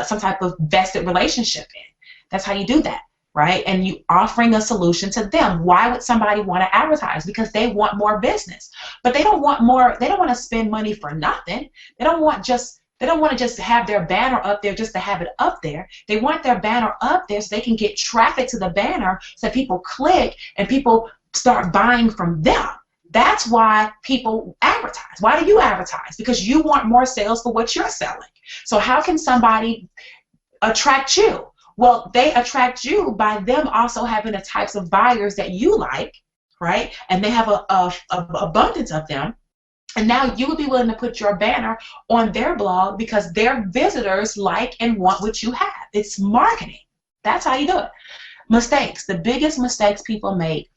some type of vested relationship in. That's how you do that, right? And you offering a solution to them. Why would somebody want to advertise? Because they want more business. But they don't want more, they don't want to spend money for nothing. They don't want to just have their banner up there just to have it up there. They want their banner up there so they can get traffic to the banner so people click and people start buying from them. That's why people advertise. Why do you advertise? Because you want more sales for what you're selling. So how can somebody attract you? Well, they attract you by them also having the types of buyers that you like, right? And they have a abundance of them. And now you would be willing to put your banner on their blog because their visitors like and want what you have. It's marketing. That's how you do it. Mistakes. The biggest mistakes people make,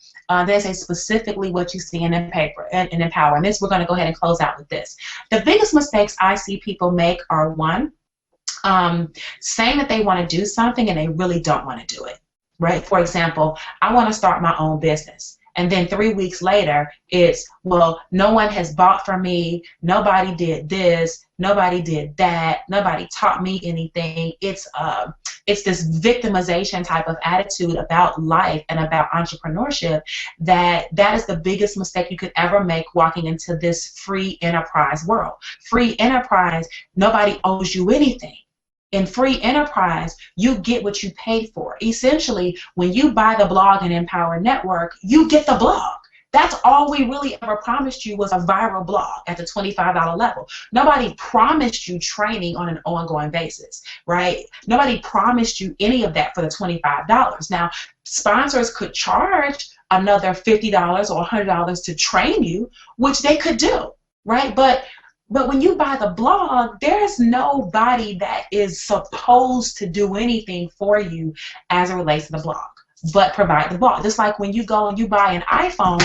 they say specifically what you see in paper and in Empower. And this, we're going to go ahead and close out with this. The biggest mistakes I see people make are, one, saying that they want to do something and they really don't want to do it. Right? For example, I want to start my own business. And then 3 weeks later, it's, well, no one has bought from me, nobody did this, nobody did that, nobody taught me anything. It's this victimization type of attitude about life and about entrepreneurship that is the biggest mistake you could ever make walking into this free enterprise world. Free enterprise, nobody owes you anything. In free enterprise, you get what you paid for. Essentially, when you buy the blog and Empower Network, you get the blog. That's all we really ever promised you, was a viral blog at the $25 level. Nobody promised you training on an ongoing basis, right? Nobody promised you any of that for the $25. Now, sponsors could charge another $50 or $100 to train you, which they could do, right? But when you buy the blog, there's nobody that is supposed to do anything for you as it relates to the blog, but provide the blog. Just like when you go and you buy an iPhone,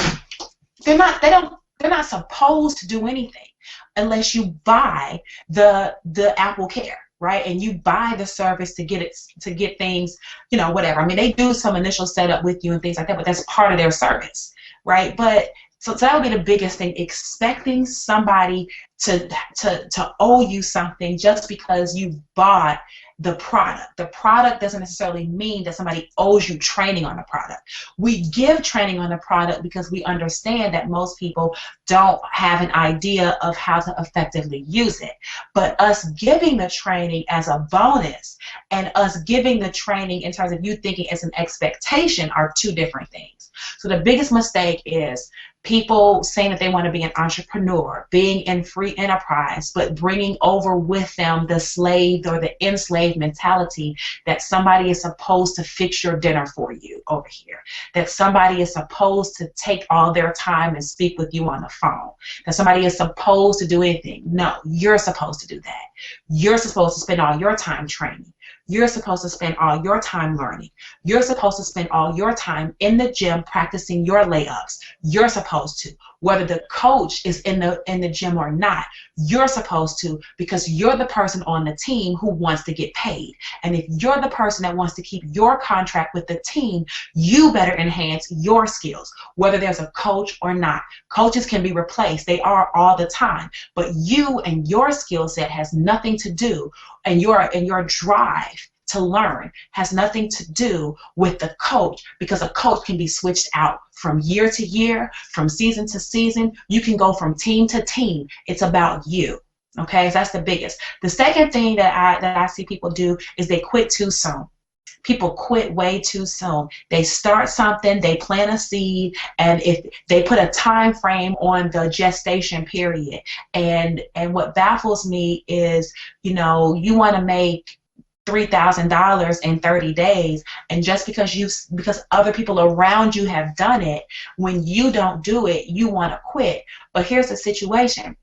they're not supposed to do anything unless you buy the Apple Care, right? And you buy the service to get things, you know, whatever. I mean, they do some initial setup with you and things like that, but that's part of their service, right? But so that would be the biggest thing, expecting somebody to owe you something just because you bought the product. The product doesn't necessarily mean that somebody owes you training on the product. We give training on the product because we understand that most people don't have an idea of how to effectively use it. But us giving the training as a bonus and us giving the training in terms of you thinking it's an expectation are two different things. So the biggest mistake is people saying that they want to be an entrepreneur, being in free enterprise, but bringing over with them the slave or the enslaved mentality that somebody is supposed to fix your dinner for you over here, that somebody is supposed to take all their time and speak with you on the phone, that somebody is supposed to do anything. No, you're supposed to do that. You're supposed to spend all your time training. You're supposed to spend all your time learning. You're supposed to spend all your time in the gym practicing your layups. You're supposed to. Whether the coach is in the gym or not, you're supposed to, because you're the person on the team who wants to get paid. And if you're the person that wants to keep your contract with the team, you better enhance your skills, whether there's a coach or not. Coaches can be replaced. They are all the time. But you and your skill set has nothing to do, and your drive to learn has nothing to do with the coach, because a coach can be switched out from year to year, from season to season. You can go from team to team. It's about you. Okay, so that's the biggest. The second thing that I see people do is they quit too soon. people quit way too soon. They start something, they plant a seed, and if they put a time frame on the gestation period. And what baffles me is, you know, you want to make $3,000 in 30 days, and just because other people around you have done it, when you don't do it, you want to quit. But here's the situation.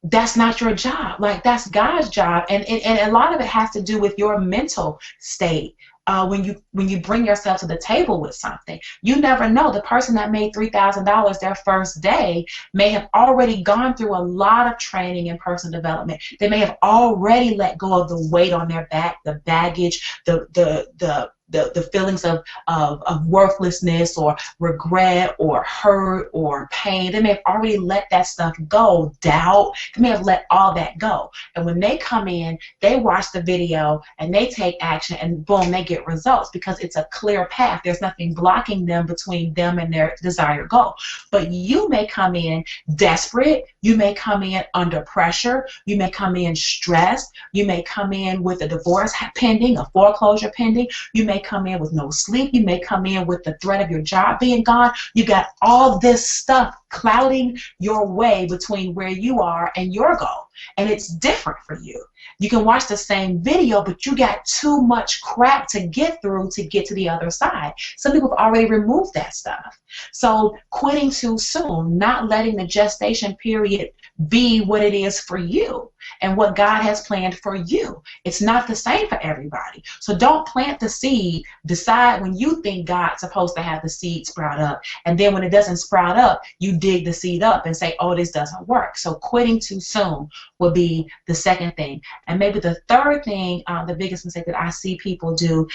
That's not your job. Like, that's God's job, and a lot of it has to do with your mental state. When you bring yourself to the table with something, you never know. The person that made $3,000 their first day may have already gone through a lot of training and personal development. They may have already let go of the weight on their back, the baggage, the feelings of worthlessness or regret or hurt or pain. They may have already let that stuff go. Doubt. They may have let all that go. And when they come in, they watch the video and they take action, and boom, they get results, because it's a clear path. There's nothing blocking them between them and their desired goal. But you may come in desperate. You may come in under pressure. You may come in stressed. You may come in with a divorce pending, a foreclosure pending. You may come in with no sleep. You may come in with the threat of your job being gone. You got all this stuff clouding your way between where you are and your goal. And it's different for you. You can watch the same video, but you got too much crap to get through to get to the other side. Some people have already removed that stuff. So quitting too soon, not letting the gestation period be what it is for you and what God has planned for you. It's not the same for everybody. So don't plant the seed, decide when you think God's supposed to have the seed sprout up, and then when it doesn't sprout up, you dig the seed up and say, oh, this doesn't work. So quitting too soon will be the second thing. And maybe the third thing, the biggest mistake that I see people do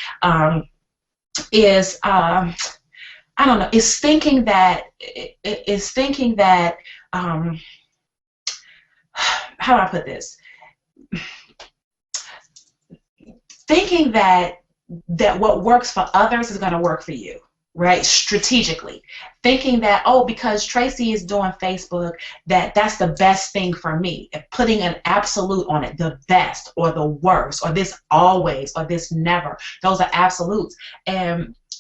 is, I don't know, is thinking that, how do I put this? Thinking that what works for others is going to work for you, right? Strategically. Thinking that, oh, because Tracy is doing Facebook, that's the best thing for me. Putting an absolute on it, the best or the worst, or this always or this never. Those are absolutes.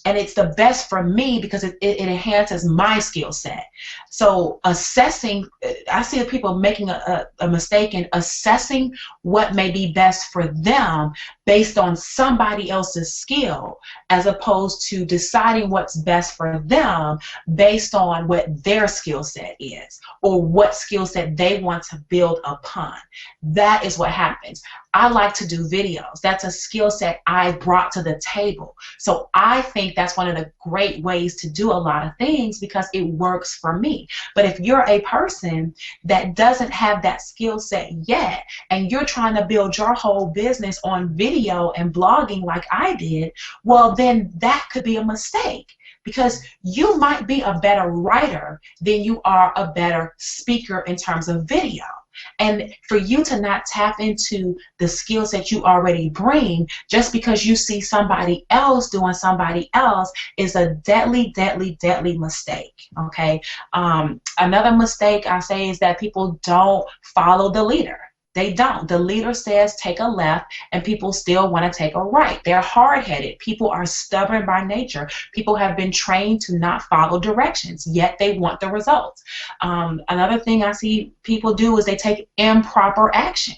And it's the best for me because it enhances my skill set. So assessing, I see people making a mistake in assessing what may be best for them based on somebody else's skill, as opposed to deciding what's best for them based on what their skill set is or what skill set they want to build upon. That is what happens. I like to do videos. That's a skill set I brought to the table. So I think that's one of the great ways to do a lot of things because it works for me. But if you're a person that doesn't have that skill set yet and you're trying to build your whole business on video and blogging like I did, well, then that could be a mistake. Because you might be a better writer than you are a better speaker in terms of video. And for you to not tap into the skills that you already bring just because you see somebody else doing somebody else is a deadly, deadly, deadly mistake. Okay. Another mistake I say is that people don't follow the leader. They don't. The leader says take a left and people still want to take a right. They're hard-headed. People are stubborn by nature. People have been trained to not follow directions, yet they want the results. Another thing I see people do is they take improper action.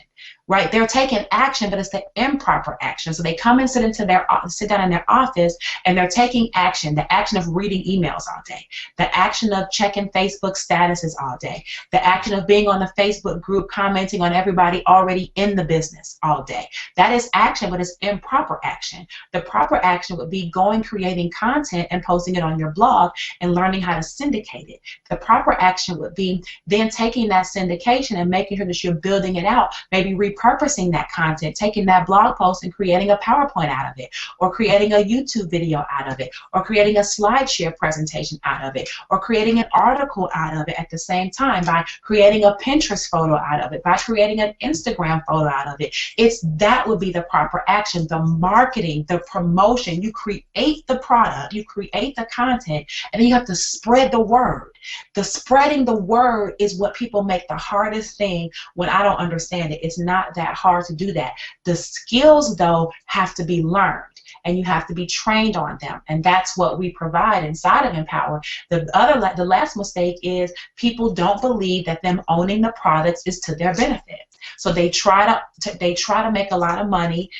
Right? They're taking action, but it's the improper action. So they come and sit down in their office and they're taking action, the action of reading emails all day, the action of checking Facebook statuses all day, the action of being on the Facebook group commenting on everybody already in the business all day. That is action, but it's improper action. The proper action would be going, creating content and posting it on your blog and learning how to syndicate it. The proper action would be then taking that syndication and making sure that you're building it out, maybe repurposing that content, taking that blog post and creating a PowerPoint out of it, or creating a YouTube video out of it, or creating a SlideShare presentation out of it, or creating an article out of it at the same time, by creating a Pinterest photo out of it, by creating an Instagram photo out of it. That would be the proper action, the marketing, the promotion. You create the product, you create the content, and then you have to spread the word. The spreading the word is what people make the hardest thing when I don't understand it. It's not not that hard to do that. The skills, though, have to be learned, and you have to be trained on them, and that's what we provide inside of Empower. The last mistake is people don't believe that them owning the products is to their benefit. So they try to make a lot of money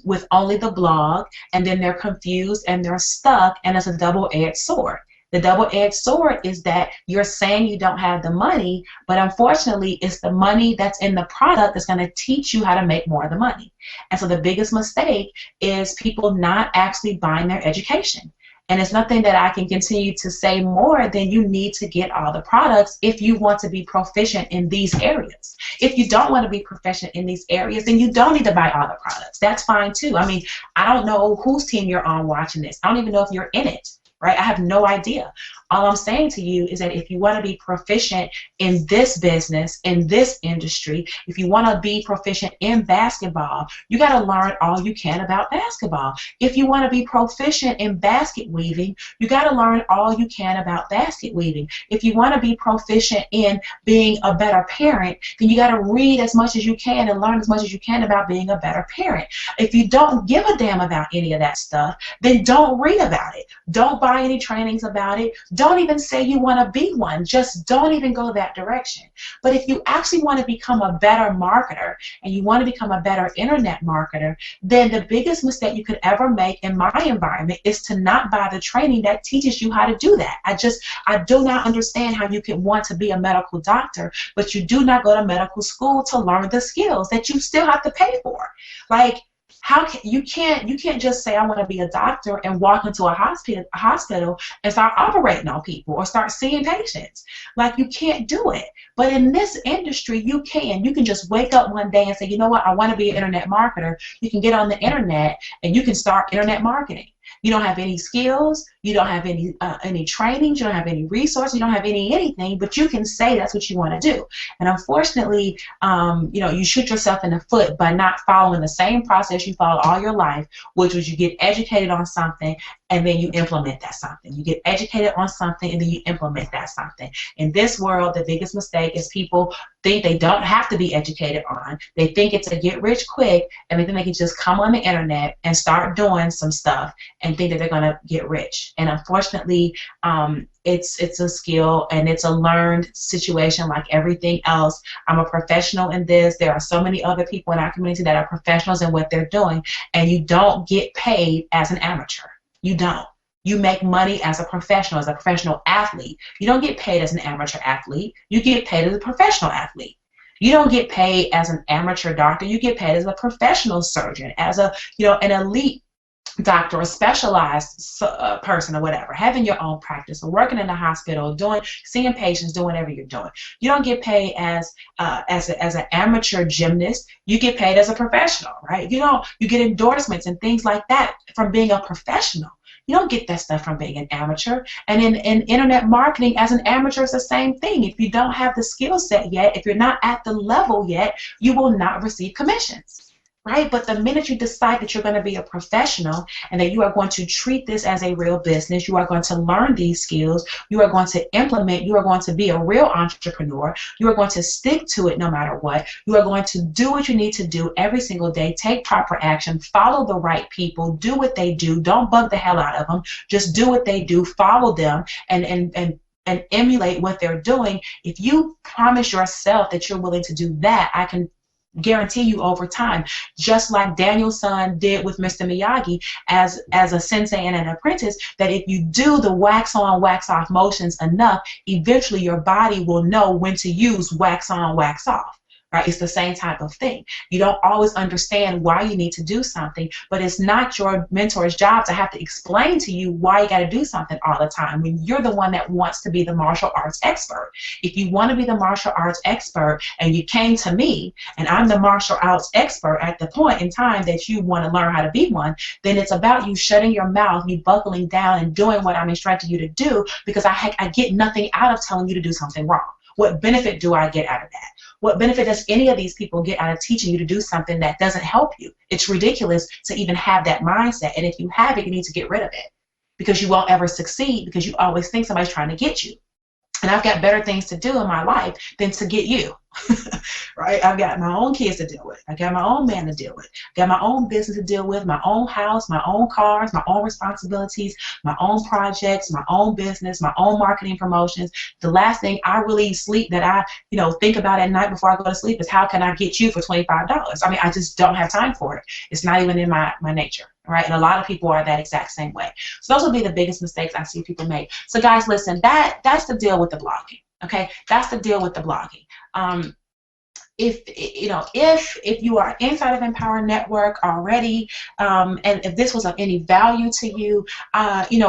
with only the blog, and then they're confused and they're stuck, and it's a double-edged sword. The double-edged sword is that you're saying you don't have the money, but unfortunately it's the money that's in the product that's going to teach you how to make more of the money. And so the biggest mistake is people not actually buying their education. And it's nothing that I can continue to say more than you need to get all the products if you want to be proficient in these areas. If you don't want to be proficient in these areas, then you don't need to buy all the products. That's fine too. I mean, I don't know whose team you're on watching this. I don't even know if you're in it. Right? I have no idea. All I'm saying to you is that if you want to be proficient in this business, in this industry, if you want to be proficient in basketball, you got to learn all you can about basketball. If you want to be proficient in basket weaving, you got to learn all you can about basket weaving. If you want to be proficient in being a better parent, then you got to read as much as you can and learn as much as you can about being a better parent. If you don't give a damn about any of that stuff, then don't read about it. Don't buy any trainings about it. Don't even say you want to be one. Just don't even go that direction. But if you actually want to become a better marketer and you want to become a better internet marketer, then the biggest mistake you could ever make in my environment is to not buy the training that teaches you how to do that. I do not understand how you can want to be a medical doctor, but you do not go to medical school to learn the skills that you still have to pay for. Like, you can't just say I want to be a doctor and walk into a hospital and start operating on people or start seeing patients. Like, you can't do it. But in this industry, you can. You can just wake up one day and say, you know what, I want to be an internet marketer. You can get on the internet and you can start internet marketing. You don't have any skills, you don't have any trainings, you don't have any resources, you don't have anything, but you can say that's what you want to do. And unfortunately, you shoot yourself in the foot by not following the same process you followed all your life, which was you get educated on something and then you implement that something. You get educated on something and then you implement that something. In this world, the biggest mistake is people think they don't have to be educated on. They think it's a get rich quick, and they think they can just come on the internet and start doing some stuff and think that they're going to get rich. And unfortunately, it's a skill and it's a learned situation like everything else. I'm a professional in this. There are so many other people in our community that are professionals in what they're doing, and you don't get paid as an amateur. You don't. You make money as a professional athlete. You don't get paid as an amateur athlete. You get paid as a professional athlete. You don't get paid as an amateur doctor. You get paid as a professional surgeon, as an elite doctor, a specialized person or whatever, having your own practice or working in a hospital, seeing patients, doing whatever you're doing. You don't get paid as an amateur gymnast. You get paid as a professional, right? You get endorsements and things like that from being a professional. You don't get that stuff from being an amateur. And in internet marketing, as an amateur, it's the same thing. If you don't have the skill set yet, if you're not at the level yet, you will not receive commissions. Right? But the minute you decide that you're going to be a professional and that you are going to treat this as a real business, you are going to learn these skills, you are going to implement, you are going to be a real entrepreneur, you are going to stick to it no matter what, you are going to do what you need to do every single day, take proper action, follow the right people, do what they do, don't bug the hell out of them, just do what they do, follow them, and emulate what they're doing. If you promise yourself that you're willing to do that, I can guarantee you over time, just like Daniel's son did with Mr. Miyagi as a sensei and an apprentice, that if you do the wax on, wax off motions enough, eventually your body will know when to use wax on, wax off. Right? It's the same type of thing. You don't always understand why you need to do something, but it's not your mentor's job to have to explain to you why you got to do something all the time when you're the one that wants to be the martial arts expert. If you want to be the martial arts expert and you came to me and I'm the martial arts expert at the point in time that you want to learn how to be one, then it's about you shutting your mouth, you buckling down and doing what I'm instructing you to do, because I get nothing out of telling you to do something wrong. What benefit do I get out of that? What benefit does any of these people get out of teaching you to do something that doesn't help you? It's ridiculous to even have that mindset. And if you have it, you need to get rid of it, because you won't ever succeed, because you always think somebody's trying to get you. And I've got better things to do in my life than to get you. Right? I've got my own kids to deal with. I got my own man to deal with. I got my own business to deal with, my own house, my own cars, my own responsibilities, my own projects, my own business, my own marketing promotions. The last thing I really sleep that I, think about at night before I go to sleep is how can I get you for $25? I mean, I just don't have time for it. It's not even in my nature. Right? And a lot of people are that exact same way. So those will be the biggest mistakes I see people make. So guys, listen, that's the deal with the blogging. Okay, that's the deal with the blogging. If you are inside of Empower Network already, and if this was of any value to you,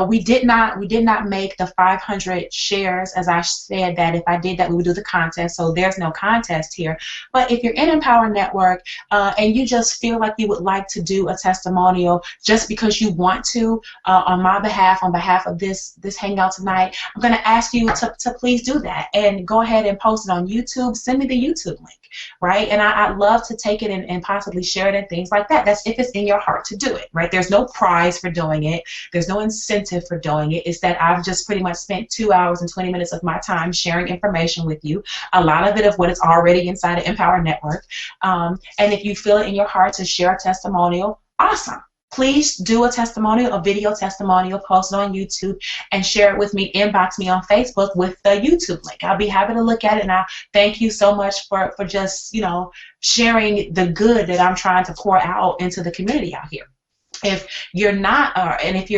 we did not make the 500 shares, as I said that if I did that we would do the contest. So there's no contest here. But if you're in Empower Network and you just feel like you would like to do a testimonial just because you want to, on my behalf, on behalf of this hangout tonight, I'm going to ask you to please do that and go ahead and post it on YouTube. Send me the YouTube link. Right? And I'd love to take it and possibly share it and things like that. That's if it's in your heart to do it, right? There's no prize for doing it. There's no incentive for doing it. It's that I've just pretty much spent 2 hours and 20 minutes of my time sharing information with you, a lot of it of what is already inside of Empower Network. And if you feel it in your heart to share a testimonial, awesome. Please do a testimonial, a video testimonial, post it on YouTube, and share it with me. Inbox me on Facebook with the YouTube link. I'll be happy to look at it, and I thank you so much for just sharing the good that I'm trying to pour out into the community out here. If you're not, and if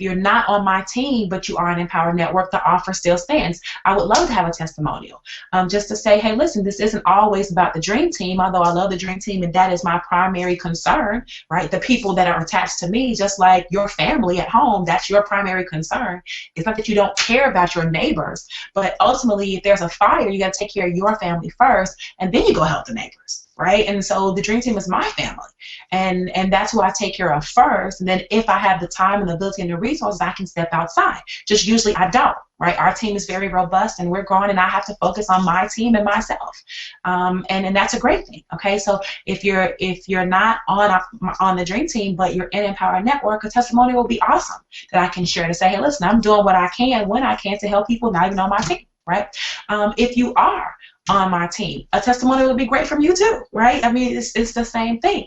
you're not on my team, but you are an Empower Network, the offer still stands. I would love to have a testimonial, just to say, hey, listen, this isn't always about the dream team, although I love the dream team, and that is my primary concern, right? The people that are attached to me, just like your family at home, that's your primary concern. It's not that you don't care about your neighbors, but ultimately, if there's a fire, you got to take care of your family first, and then you go help the neighbors. Right? And so the dream team is my family, and that's who I take care of first, and then if I have the time and the ability and the resources, I can step outside. Just usually I don't, right? Our team is very robust and we're growing, and I have to focus on my team and myself, and that's a great thing. Okay, so if you're not on the dream team, but you're in Empower Network, a testimonial will be awesome that I can share to say, hey, listen, I'm doing what I can when I can to help people not even on my team, right? If you are on my team, a testimonial would be great from you too, right? I mean, it's the same thing.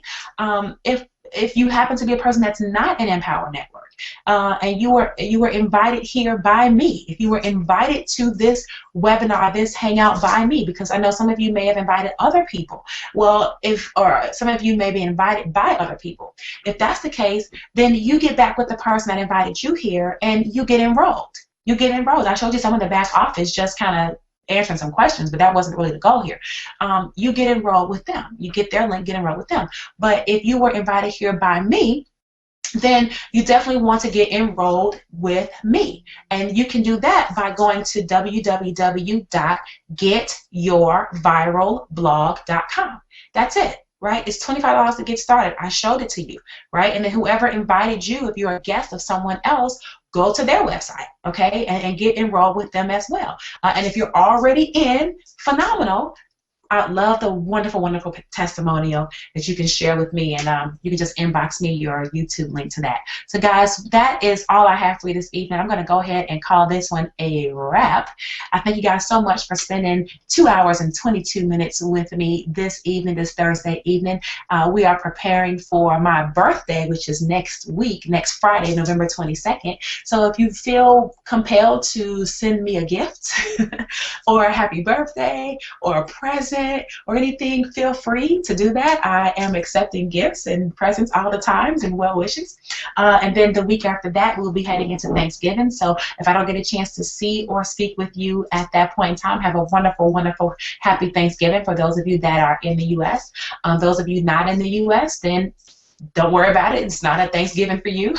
If you happen to be a person that's not an Empower Network, and you were invited here by me, if you were invited to this webinar, this hangout by me, because I know some of you may have invited other people. Well, or some of you may be invited by other people. If that's the case, then you get back with the person that invited you here, and you get enrolled. You get enrolled. I showed you some in the back office, just kind of answering some questions, but that wasn't really the goal here. You get enrolled with them. You get their link, get enrolled with them. But if you were invited here by me, then you definitely want to get enrolled with me. And you can do that by going to www.getyourviralblog.com. That's it. Right? It's $25 to get started. I showed it to you, right? And then whoever invited you, if you're a guest of someone else, go to their website, okay, and get enrolled with them as well. And if you're already in, phenomenal. I'd love the wonderful, wonderful testimonial that you can share with me, and you can just inbox me your YouTube link to that. So guys, that is all I have for you this evening. I'm going to go ahead and call this one a wrap. I thank you guys so much for spending 2 hours and 22 minutes with me this evening, this Thursday evening. We are preparing for my birthday, which is next week, next Friday, November 22nd. So if you feel compelled to send me a gift or a happy birthday or a present or anything, feel free to do that. I am accepting gifts and presents all the times and well wishes. And then the week after that, we'll be heading into Thanksgiving. So if I don't get a chance to see or speak with you at that point in time, have a wonderful, wonderful, happy Thanksgiving for those of you that are in the U.S. Those of you not in the U.S., then don't worry about it. It's not a Thanksgiving for you,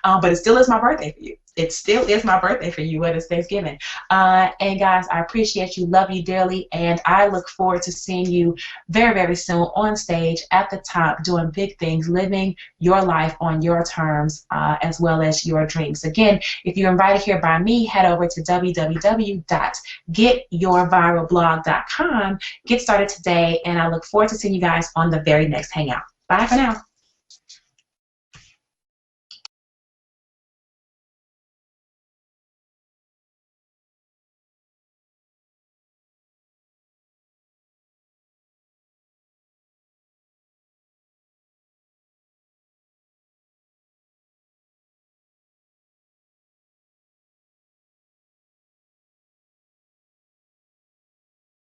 but it still is my birthday for you. It still is my birthday for you, when it's Thanksgiving. And guys, I appreciate you, love you dearly, and I look forward to seeing you very, very soon on stage at the top, doing big things, living your life on your terms, as well as your dreams. Again, if you're invited here by me, head over to www.getyourviralblog.com. Get started today, and I look forward to seeing you guys on the very next hangout. Bye for now.